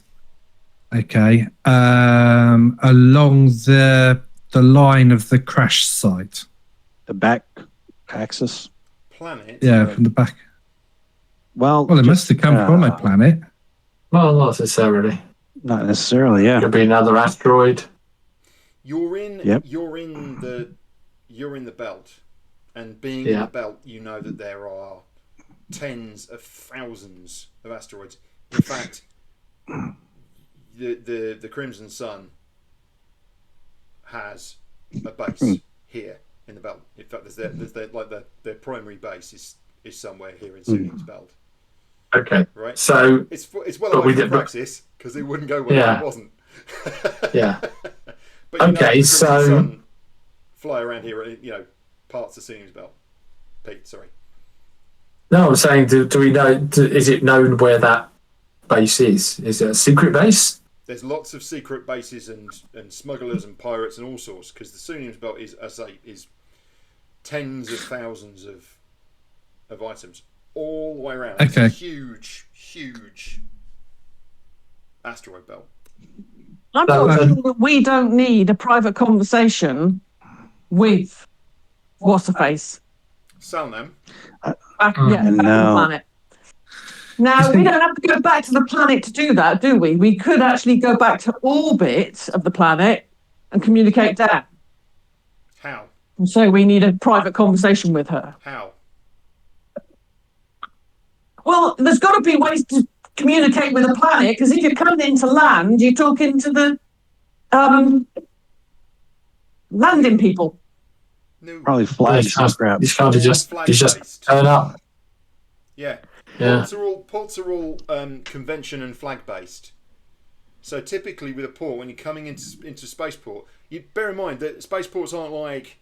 D: Okay, along the line of the crash site.
A: The back axis.
C: Planet.
D: Yeah, from the back.
A: Well,
D: it must have come from a planet.
B: Well, not necessarily.
A: Not necessarily. Yeah.
B: Could be another asteroid.
C: You're in the belt, and being in the belt, you know that there are tens of thousands of asteroids. In fact, the Crimson Sun has a base here in the belt. In fact, their primary base is somewhere here in Suning's belt.
B: Okay.
C: Right.
B: So
C: it's well away from Praxis because it wouldn't go where it wasn't.
B: Yeah.
C: But
B: okay. So
C: Sun fly around here, parts of Suning's belt. Pete, sorry.
B: No, I'm saying, do we know? Is it known where that base is? Is it a secret base?
C: There's lots of secret bases and smugglers and pirates and all sorts because the Suning's belt is tens of thousands of items all the way around.
D: Okay.
C: It's a huge asteroid belt.
E: I'm not sure that we don't need a private conversation with what's the face.
C: Salnam.
E: Back to the planet. Now, we don't have to go back to the planet to do that, do we? We could actually go back to orbit of the planet and communicate down.
C: How?
E: And so we need a private conversation with her.
C: How?
E: Well, there's got to be ways to communicate with the planet, because if you're coming into land, you're talking to the landing people.
C: No,
A: Probably flags and crap.
B: You can't just turn up.
C: yeah.
B: Yeah.
C: Ports are all convention and flag based. So typically with a port, when you're coming into spaceport, you bear in mind that spaceports aren't like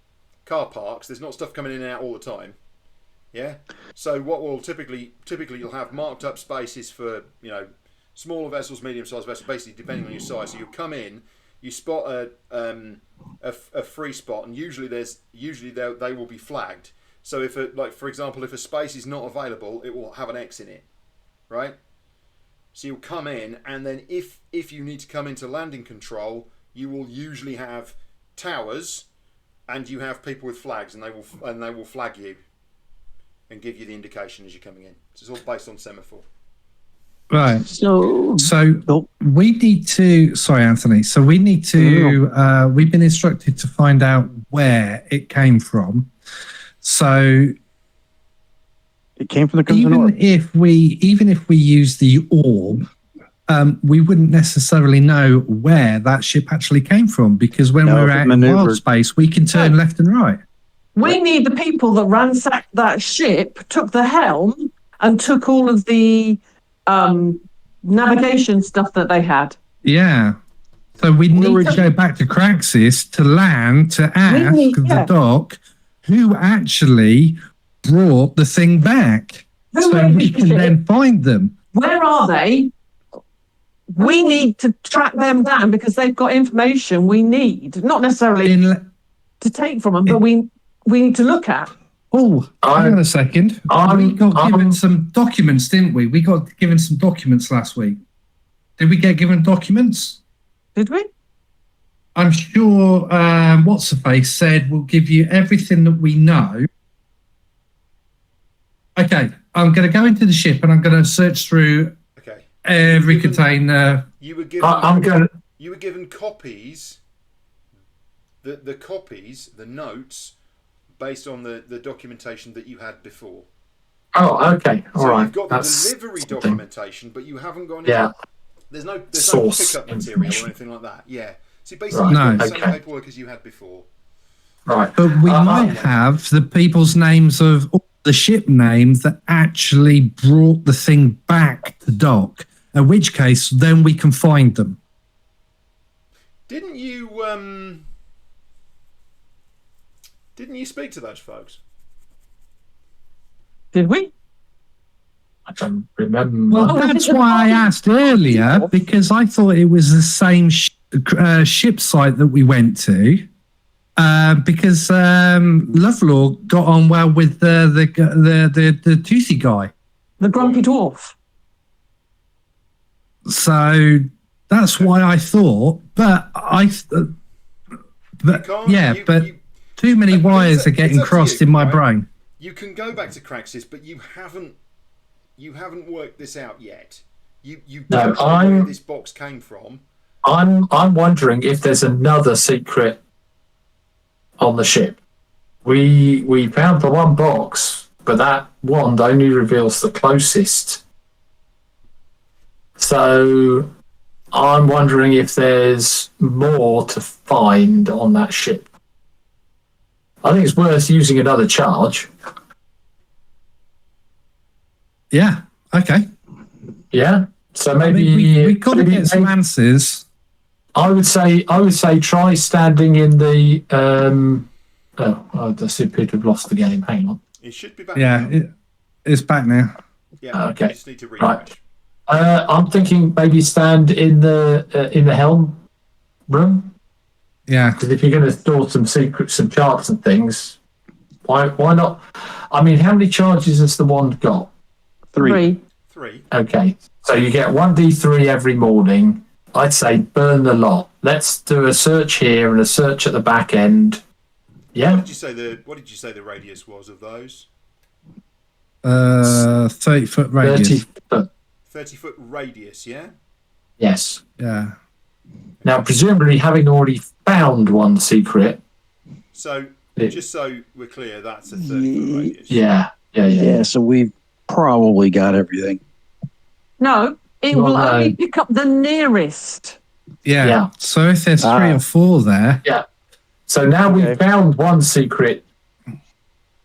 C: car parks. There's not stuff coming in and out all the time. Yeah. So what will typically you'll have marked up spaces for smaller vessels, medium sized vessels, basically depending on your size. So you'll come in, you spot a free spot, and usually they will be flagged. So if for example, if a space is not available, it will have an X in it, right? So you'll come in, and then if you need to come into landing control, you will usually have towers, and you have people with flags, and they will flag you and give you the indication as you're coming in. So it's all based on semaphore.
D: Right.
E: So
D: We need to. Sorry, Anthony. So we need to. We've been instructed to find out where it came from. So
A: It came from the Crimson Orb.
D: even if we use the orb, we wouldn't necessarily know where that ship actually came from, because when we're out in Wildspace, we can turn left and right.
E: we need the people that ransacked that ship, took the helm, and took all of the navigation stuff that they had.
D: Yeah. So we need to go back to Craxis to land to ask the doc who actually brought the thing back, so we can then find them.
E: Where are they? We need to track them down, because they've got information we need, not necessarily to take from them, but we need to look at.
D: Oh, hang on a second. We got given some documents, didn't we? We got given some documents last week. Did we get given documents?
E: Did we?
D: I'm sure What's-Her-Face said we'll give you everything that we know. Okay, I'm going to go into the ship and I'm going to search through every container.
C: You were given. You were given copies. The copies, the notes, based on the documentation that you had before.
B: Oh, okay, all right.
C: You've got the delivery documentation, but you haven't got any.
B: Yeah.
C: There's no
B: Source
C: pickup material or anything like that. Yeah. So basically, you've got the same paperwork as you had before.
B: Right.
D: But we might have the people's names of all the ship names that actually brought the thing back to dock, in which case then we can find them.
C: Didn't you speak to those folks?
E: Did we?
B: I don't remember.
D: Well, that's why I asked earlier, because I thought it was the same ship site that we went to. Because Lovelaw got on well with the toothy guy,
E: the grumpy dwarf.
D: So that's why I thought. But too many wires are getting crossed in my brain.
C: You can go back to Craxis, but you haven't worked this out yet. You don't know where this box came from.
B: I'm wondering if there's another secret on the ship. We found the one box, but that wand only reveals the closest. So I'm wondering if there's more to find on that ship. I think it's worth using another charge.
D: Yeah. Okay.
B: Yeah. So maybe
D: we got to get some answers.
B: I would say try standing in the I seem to have lost the game. Hang on.
C: It should be back.
D: Yeah, it's back now.
C: Yeah.
B: Okay.
C: You just need to refresh.
B: Right. I'm thinking maybe stand in the helm room.
D: Yeah.
B: Because if you're going to store some secrets, some charts and things, why not? I mean, how many charges has the wand got?
E: 3.
B: Okay. So you get 1d3 every morning. I'd say burn the lot. Let's do a search here and a search at the back end. Yeah.
C: What did you say the radius was of those?
D: 30-foot radius.
C: 30-foot radius, yeah?
B: Yes.
D: Yeah.
B: Now, presumably, having already found one secret.
C: So, just so we're clear, that's a 30-foot radius.
B: Yeah.
A: So probably got everything.
E: No, it
B: Well,
E: will
B: no.
E: only pick up the nearest.
D: Yeah.
B: Yeah.
D: So if there's 3
A: Ah.
D: or 4 there,
B: So now
A: Okay.
B: we've found one secret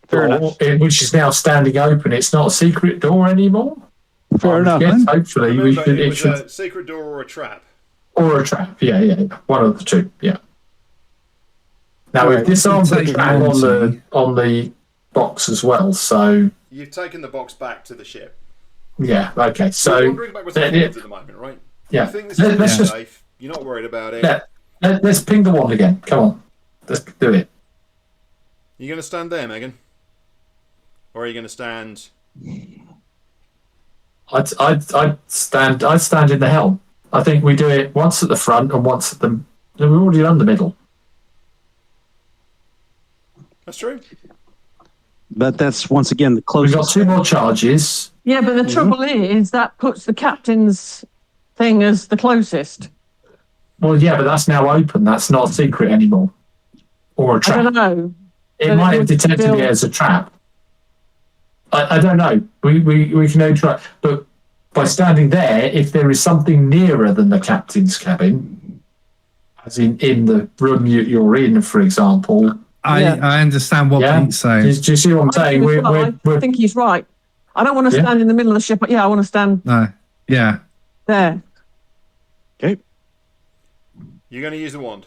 A: Fair
B: door,
A: enough.
B: which is now standing open. It's not a secret door anymore.
A: Fair enough.
B: Yes, hopefully
C: Remember,
B: we should.
C: it
B: It
C: was
B: should,
C: a secret door or a trap.
B: or a trap. Yeah, one of the two. Yeah. Now we've
A: Right.
B: disarmed the
D: Take
B: trap on
D: Monty.
B: the box as well. So
C: You've taken the box back to the ship.
B: yeah, okay.
C: You're
B: So
C: wandering backwards and forwards at the moment, right?
B: yeah,
C: You think this is
B: let's just
C: safe. You're not worried about it.
B: let's ping the wand again. Come on, let's do it.
C: You going to stand there, Megan? Or are you going to stand...
B: I'd stand in the helm. I think we do it once at the front and once at the. We've already done the middle.
C: That's true.
A: But that's once again the
B: We've
A: closest.
B: got 2 more charges.
E: Yeah, but the trouble is that puts the captain's thing as the closest.
B: Well, yeah, but that's now open. That's not a secret anymore, or a
E: I
B: trap.
E: don't know.
B: It
E: but
B: might
E: it
B: have
E: would
B: detected
E: still-
B: it as a trap. I don't know. We can only try, but by standing there, if there is something nearer than the captain's cabin, as in the room you're in, for example.
E: Yeah.
D: I understand what
B: Yeah.
D: Pete's saying.
B: Do you see what I'm saying?
E: I think he's right. I don't want to
B: Yeah.
E: stand in the middle of the ship. But yeah, I want to stand
D: No. Yeah.
E: there.
A: Okay.
C: You're going to use the wand.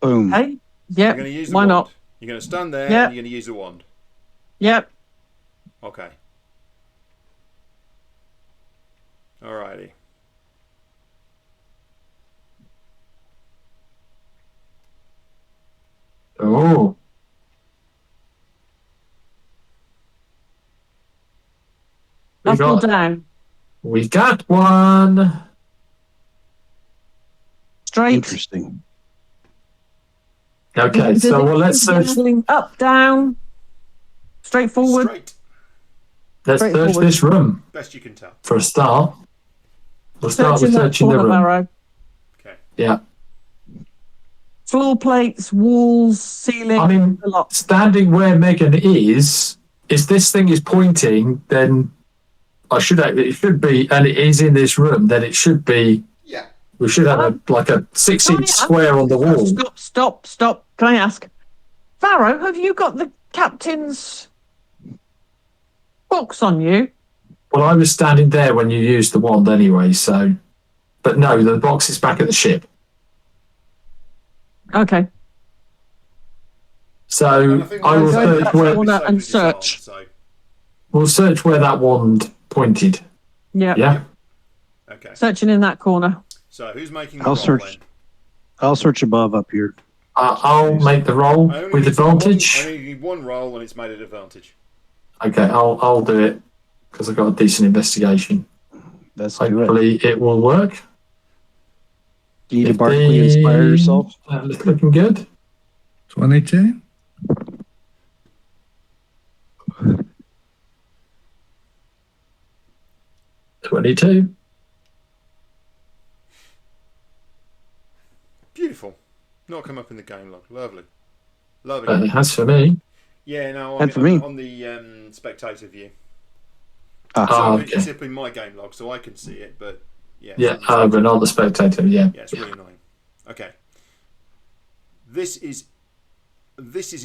A: Boom.
E: Hey,
C: You're
E: yep.
C: going to use the
E: Why
C: wand.
E: not?
C: You're going to stand there
E: Yeah.
C: and you're going to use the wand.
E: Yep.
C: Okay. Alrighty.
B: Oh,
E: Up or
B: got-
E: down?
B: we got one.
E: Straight.
A: Interesting.
B: Okay,
E: Does
B: so
E: it
B: well, let's
E: keep
B: search.
E: going up, down, straight forward.
C: Straight.
B: Let's search
E: straightforward.
B: this room
C: Best you can tell.
B: for a start. We'll start with
E: Searching that
B: searching the
E: corner,
B: room.
E: Barrow.
C: Okay.
B: Yeah,
E: Floor plates, walls, ceiling,
B: I mean,
E: a lot.
B: standing where Megan is, if this thing is pointing, then it should be, and it is in this room, then it should be,
C: Yeah.
B: we should have a 6-inch
E: yeah.
B: square on the wall.
E: Stop. Can I ask? Barrow, have you got the captain's box on you?
B: Well, I was standing there when you used the wand anyway, so, but no, the box is back at the ship.
E: Okay.
B: So
C: And I think
B: I will
C: that's-
E: Go
B: search
E: back
B: where,
E: to one.
C: Safe
E: and
C: as disarmed,
E: search.
C: So,
B: we'll search where that wand pointed.
E: Yeah.
B: Yeah.
C: okay.
E: Searching in that corner.
C: So who's making the
A: I'll
C: roll
A: search.
C: then?
A: I'll search above up here.
B: I'll make the roll
C: I only
B: with
C: need
B: advantage.
C: I only need one roll and it's made at advantage.
B: Okay, I'll do it because I've got a decent investigation.
A: That's do it.
B: Hopefully it will work.
A: Do you need to Barkley inspire yourself?
B: It's looking good.
D: 22.
B: $22.
C: Beautiful. Not come up in the game log. Lovely.
B: It
C: Lovely.
B: has for me.
C: Yeah, no,
A: And for me.
C: on the spectator view.
A: Ah,
B: Oh,
C: So
B: okay.
C: it's up in my game log so I can see it, but yeah.
B: Yeah,
C: it's on the
B: but not the spectator. Yeah.
C: Yeah, it's really annoying. Okay. This is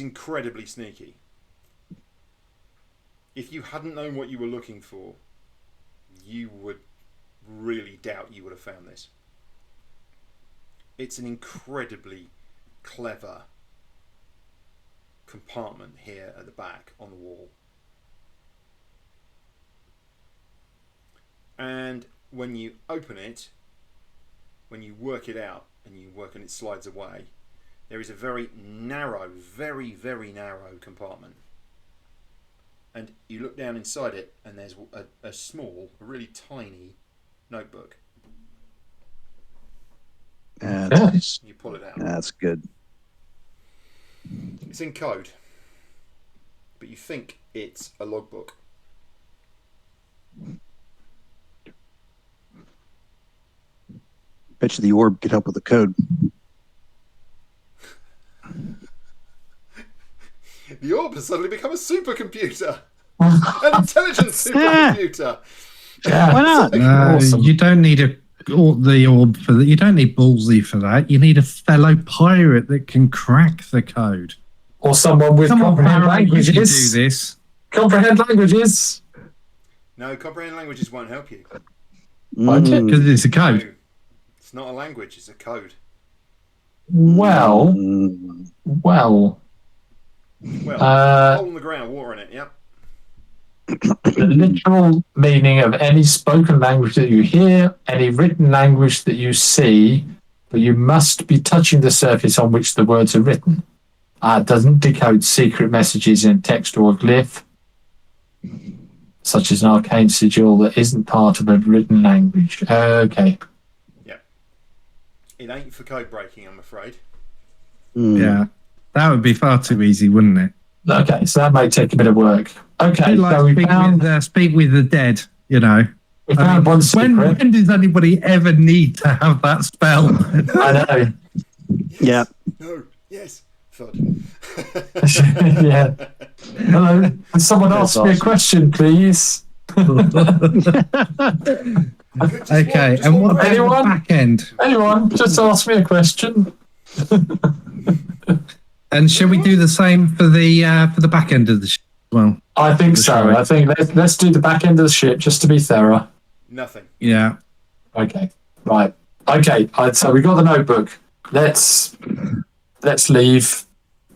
C: incredibly sneaky. If you hadn't known what you were looking for, you would really doubt you would have found this. It's an incredibly clever compartment here at the back on the wall. And when you open it, when you work it out and it slides away, there is a very narrow, very, very narrow compartment. And you look down inside it and there's a small, a really tiny notebook.
A: that's,
C: You pull it out.
A: that's good.
C: It's in code, but you think it's a logbook.
A: Bet you the orb could help with the code.
C: The orb has suddenly become a supercomputer. An intelligent supercomputer.
B: Yeah.
A: Why not?
D: No,
B: Awesome.
D: you don't need the orb for that. You don't need ballsy for that. You need a fellow pirate that can crack the code.
B: Or someone with
D: Come on,
B: comprehend
D: Barry, you can do
B: languages.
D: this.
B: Comprehend languages.
C: No, comprehend languages won't help you.
B: Okay.
D: Because it's a code.
C: No, it's not a language, it's a code.
B: Well,
C: Well,
B: Uh,
C: hole in the ground, water in it, yep.
B: the literal meaning of any spoken language that you hear, any written language that you see, but you must be touching the surface on which the words are written. Doesn't decode secret messages in text or glyph, such as an arcane sigil that isn't part of a written language. Okay.
C: It ain't for code breaking, I'm afraid.
D: Yeah. That would be far too easy, wouldn't it?
B: Okay, so that may take a bit of work. Okay,
D: Like
B: so we found
D: speak with the dead, you know.
B: one secret.
D: When does anybody ever need to have that spell?
B: I know.
A: Yeah.
C: No, yes, thud.
B: Yeah. Hello. Can someone
A: That's
B: ask me a
A: awesome.
B: question, please?
D: Okay,
C: Just
D: and
C: one
D: what about
B: Anyone?
D: the back end?
B: Anyone, just ask me a question.
D: And shall we do the same for the back end of the ship as well?
B: I think so.
D: Sorry.
B: I think let's do the back end of the ship just to be thorough.
C: Nothing.
D: Yeah.
B: Okay. Right. Okay. So we got the notebook. Let's leave,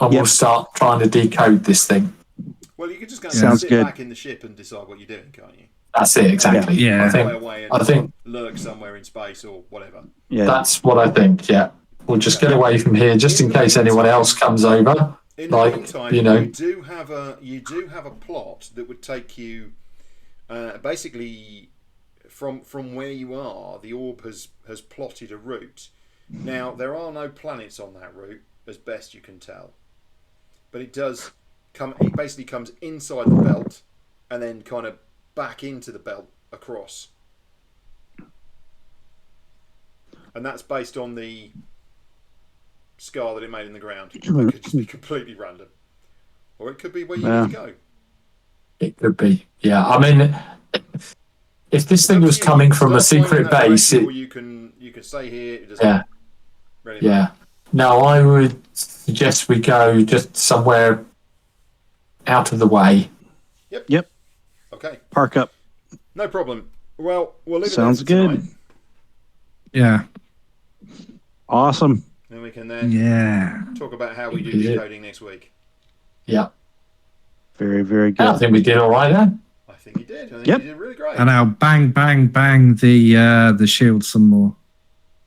B: and we'll
A: Yep.
B: start trying to decode this thing.
C: Well, you could just go and
A: Sounds
C: sit
A: good.
C: back in the ship and decide what you're doing, can't you?
B: That's it. Exactly.
D: Yeah.
B: I
C: Fly
B: think
C: away and
B: I think-
C: lurk somewhere in space or whatever.
A: Yeah.
B: that's what I think. Yeah. We'll just get away from here, just in case anyone else comes over.
C: In the
B: Like,
C: meantime,
B: you know.
C: you do have a plot that would take you basically from where you are. The orb has plotted a route. Now there are no planets on that route, as best you can tell, but it does come. It basically comes inside the belt and then kind of back into the belt across, and that's based on the scar that it made in the ground. That could just be completely random, or it could be where you need to go.
B: It could be. Yeah. I mean, if this thing was coming from a secret base,
C: or you can stay here. It doesn't
B: yeah.
C: really
B: Yeah. No, I would suggest we go just somewhere out of the way.
A: Yep.
C: Okay,
A: Park up.
C: no problem. Well, we'll leave
A: Sounds
C: it there for
A: good.
C: tonight.
D: Yeah.
C: And
A: Awesome.
C: we can then
D: Yeah.
C: talk about how we do
B: Yeah.
C: decoding next week.
B: Yeah.
A: Very, very
B: I
A: good.
B: think we did all right then.
C: I think you did. I think
A: Yep.
C: you did really great.
D: And I'll bang, bang, bang the shield some more.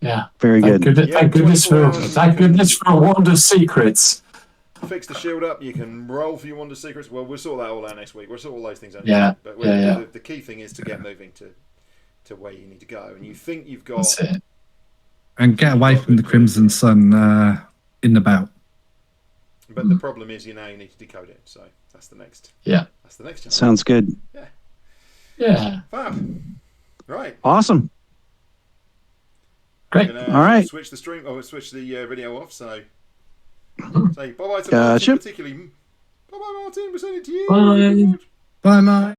B: Yeah.
A: Very
B: Thank
A: good.
B: goodness,
C: Yeah,
B: thank goodness
C: 24
B: for
C: hours
B: thank
C: you can-
B: goodness for a wand of secrets.
C: Fix the shield up. You can roll for your Wonder Secrets. Well, we'll sort that all out next week. We'll sort all those things out.
B: Yeah,
C: Next week. But
B: yeah.
C: The key thing is to get moving to where you need to go. And you think you've got.
B: That's it.
D: And get away from the Crimson Sun in the belt.
C: But the problem is, you need to decode it. So that's the next.
B: Yeah.
C: That's the next challenge.
A: Sounds good.
B: Yeah.
C: Fab. Right.
A: Awesome.
B: Great.
C: Gonna
A: All right.
C: Switch the stream. Or switch the video off. So. Say bye bye to
A: Gotcha.
C: Martin, particularly. Bye bye, Martin. We're sending it to you.
B: Bye.
D: Bye, mate.